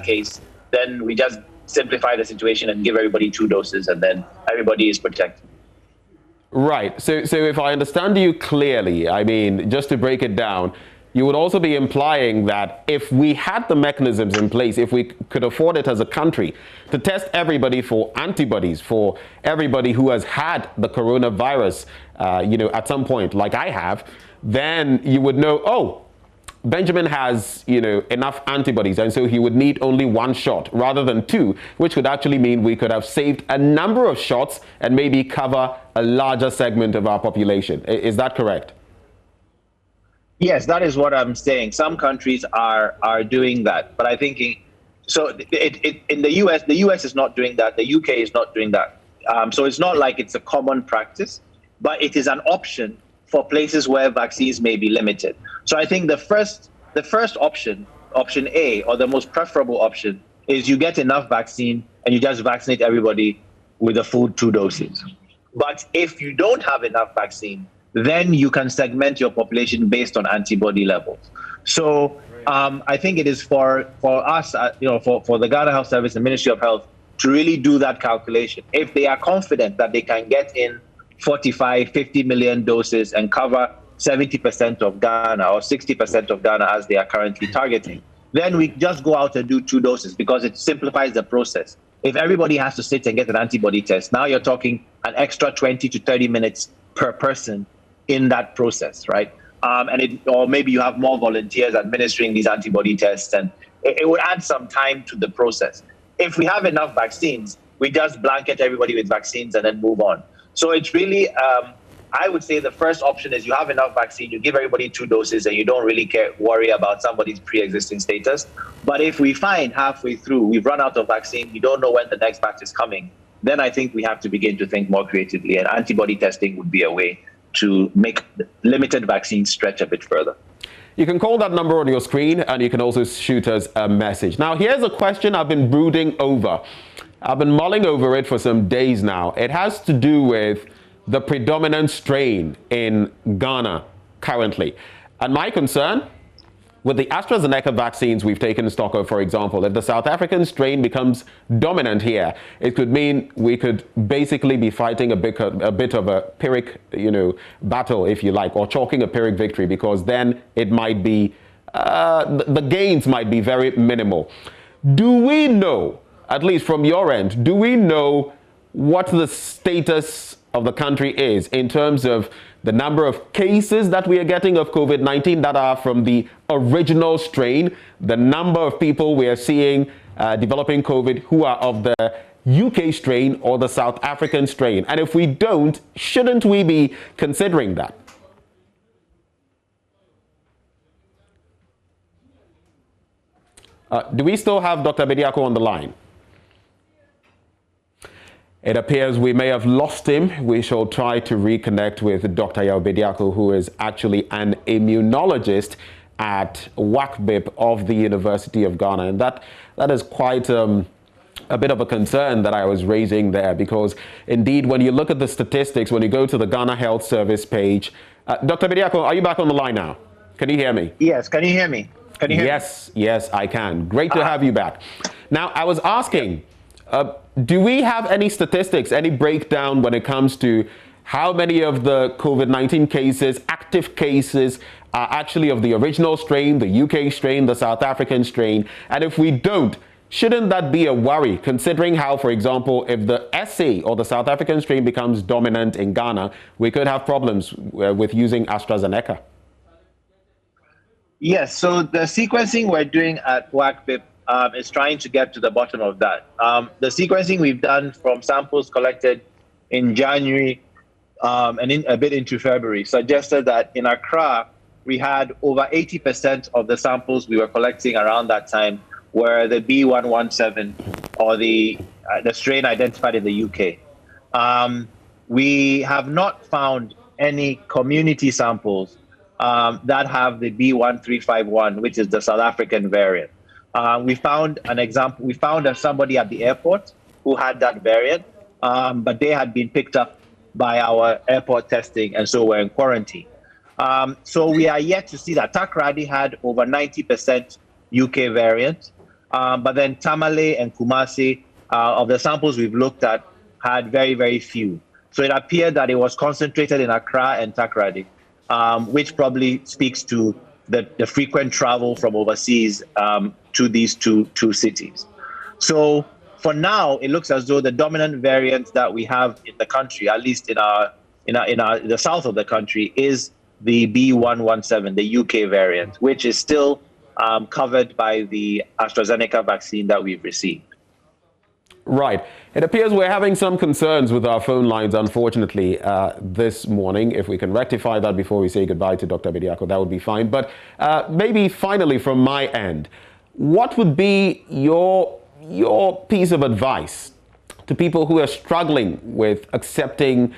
Speaker 5: case, then we just simplify the situation and give everybody 2 doses, and then everybody is protected.
Speaker 18: Right. So if I understand you clearly, I mean, just to break it down, you would also be implying that if we had the mechanisms in place, if we could afford it as a country, to test everybody for antibodies, for everybody who has had the coronavirus, at some point, like I have, then you would know, oh, Benjamin has, enough antibodies, and so he would need only 1 shot rather than 2, which would actually mean we could have saved a number of shots and maybe cover a larger segment of our population. Is that correct?
Speaker 5: Yes, that is what I'm saying. Some countries are doing that, but I think in the US is not doing that. The UK is not doing that. So it's not like it's a common practice, but it is an option for places where vaccines may be limited. So I think the first option A, or the most preferable option, is you get enough vaccine and you just vaccinate everybody with a full 2 doses. But if you don't have enough vaccine, then you can segment your population based on antibody levels. So I think it is for us, for the Ghana Health Service and Ministry of Health to really do that calculation. If they are confident that they can get in 45, 50 million doses and cover 70% of Ghana or 60% of Ghana as they are currently targeting, then we just go out and do 2 doses because it simplifies the process. If everybody has to sit and get an antibody test, now you're talking an extra 20 to 30 minutes per person in that process, right? or maybe you have more volunteers administering these antibody tests, and it would add some time to the process. If we have enough vaccines, we just blanket everybody with vaccines and then move on. So it's really, I would say the first option is you have enough vaccine, you give everybody 2 doses, and you don't really worry about somebody's pre-existing status. But if we find halfway through we've run out of vaccine, you don't know when the next batch is coming, then I think we have to begin to think more creatively, and antibody testing would be a way to make limited vaccines stretch a bit further.
Speaker 18: You can call that number on your screen, and you can also shoot us a message. Now, here's a question I've been brooding over. I've been mulling over it for some days now. It has to do with the predominant strain in Ghana currently. And my concern, with the AstraZeneca vaccines we've taken stock of, for example, if the South African strain becomes dominant here, it could mean we could basically be fighting a bit of a Pyrrhic, battle, if you like, or chalking a Pyrrhic victory, because then it might be, the gains might be very minimal. Do we know, at least from your end, do we know what the status of the country is in terms of the number of cases that we are getting of COVID-19 that are from the original strain, the number of people we are seeing developing COVID who are of the UK strain or the South African strain? And if we don't, shouldn't we be considering that? Do we still have Dr. Bediako on the line? It appears we may have lost him. We shall try to reconnect with Dr. Yao Bediako, who is actually an immunologist at WACBIP of the University of Ghana. And that is quite a bit of a concern that I was raising there, because indeed, when you look at the statistics, when you go to the Ghana Health Service page, Dr. Bediako, are you back on the line now? Can you hear me?
Speaker 5: Yes, can you hear me? Can you hear
Speaker 18: me? Yes, I can. Great to have you back. Now, I was asking, do we have any statistics, any breakdown when it comes to how many of the COVID-19 cases, active cases, are actually of the original strain, the UK strain, the South African strain? And if we don't, shouldn't that be a worry, considering how, for example, if the SA or the South African strain becomes dominant in Ghana, we could have problems with using AstraZeneca?
Speaker 5: Yes, so the sequencing we're doing at WACBIP is trying to get to the bottom of that. The sequencing we've done from samples collected in January and a bit into February suggested that in Accra, we had over 80% of the samples we were collecting around that time were the B117 or the strain identified in the UK. We have not found any community samples that have the B1351, which is the South African variant. We found an example. We found somebody at the airport who had that variant, but they had been picked up by our airport testing, and so we're in quarantine. So we are yet to see that. Takoradi had over 90% UK variant, but then Tamale and Kumasi, of the samples we've looked at, had very, very few. So it appeared that it was concentrated in Accra and Takoradi, which probably speaks to the frequent travel from overseas to these two cities. So for now, it looks as though the dominant variant that we have in the country, at least in the south of the country, is the B117, the UK variant, which is still covered by the AstraZeneca vaccine that we've received.
Speaker 18: Right. It appears we're having some concerns with our phone lines, unfortunately, this morning. If we can rectify that before we say goodbye to Dr. Bediako, that would be fine. But maybe finally from my end, what would be your piece of advice to people who are struggling with accepting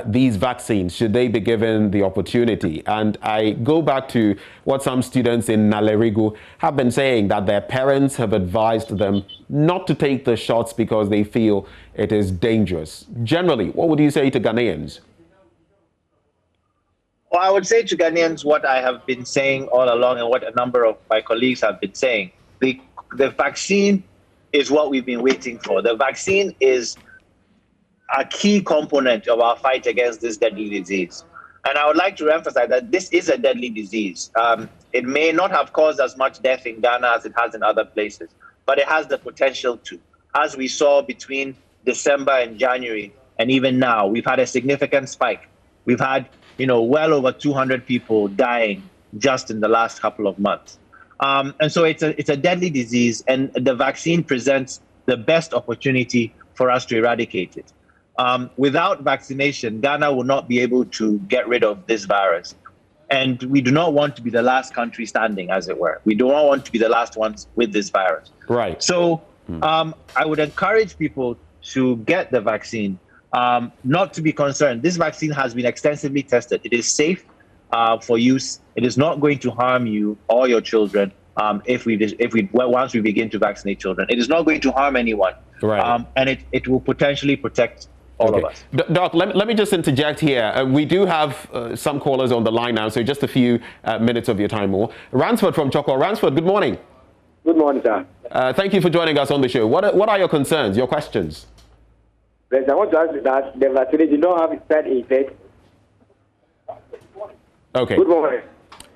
Speaker 18: these vaccines, should they be given the opportunity? And I go back to what some students in Nalerigu have been saying, that their parents have advised them not to take the shots because they feel it is dangerous. Generally, what would you say to Ghanaians?
Speaker 5: Well, I would say to Ghanaians what I have been saying all along and what a number of my colleagues have been saying. The vaccine is what we've been waiting for. The vaccine is a key component of our fight against this deadly disease. And I would like to emphasize that this is a deadly disease. It may not have caused as much death in Ghana as it has in other places, but it has the potential to. As we saw between December and January, and even now, we've had a significant spike. We've had well over 200 people dying just in the last couple of months. And so it's a deadly disease, and the vaccine presents the best opportunity for us to eradicate it. Without vaccination, Ghana will not be able to get rid of this virus. And we do not want to be the last country standing, as it were. We do not want to be the last ones with this virus.
Speaker 18: Right.
Speaker 5: So I would encourage people to get the vaccine, not to be concerned. This vaccine has been extensively tested. It is safe for use. It is not going to harm you or your children once we begin to vaccinate children. It is not going to harm anyone.
Speaker 18: Right.
Speaker 5: And it will potentially protect all of us.
Speaker 18: Doc, let me just interject here. We do have some callers on the line now, so just a few minutes of your time more. Ransford from Choko. Ransford, good morning.
Speaker 6: Good morning, sir.
Speaker 18: Thank you for joining us on the show. What are your concerns, your questions?
Speaker 6: Yes, I want to ask that the vaccination don't have side effects.
Speaker 18: Okay.
Speaker 6: Good morning.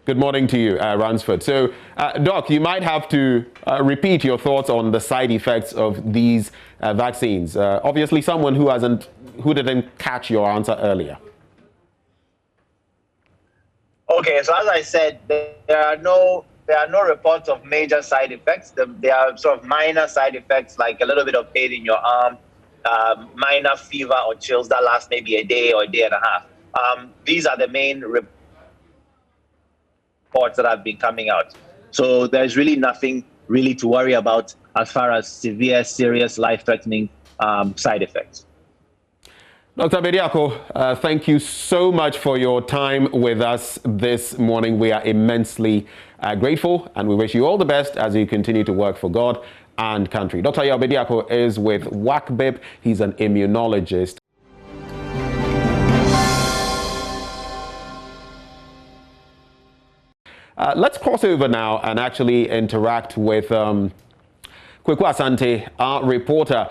Speaker 18: Good morning to you, Ransford. So, Doc, you might have to repeat your thoughts on the side effects of these vaccines. Obviously, someone who didn't catch your answer earlier.
Speaker 5: Okay, so as I said, there are no reports of major side effects. There are sort of minor side effects, like a little bit of pain in your arm, minor fever or chills that last maybe a day or a day and a half. These are the main reports that have been coming out. So there's really nothing really to worry about as far as severe, serious, life-threatening side effects.
Speaker 18: Dr. Bediako, thank you so much for your time with us this morning. We are immensely grateful, and we wish you all the best as you continue to work for God and country. Dr. Bediako is with WACBIP. He's an immunologist. Let's cross over now and actually interact with Kweku Asante, our reporter,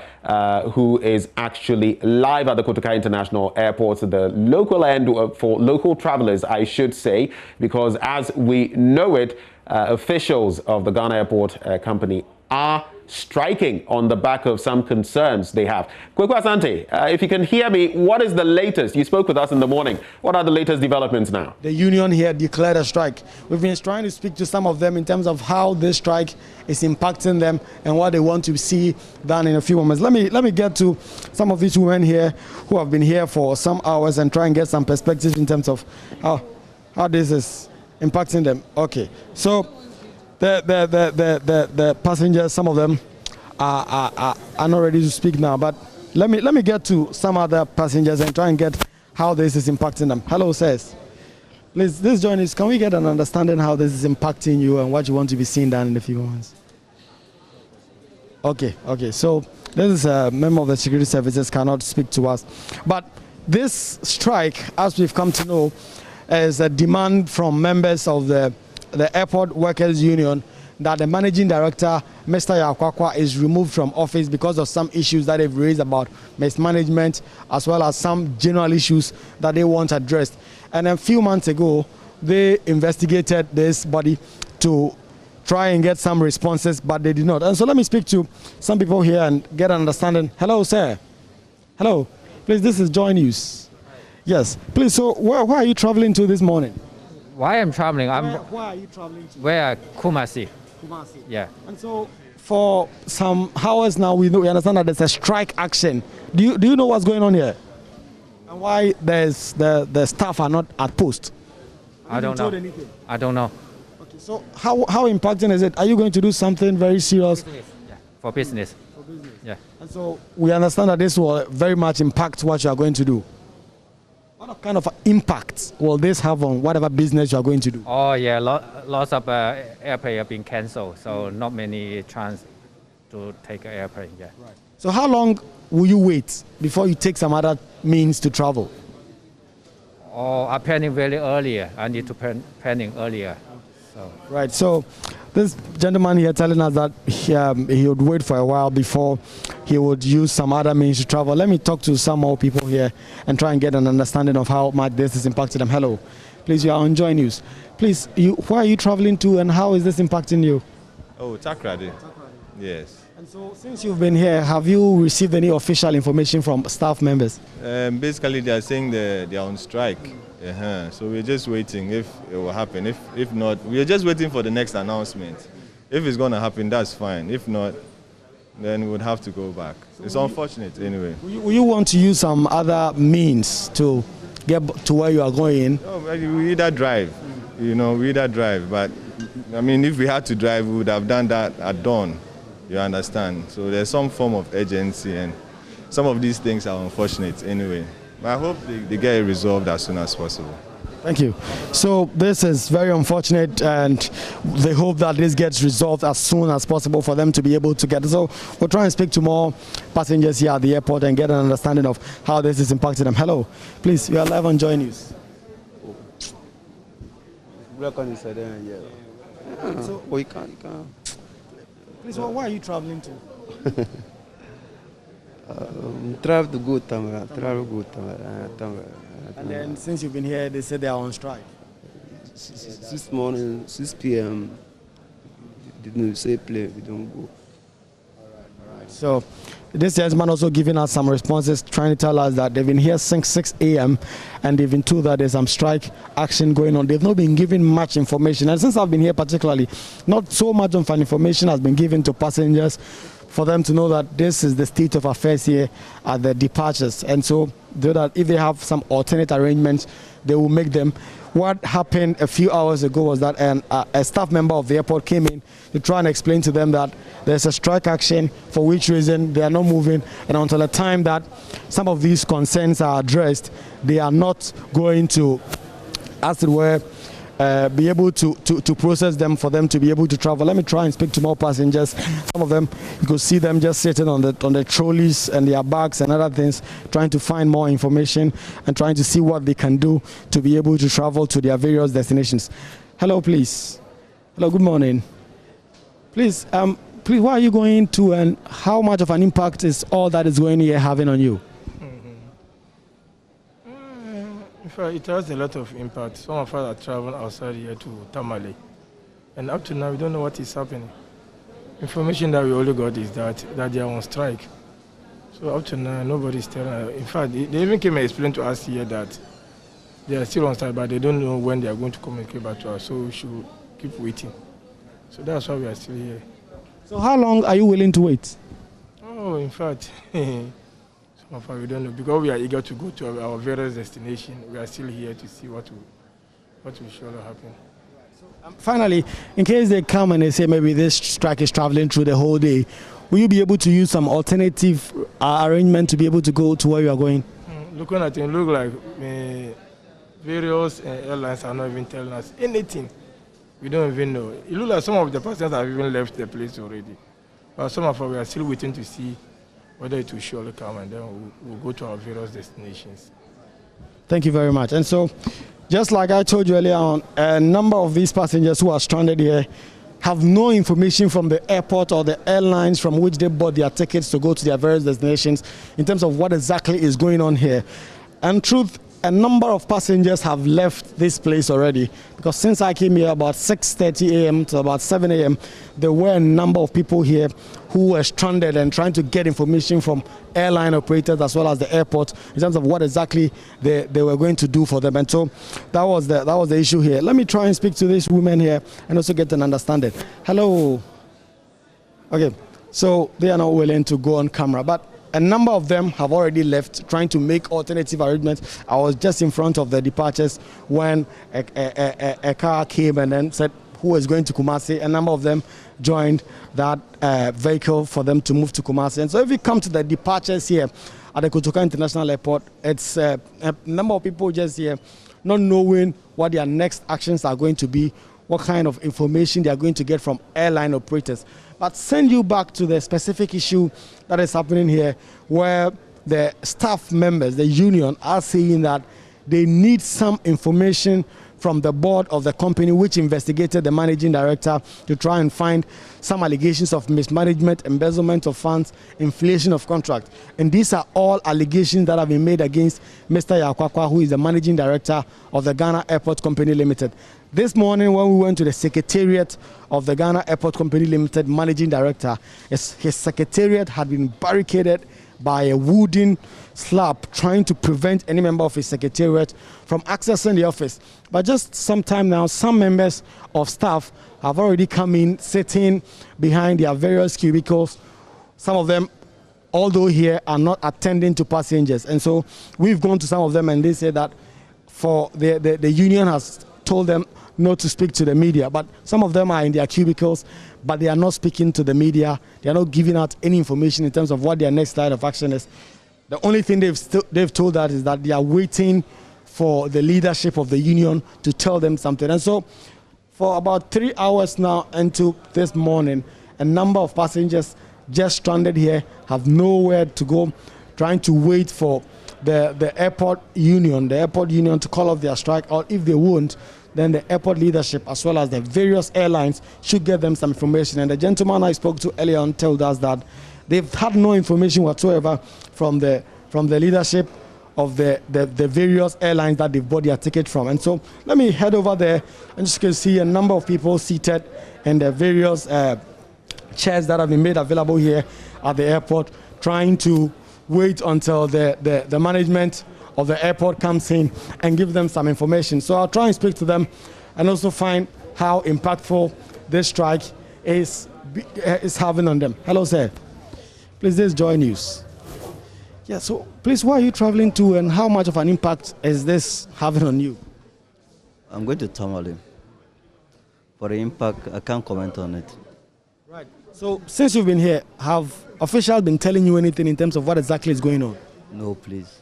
Speaker 18: who is actually live at the Kotoka International Airport, the local end for local travelers, I should say, because as we know it, officials of the Ghana Airport Company are striking on the back of some concerns they have. Kweku Asante, if you can hear me, what is the latest? You spoke with us in the morning. What are the latest developments now?
Speaker 7: The union here declared a strike. We've been trying to speak to some of them in terms of how this strike is impacting them and what they want to see done in a few moments. Let me get to some of these women here who have been here for some hours and try and get some perspective in terms of how this is impacting them. Okay, so the passengers, some of them are not ready to speak now, but let me get to some other passengers and try and get how this is impacting them. Hello, sirs. Please, this journalist, can we get an understanding how this is impacting you and what you want to be seen done in a few moments? Okay, so this is a member of the security services, cannot speak to us. But this strike, as we've come to know, is a demand from members of the Airport Workers Union that the managing director, Mr. Yakwakwa, is removed from office because of some issues that they've raised about mismanagement, as well as some general issues that they want addressed. And a few months ago, they investigated this body to try and get some responses, but they did not. And so let me speak to some people here and get an understanding. Hello, sir. Hello. Please, this is Joy News. Yes. Please, so where are you traveling to this morning?
Speaker 8: Why I'm traveling?
Speaker 7: Where are you traveling to?
Speaker 8: Where? Kumasi.
Speaker 7: Kumasi.
Speaker 8: Yeah.
Speaker 7: And so for some hours now, we understand that there's a strike action. Do you know what's going on here? And why the staff are not at post?
Speaker 8: I don't know. I don't know.
Speaker 7: Okay. So how impacting is it? Are you going to do something very serious?
Speaker 8: Yeah. For business.
Speaker 7: For business.
Speaker 8: Yeah.
Speaker 7: And so we understand that this will very much impact what you are going to do. What kind of impact will this have on whatever business you are going to do?
Speaker 8: Oh yeah, lots of airplane have been cancelled, so not many chance to take an airplane. Yeah.
Speaker 7: Right. So how long will you wait before you take some other means to travel?
Speaker 8: Oh, I'm planning very earlier. I need to planning earlier. So.
Speaker 7: Right. So this gentleman here telling us that he would wait for a while before he would use some other means to travel. Let me talk to some more people here and try and get an understanding of how much this is impacting them. Hello. Please, you are on Joy News. Please, where are you traveling to and how is this impacting you?
Speaker 9: Oh, Takrady. Yes.
Speaker 7: And so, since you've been here, have you received any official information from staff members?
Speaker 9: Basically, they are saying they are on strike. So we're just waiting if it will happen. If not, we're just waiting for the next announcement. If it's going to happen, that's fine. If not, then we would have to go back. It's unfortunate anyway.
Speaker 7: Will you want to use some other means to get to where you are going?
Speaker 9: No, we either drive. We either drive. But, I mean, if we had to drive, we would have done that at dawn. You understand? So there's some form of urgency, and some of these things are unfortunate anyway. But I hope they get it resolved as soon as possible.
Speaker 7: Thank you. So this is very unfortunate, and they hope that this gets resolved as soon as possible for them to be able to get it. So we'll try and speak to more passengers here at the airport and get an understanding of how this is impacting them. Hello, please, you are live on Joy News. So we can't. Please, where are you traveling to?
Speaker 11: Travel to go Tamara. Travel to go Tamara.
Speaker 7: And then since you've been here, they said they are on strike.
Speaker 11: This morning, 6 p.m. Didn't say play. We don't go.
Speaker 7: All right. So this gentleman also giving us some responses, trying to tell us that they've been here since 6 a.m. and they've been told that there's some strike action going on. They've not been given much information. And since I've been here particularly, not so much of information has been given to passengers for them to know that this is the state of affairs here at the departures. And so that if they have some alternate arrangements, they will make them. What happened a few hours ago was that a staff member of the airport came in to try and explain to them that there's a strike action, for which reason they are not moving, and until the time that some of these concerns are addressed, they are not going to, as it were, be able to process them for them to be able to travel. Let me try and speak to more passengers. Some of them, you could see them just sitting on the trolleys and their bags and other things, trying to find more information and trying to see what they can do to be able to travel to their various destinations. Hello, please. Hello, good morning. Please, where are you going to, and how much of an impact is all that is going here having on you?
Speaker 12: In fact, it has a lot of impact. Some of us are traveling outside here to Tamale, and up to now we don't know what is happening. Information that we only got is that they are on strike. So up to now nobody is telling us. In fact, they even came and explained to us here that they are still on strike, but they don't know when they are going to communicate back to us. So we should keep waiting. So that's why we are still here.
Speaker 7: So how long are you willing to wait?
Speaker 12: Oh, in fact. We don't know, because we are eager to go to our various destinations. We are still here to see what will surely happen.
Speaker 7: Finally, in case they come and they say maybe this strike is traveling through the whole day, will you be able to use some alternative arrangement to be able to go to where you are going?
Speaker 12: Looking at it, look like various airlines are not even telling us anything. We don't even know. It looks like some of the passengers have even left the place already. But some of us, we are still waiting to see whether it will surely come, and then we'll go to our various destinations.
Speaker 7: Thank you very much. And so, just like I told you earlier on, a number of these passengers who are stranded here have no information from the airport or the airlines from which they bought their tickets to go to their various destinations in terms of what exactly is going on here. And truth, a number of passengers have left this place already, because since I came here about 6:30 a.m. to about 7 a.m., there were a number of people here who were stranded and trying to get information from airline operators as well as the airport in terms of what exactly they were going to do for them. And so that was the issue here. Let me try and speak to these women here and also get an understanding. Hello. Okay, so they are not willing to go on camera, but a number of them have already left, trying to make alternative arrangements. I was just in front of the departures when a car came and then said who is going to Kumasi. A number of them joined that vehicle for them to move to Kumasi. And so if you come to the departures here at the Kotoka International Airport, it's a number of people just here not knowing what their next actions are going to be, what kind of information they are going to get from airline operators. But send you back to the specific issue that is happening here, where the staff members, the union, are saying that they need some information from the board of the company which investigated the managing director to try and find some allegations of mismanagement, embezzlement of funds, inflation of contract. And these are all allegations that have been made against Mr. Yakwakwa, who is the managing director of the Ghana Airport Company Limited. This morning when we went to the secretariat of the Ghana Airport Company Limited managing director, his secretariat had been barricaded by a wooden slab trying to prevent any member of his secretariat from accessing the office. But just some time now, some members of staff have already come in, sitting behind their various cubicles. Some of them, although here, are not attending to passengers. And so we've gone to some of them and they say that for the union has told them not to speak to the media, but some of them are in their cubicles, but they are not speaking to the media. They are not giving out any information in terms of what their next line of action is. The only thing they've told us is that they are waiting for the leadership of the union to tell them something. And so for about 3 hours now into this morning, a number of passengers just stranded here, have nowhere to go, trying to wait for the airport union to call off their strike, or if they won't, then the airport leadership as well as the various airlines should get them some information. And the gentleman I spoke to earlier on told us that they've had no information whatsoever from the leadership of the various airlines that they've bought their ticket from. And so let me head over there and just can see a number of people seated in the various chairs that have been made available here at the airport, trying to wait until the management of the airport comes in and give them some information. So I'll try and speak to them and also find how impactful this strike is having on them. Hello, sir. Please, this is Joy News. Yeah, so please, where are you traveling to and how much of an impact is this having on you?
Speaker 10: I'm going to Tamale. For the impact, I can't comment on it.
Speaker 7: Right. So since you've been here, have officials been telling you anything in terms of what exactly is going on?
Speaker 10: No, please.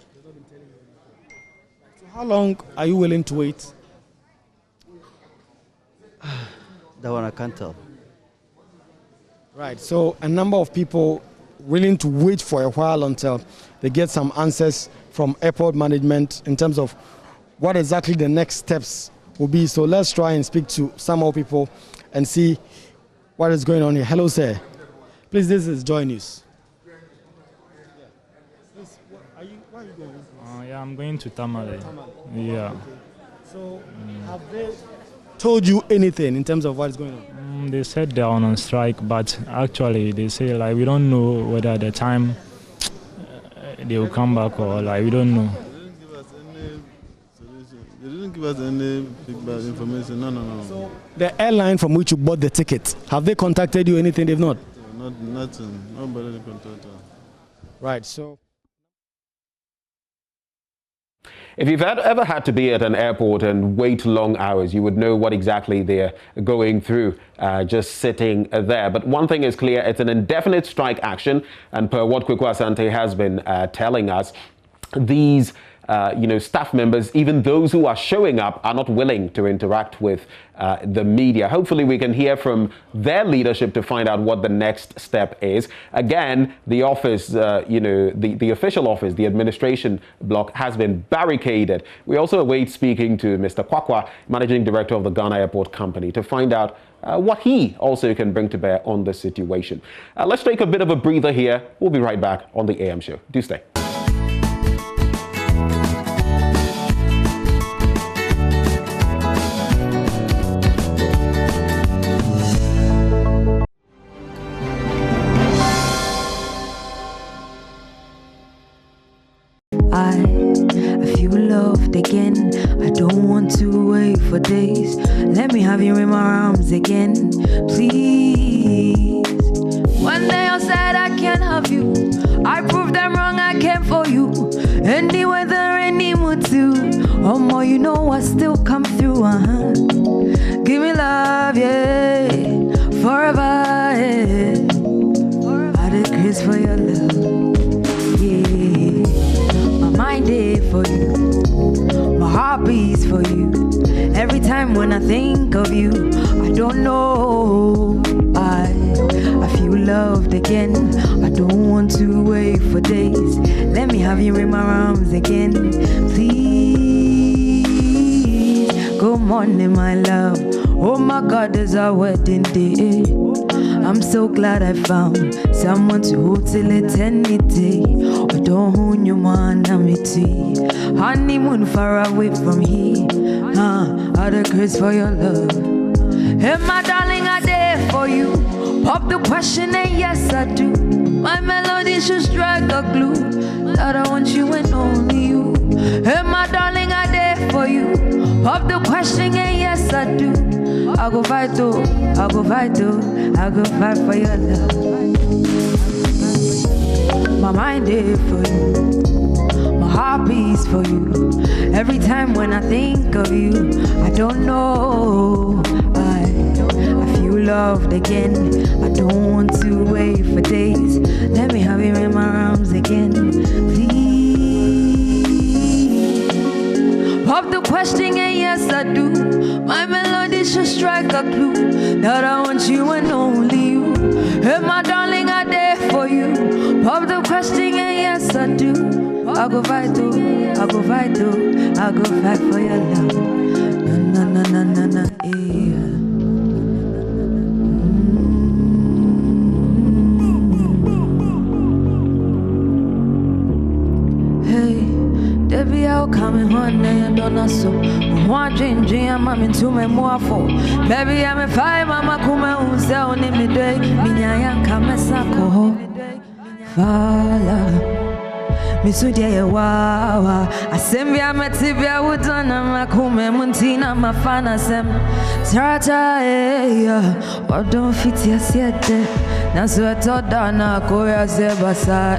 Speaker 7: How long are you willing to wait?
Speaker 10: That one I can't tell.
Speaker 7: Right, so a number of people willing to wait for a while until they get some answers from airport management in terms of what exactly the next steps will be. So let's try and speak to some more people and see what is going on here. Hello, sir. Please, this is Joy News. Where are you going?
Speaker 13: Yeah, I'm going to Tamale. Yeah.
Speaker 7: Okay. So have they told you anything in terms of what is going on?
Speaker 13: They said they're on strike, but actually they say like we don't know whether at the time they will come back or like we don't know.
Speaker 9: They didn't give us any feedback information. No.
Speaker 7: So the airline from which you bought the ticket, have they contacted you anything? They've not?
Speaker 9: Nothing. Nobody contacted us.
Speaker 7: Right, so.
Speaker 18: If you've ever had to be at an airport and wait long hours, you would know what exactly they're going through just sitting there. But one thing is clear, it's an indefinite strike action. And per what Kweku Asante has been telling us, these staff members, even those who are showing up, are not willing to interact with the media. Hopefully we can hear from their leadership to find out what the next step is. Again, the office, the official office, the administration block has been barricaded. We also await speaking to Mr. Kwakwa, Managing Director of the Ghana Airport Company, to find out what he also can bring to bear on the situation. Let's take a bit of a breather here. We'll be right back on the AM show. Do stay.
Speaker 14: I feel loved again. I don't want to wait for days. Let me have you in my arms again, please. One day I said I can't have you. I proved them wrong, I came for you. Any weather, any mood too. Oh more, you know I still come through, Give me love, yeah. Forever, yeah. I did grace for your love, yeah. My mind is for you. My heart beats for you. Every time when I think of you, I don't know. I feel loved again. I don't want to wait for days. Let me have you in my arms again, please. Good morning, my love. Oh my God, it's our wedding day. I'm so glad I found someone to hold till eternity. I don't own your man, I'm it. honeymoon far away from here. Other grace for your love. Hey, my darling, I there for you. Pop the question and yes, I do. My melody should strike a glue that I want you and only you. Hey, my darling, I there for you. Pop the question and yes, I do. I go fight too, I go fight too, I go fight for your love. My mind is for you, my heart beats for you. Every time when I think of you, I don't know. I feel loved again. I don't want to wait for days. Let me have you in my arms again, please. Pop the question and yes I do. My melody should strike a clue that I want you and only you. Hey my darling, I there for you. Pop the question and yes I do. I go fight too, I go fight too, I go fight for your love. Na na na na na yeah. Baby, I'll come in one day and don't so. One drink, I'm in two men more for. Baby, I'm a five, mama, come and sell on me day. Minya come a sako. Fala. Misudia wawa. Asembia matibia wudana makume muntina mafana sem. Sarata or don't fit yasiete. Naso atodana koya zebasa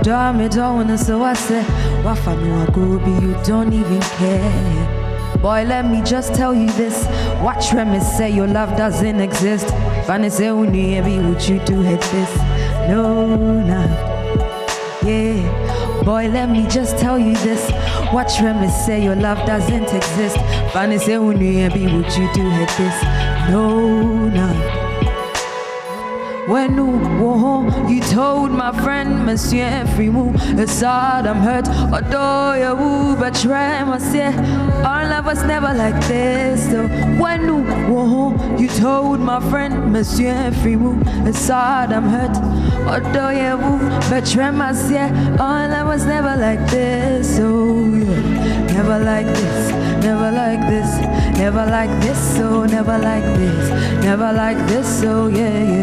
Speaker 14: Dame don't so I say Wafanu agobi, you don't even care. Boy, let me just tell you this. Watch Remy say your love doesn't exist. Fanny say uni would you do hit this? No, nah. Yeah. Boy, let me just tell you this. Watch Remy say your love doesn't exist. Fanny say uni would you do hit this? No, nah. When you told my friend Monsieur Frimou, it's sad I'm hurt, although you will betray myself. Our love was never like this. So when you told my friend Monsieur Frimou, it's sad I'm hurt, although you will betray myself. Our love was never like this. So yeah, never like this, never like this, never like this. So never like this, never like this. So yeah.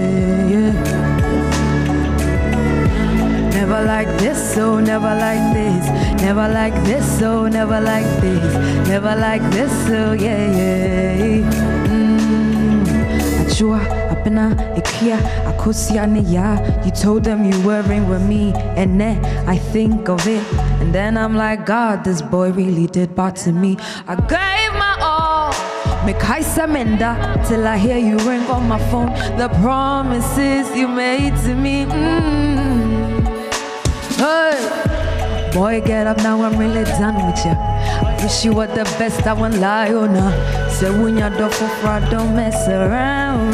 Speaker 14: Never like this, so never like this. Never like this, so never like this. Never like this, so yeah. Achua, apena, ikia, akusia niya. You told them you weren't with me, and then I think of it, and then I'm like, God, this boy really did bad to me. I gave my all. Make I samenda till I hear you ring on my phone. The promises you made to me. Hey, boy, get up now. I'm really done with you. I wish you were the best. I won't lie on her. Say when you're done for fraud, don't mess around.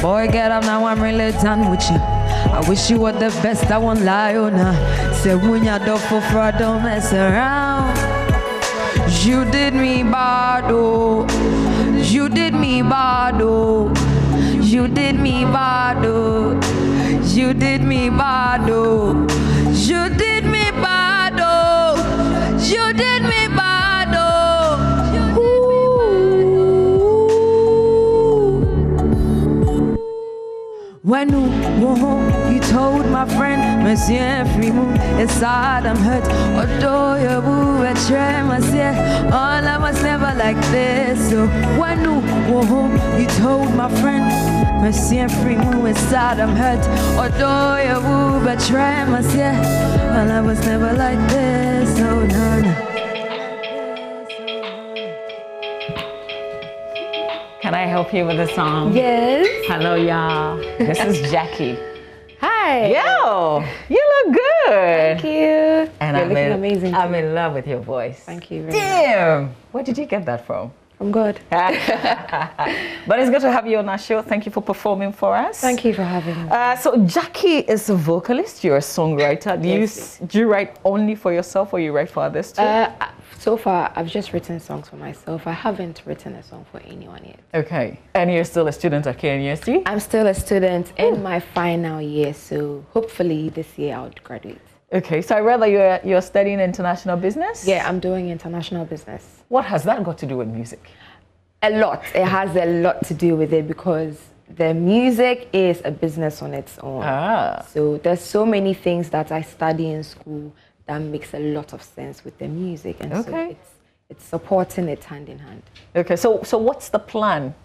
Speaker 14: Boy, get up now. I'm really done with you. I wish you were the best. I won't lie on her. Say when you're done for fraud, don't mess around. You did me bad, oh. You did me bad, oh. You did me bad, oh. You did me bad, oh. You did me bad, oh. You did me bad, oh. When you told my friend Monsieur Frimou, it's sad I'm hurt, although you will betray myself. All I was never like this. So when you told my friend Monsieur Frimou, it's sad I'm hurt, although you will betray myself. All I was never like this. So no.
Speaker 17: Can I help you with a song?
Speaker 1: Yes.
Speaker 17: Hello, y'all. This is Jackie.
Speaker 1: Hi.
Speaker 17: Yo, you look good.
Speaker 1: Thank you.
Speaker 17: And
Speaker 1: You're looking amazing.
Speaker 17: I'm in love with your voice.
Speaker 1: Thank you very much.
Speaker 17: Damn. Where did you get that from?
Speaker 1: From God.
Speaker 17: But it's good to have you on our show. Thank you for performing for us.
Speaker 1: Thank you for having me.
Speaker 17: So Jackie is a vocalist. You're a songwriter. Do you write only for yourself or you write for others too?
Speaker 1: So far, I've just written songs for myself. I haven't written a song for anyone yet.
Speaker 17: Okay. And you're still a student at KNUST?
Speaker 1: I'm still a student in my final year, so hopefully this year I'll graduate.
Speaker 17: Okay, so I read that you're studying international business?
Speaker 1: Yeah, I'm doing international business.
Speaker 17: What has that got to do with music?
Speaker 1: A lot. It has a lot to do with it because the music is a business on its own. So there's so many things that I study in school that makes a lot of sense with the music, and so it's supporting it hand in hand.
Speaker 17: Okay, so what's the plan?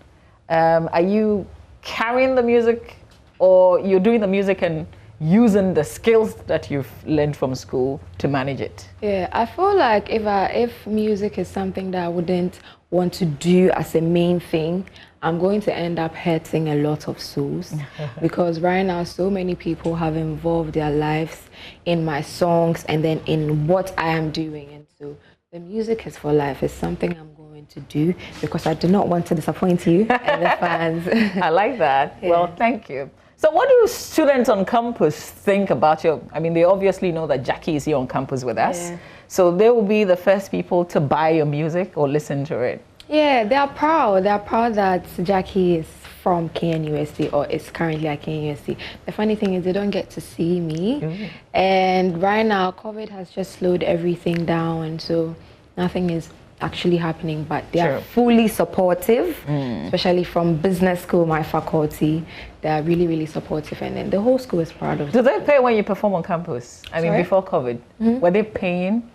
Speaker 17: Are you carrying the music, or you're doing the music and using the skills that you've learned from school to manage it?
Speaker 1: Yeah, I feel like if music is something that I wouldn't want to do as a main thing, I'm going to end up hurting a lot of souls because right now so many people have involved their lives in my songs and then in what I am doing, and so the music is for life. It's something I'm going to do because I do not want to disappoint you and the fans.
Speaker 17: I like that. Yeah. Well, thank you. So what do students on campus think about your, I mean, they obviously know that Jackie is here on campus with us. Yeah. So they will be the first people to buy your music or listen to it.
Speaker 1: Yeah, they are proud. They are proud that Jackie is from KNUST or is currently at KNUST. The funny thing is they don't get to see me. And right now, COVID has just slowed everything down, and so nothing is actually happening, but they are fully supportive, especially from business school, my faculty. They are really, really supportive, and then the whole school is proud of
Speaker 17: Do they pay when you perform on campus? I mean, before COVID, were they paying?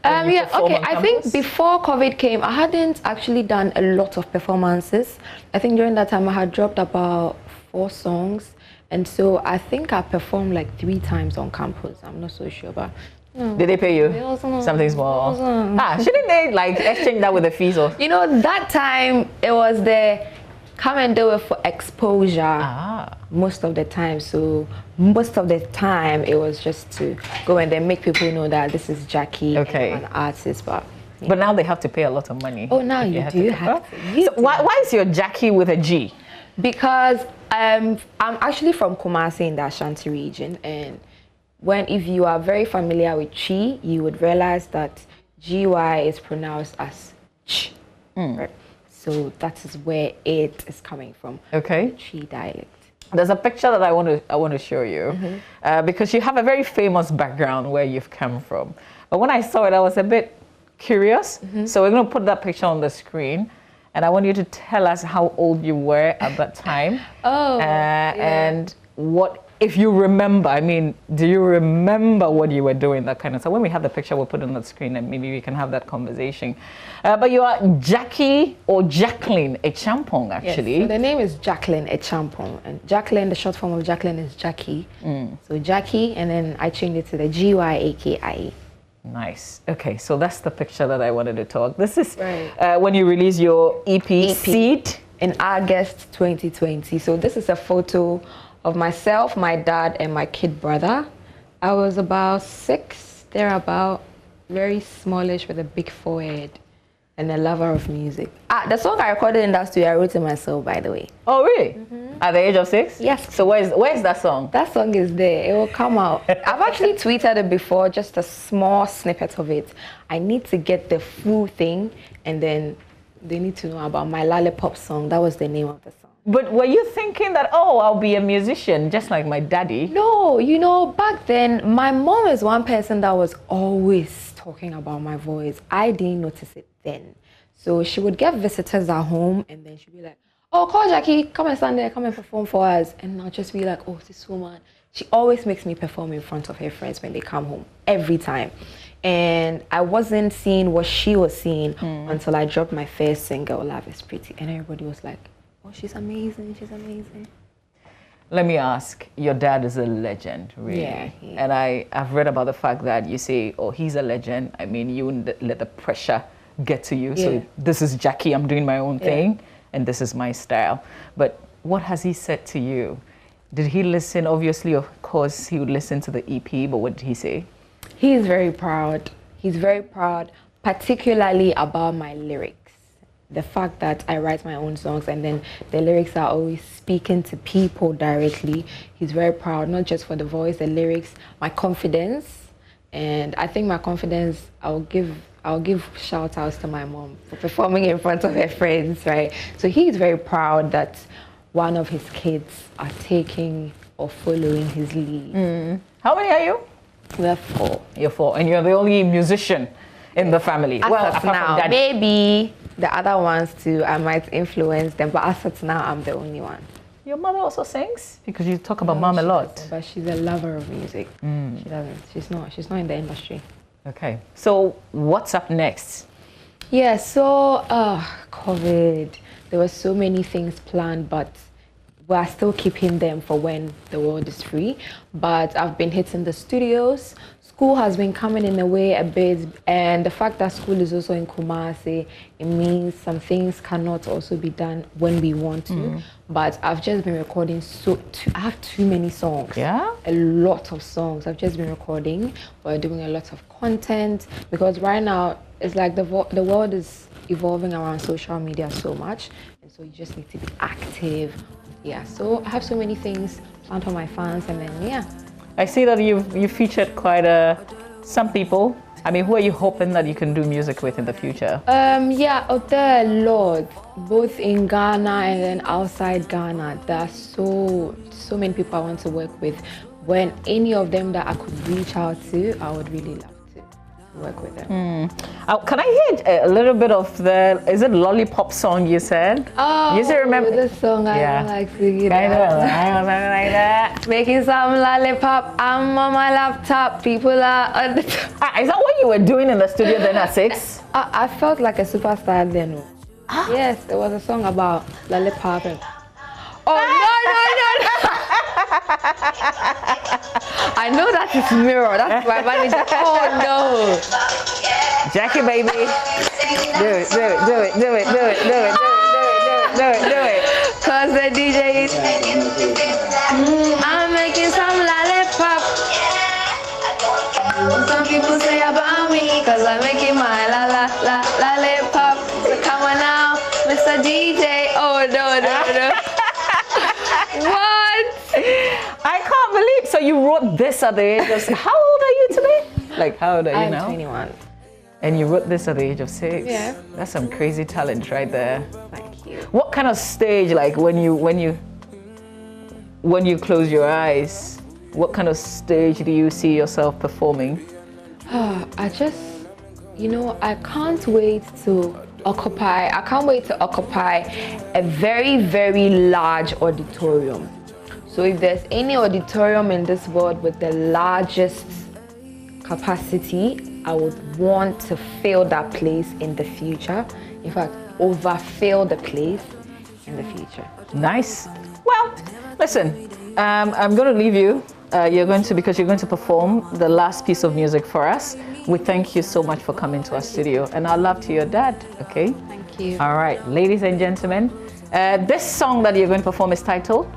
Speaker 1: Yeah, okay, I think before COVID came, I hadn't actually done a lot of performances. I think during that time I had dropped about 4 songs, and so I think I performed like 3 times on campus. I'm not so sure, but
Speaker 17: did they pay you something small? Shouldn't they like exchange that with the fees? Or
Speaker 1: you know, that time it was the come and do it for exposure most of the time. So most of the time it was just to go and then make people know that this is Jackie, an artist. But
Speaker 17: now they have to pay a lot of money.
Speaker 1: Oh, now you do have to.
Speaker 17: So why is your Jackie with a G?
Speaker 1: Because I'm actually from Kumasi in the Ashanti region, and if you are very familiar with Chi, you would realize that GY is pronounced as Ch. Right? So that is where it is coming from.
Speaker 17: Okay.
Speaker 1: The Chi dialect.
Speaker 17: There's a picture that I want to show you because you have a very famous background where you've come from. But when I saw it, I was a bit curious. So we're going to put that picture on the screen, and I want you to tell us how old you were at that time. And what, if you remember, I mean, do you remember what you were doing, that kind of stuff? When we have the picture, we'll put it on the screen and maybe we can have that conversation. But you are Jackie or Jacqueline Echampong, actually.
Speaker 1: Yes, so the name is Jacqueline Echampong, and Jacqueline, the short form of Jacqueline is Jackie. So Jackie, and then I changed it to the GYAKIE.
Speaker 17: Nice. Okay, so that's the picture that I wanted to talk. This is when you release your EP Seed
Speaker 1: in August 2020. So this is a photo of myself, my dad, and my kid brother. I was about 6, they're about very smallish with a big forehead and a lover of music. The song I recorded in that studio, I wrote it myself, by the way.
Speaker 17: Oh, really? At the age of 6?
Speaker 1: Yes.
Speaker 17: So where's that song?
Speaker 1: That song is there. It will come out. I've actually tweeted it before, just a small snippet of it. I need to get the full thing, and then they need to know about my Lollipop song. That was the name of the song.
Speaker 17: But were you thinking that, oh, I'll be a musician just like my daddy?
Speaker 1: No, you know, back then, my mom is one person that was always talking about my voice. I didn't notice it then. So she would get visitors at home, and then she'd be like, oh, call Jackie, come and stand there, come and perform for us. And I'll just be like, oh, this woman. She always makes me perform in front of her friends when they come home, every time. And I wasn't seeing what she was seeing until I dropped my first single, Love is Pretty. And everybody was like, oh, she's amazing, she's amazing.
Speaker 17: Let me ask, your dad is a legend, really.
Speaker 1: Yeah.
Speaker 17: And I've read about the fact that you say, oh, he's a legend. I mean, you wouldn't let the pressure get to you. So this is Jackie, I'm doing my own thing, and this is my style. But what has he said to you? Did he listen? Obviously, of course, he would listen to the EP, but what did he say?
Speaker 1: He's very proud. He's very proud, particularly about my lyrics. The fact that I write my own songs and then the lyrics are always speaking to people directly. He's very proud, not just for the voice, the lyrics, my confidence. And I think my confidence, I'll give shout outs to my mom for performing in front of her friends, right? So he's very proud that one of his kids are taking or following his lead.
Speaker 17: How many are you?
Speaker 1: We're 4.
Speaker 17: You're 4, and you're the only musician in the family.
Speaker 1: As
Speaker 17: Well,
Speaker 1: of
Speaker 17: apart
Speaker 1: now,
Speaker 17: from Daddy.
Speaker 1: maybe the other ones too, I might influence them, but as of now, I'm the only one.
Speaker 17: Your mother also sings? Because you talk about mom a lot.
Speaker 1: Doesn't, but she's a lover of music. She doesn't. She's not in the industry.
Speaker 17: Okay. So what's up next?
Speaker 1: Yeah, so COVID. There were so many things planned, but we're still keeping them for when the world is free. But I've been hitting the studios. School has been coming in a way a bit, and the fact that school is also in Kumasi, it means some things cannot also be done when we want to. But I've just been recording I have too many songs.
Speaker 17: Yeah?
Speaker 1: A lot of songs. I've just been recording. We're doing a lot of content because right now it's like the world is evolving around social media so much, and so you just need to be active. Yeah, so I have so many things planned for my fans, and then yeah.
Speaker 17: I see that you featured quite some people. I mean, who are you hoping that you can do music with in the future?
Speaker 1: Yeah, there are a lot, both in Ghana and then outside Ghana. There are so many people I want to work with. When any of them that I could reach out to, I would really love to work with them.
Speaker 17: Can I hear a little bit of is it Lollipop song you said?
Speaker 1: Oh,
Speaker 17: you still remember
Speaker 1: the song? I don't like singing
Speaker 17: I know,
Speaker 1: that.
Speaker 17: something like that.
Speaker 1: Making some lollipop, I'm on my laptop, people are on the top.
Speaker 17: Is that what you were doing in the studio then at 6?
Speaker 1: I felt like a superstar then. Yes, there was a song about lollipop. And, no. I know that is Mrna. That's my manager. Oh no.
Speaker 17: Jackie, baby. Do it.
Speaker 1: Cause the DJ is I'm making some lollipop. Some people say about me, cause I'm making my lollipop. So come on now, Mr. DJ. Oh no. What?
Speaker 17: I can't believe. So you wrote this at the age of how old are you today? Like how old are you now?
Speaker 1: I'm 21.
Speaker 17: And you wrote this at the age of 6.
Speaker 1: Yeah.
Speaker 17: That's some crazy talent right there.
Speaker 1: Thank you.
Speaker 17: What kind of stage, like when you close your eyes, what kind of stage do you see yourself performing?
Speaker 1: I just, I can't wait to occupy a very, very large auditorium. So if there's any auditorium in this world with the largest capacity, I would want to fill that place in the future. In fact, overfill the place in the future.
Speaker 17: Nice. Well, listen, I'm going to leave you. Because you're going to perform the last piece of music for us. We thank you so much for coming to our studio, and our love to your dad. Okay.
Speaker 1: Thank you.
Speaker 17: All right, ladies and gentlemen, this song that you're going to perform is titled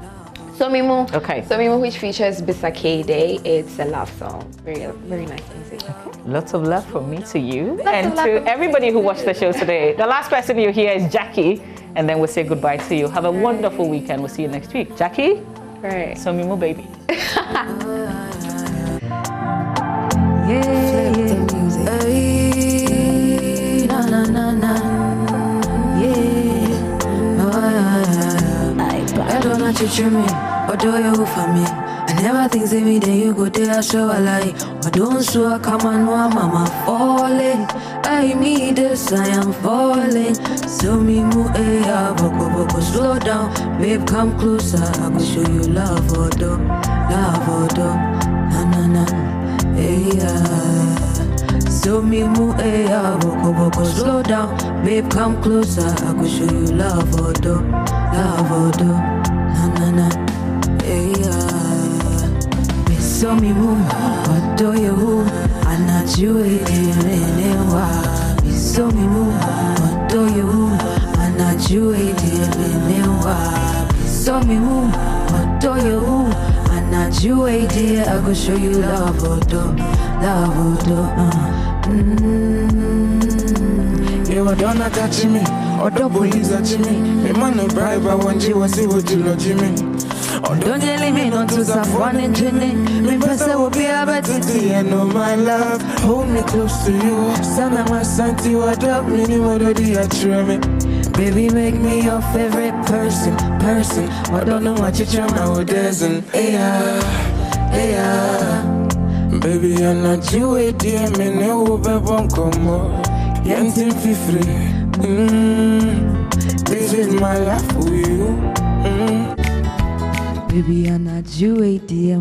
Speaker 1: Somimu.
Speaker 17: Okay.
Speaker 1: Somimu, which features Bisakede. It's a love song. Very, very nice music.
Speaker 17: Okay. Lots of love from me to you and to everybody who watched the show today. The last person you hear is Jackie, and then we'll say goodbye to you. Have a wonderful weekend. We'll see you next week. Jackie?
Speaker 1: Great.
Speaker 17: Somimu, baby.
Speaker 14: I don't know to treat me, or do you for me? I never think say me, then you go there, show a lie. Or don't show a come on, mama falling. I need this, I am falling. So me move, boko, slow down. Babe, come closer, I will show you love, odo, na, So me move, boko, slow down. Babe, come closer, I will show you love, odo, na, So me move, what do you move? I'm not you anymore. So me move, what do you move? I'm not you anymore. So me move, what do you move? I'm not you idea. I go show you love,
Speaker 2: You don't touch me, or the police touch me. Me man no bribe, I want you to see what you lodge me.
Speaker 14: Don't tell me not to stop wanting to me person will be a better
Speaker 2: day. I know my love, hold me close to you. Sana my santi, what up, mini what do you try me?
Speaker 14: Baby, make me your favorite person.
Speaker 2: I don't know what you try my doesn't. Yeah. Baby, I'm not you, dear, me never be one come up. Yantin fi free. This is my life for you.
Speaker 14: Baby, I'm not you, dear.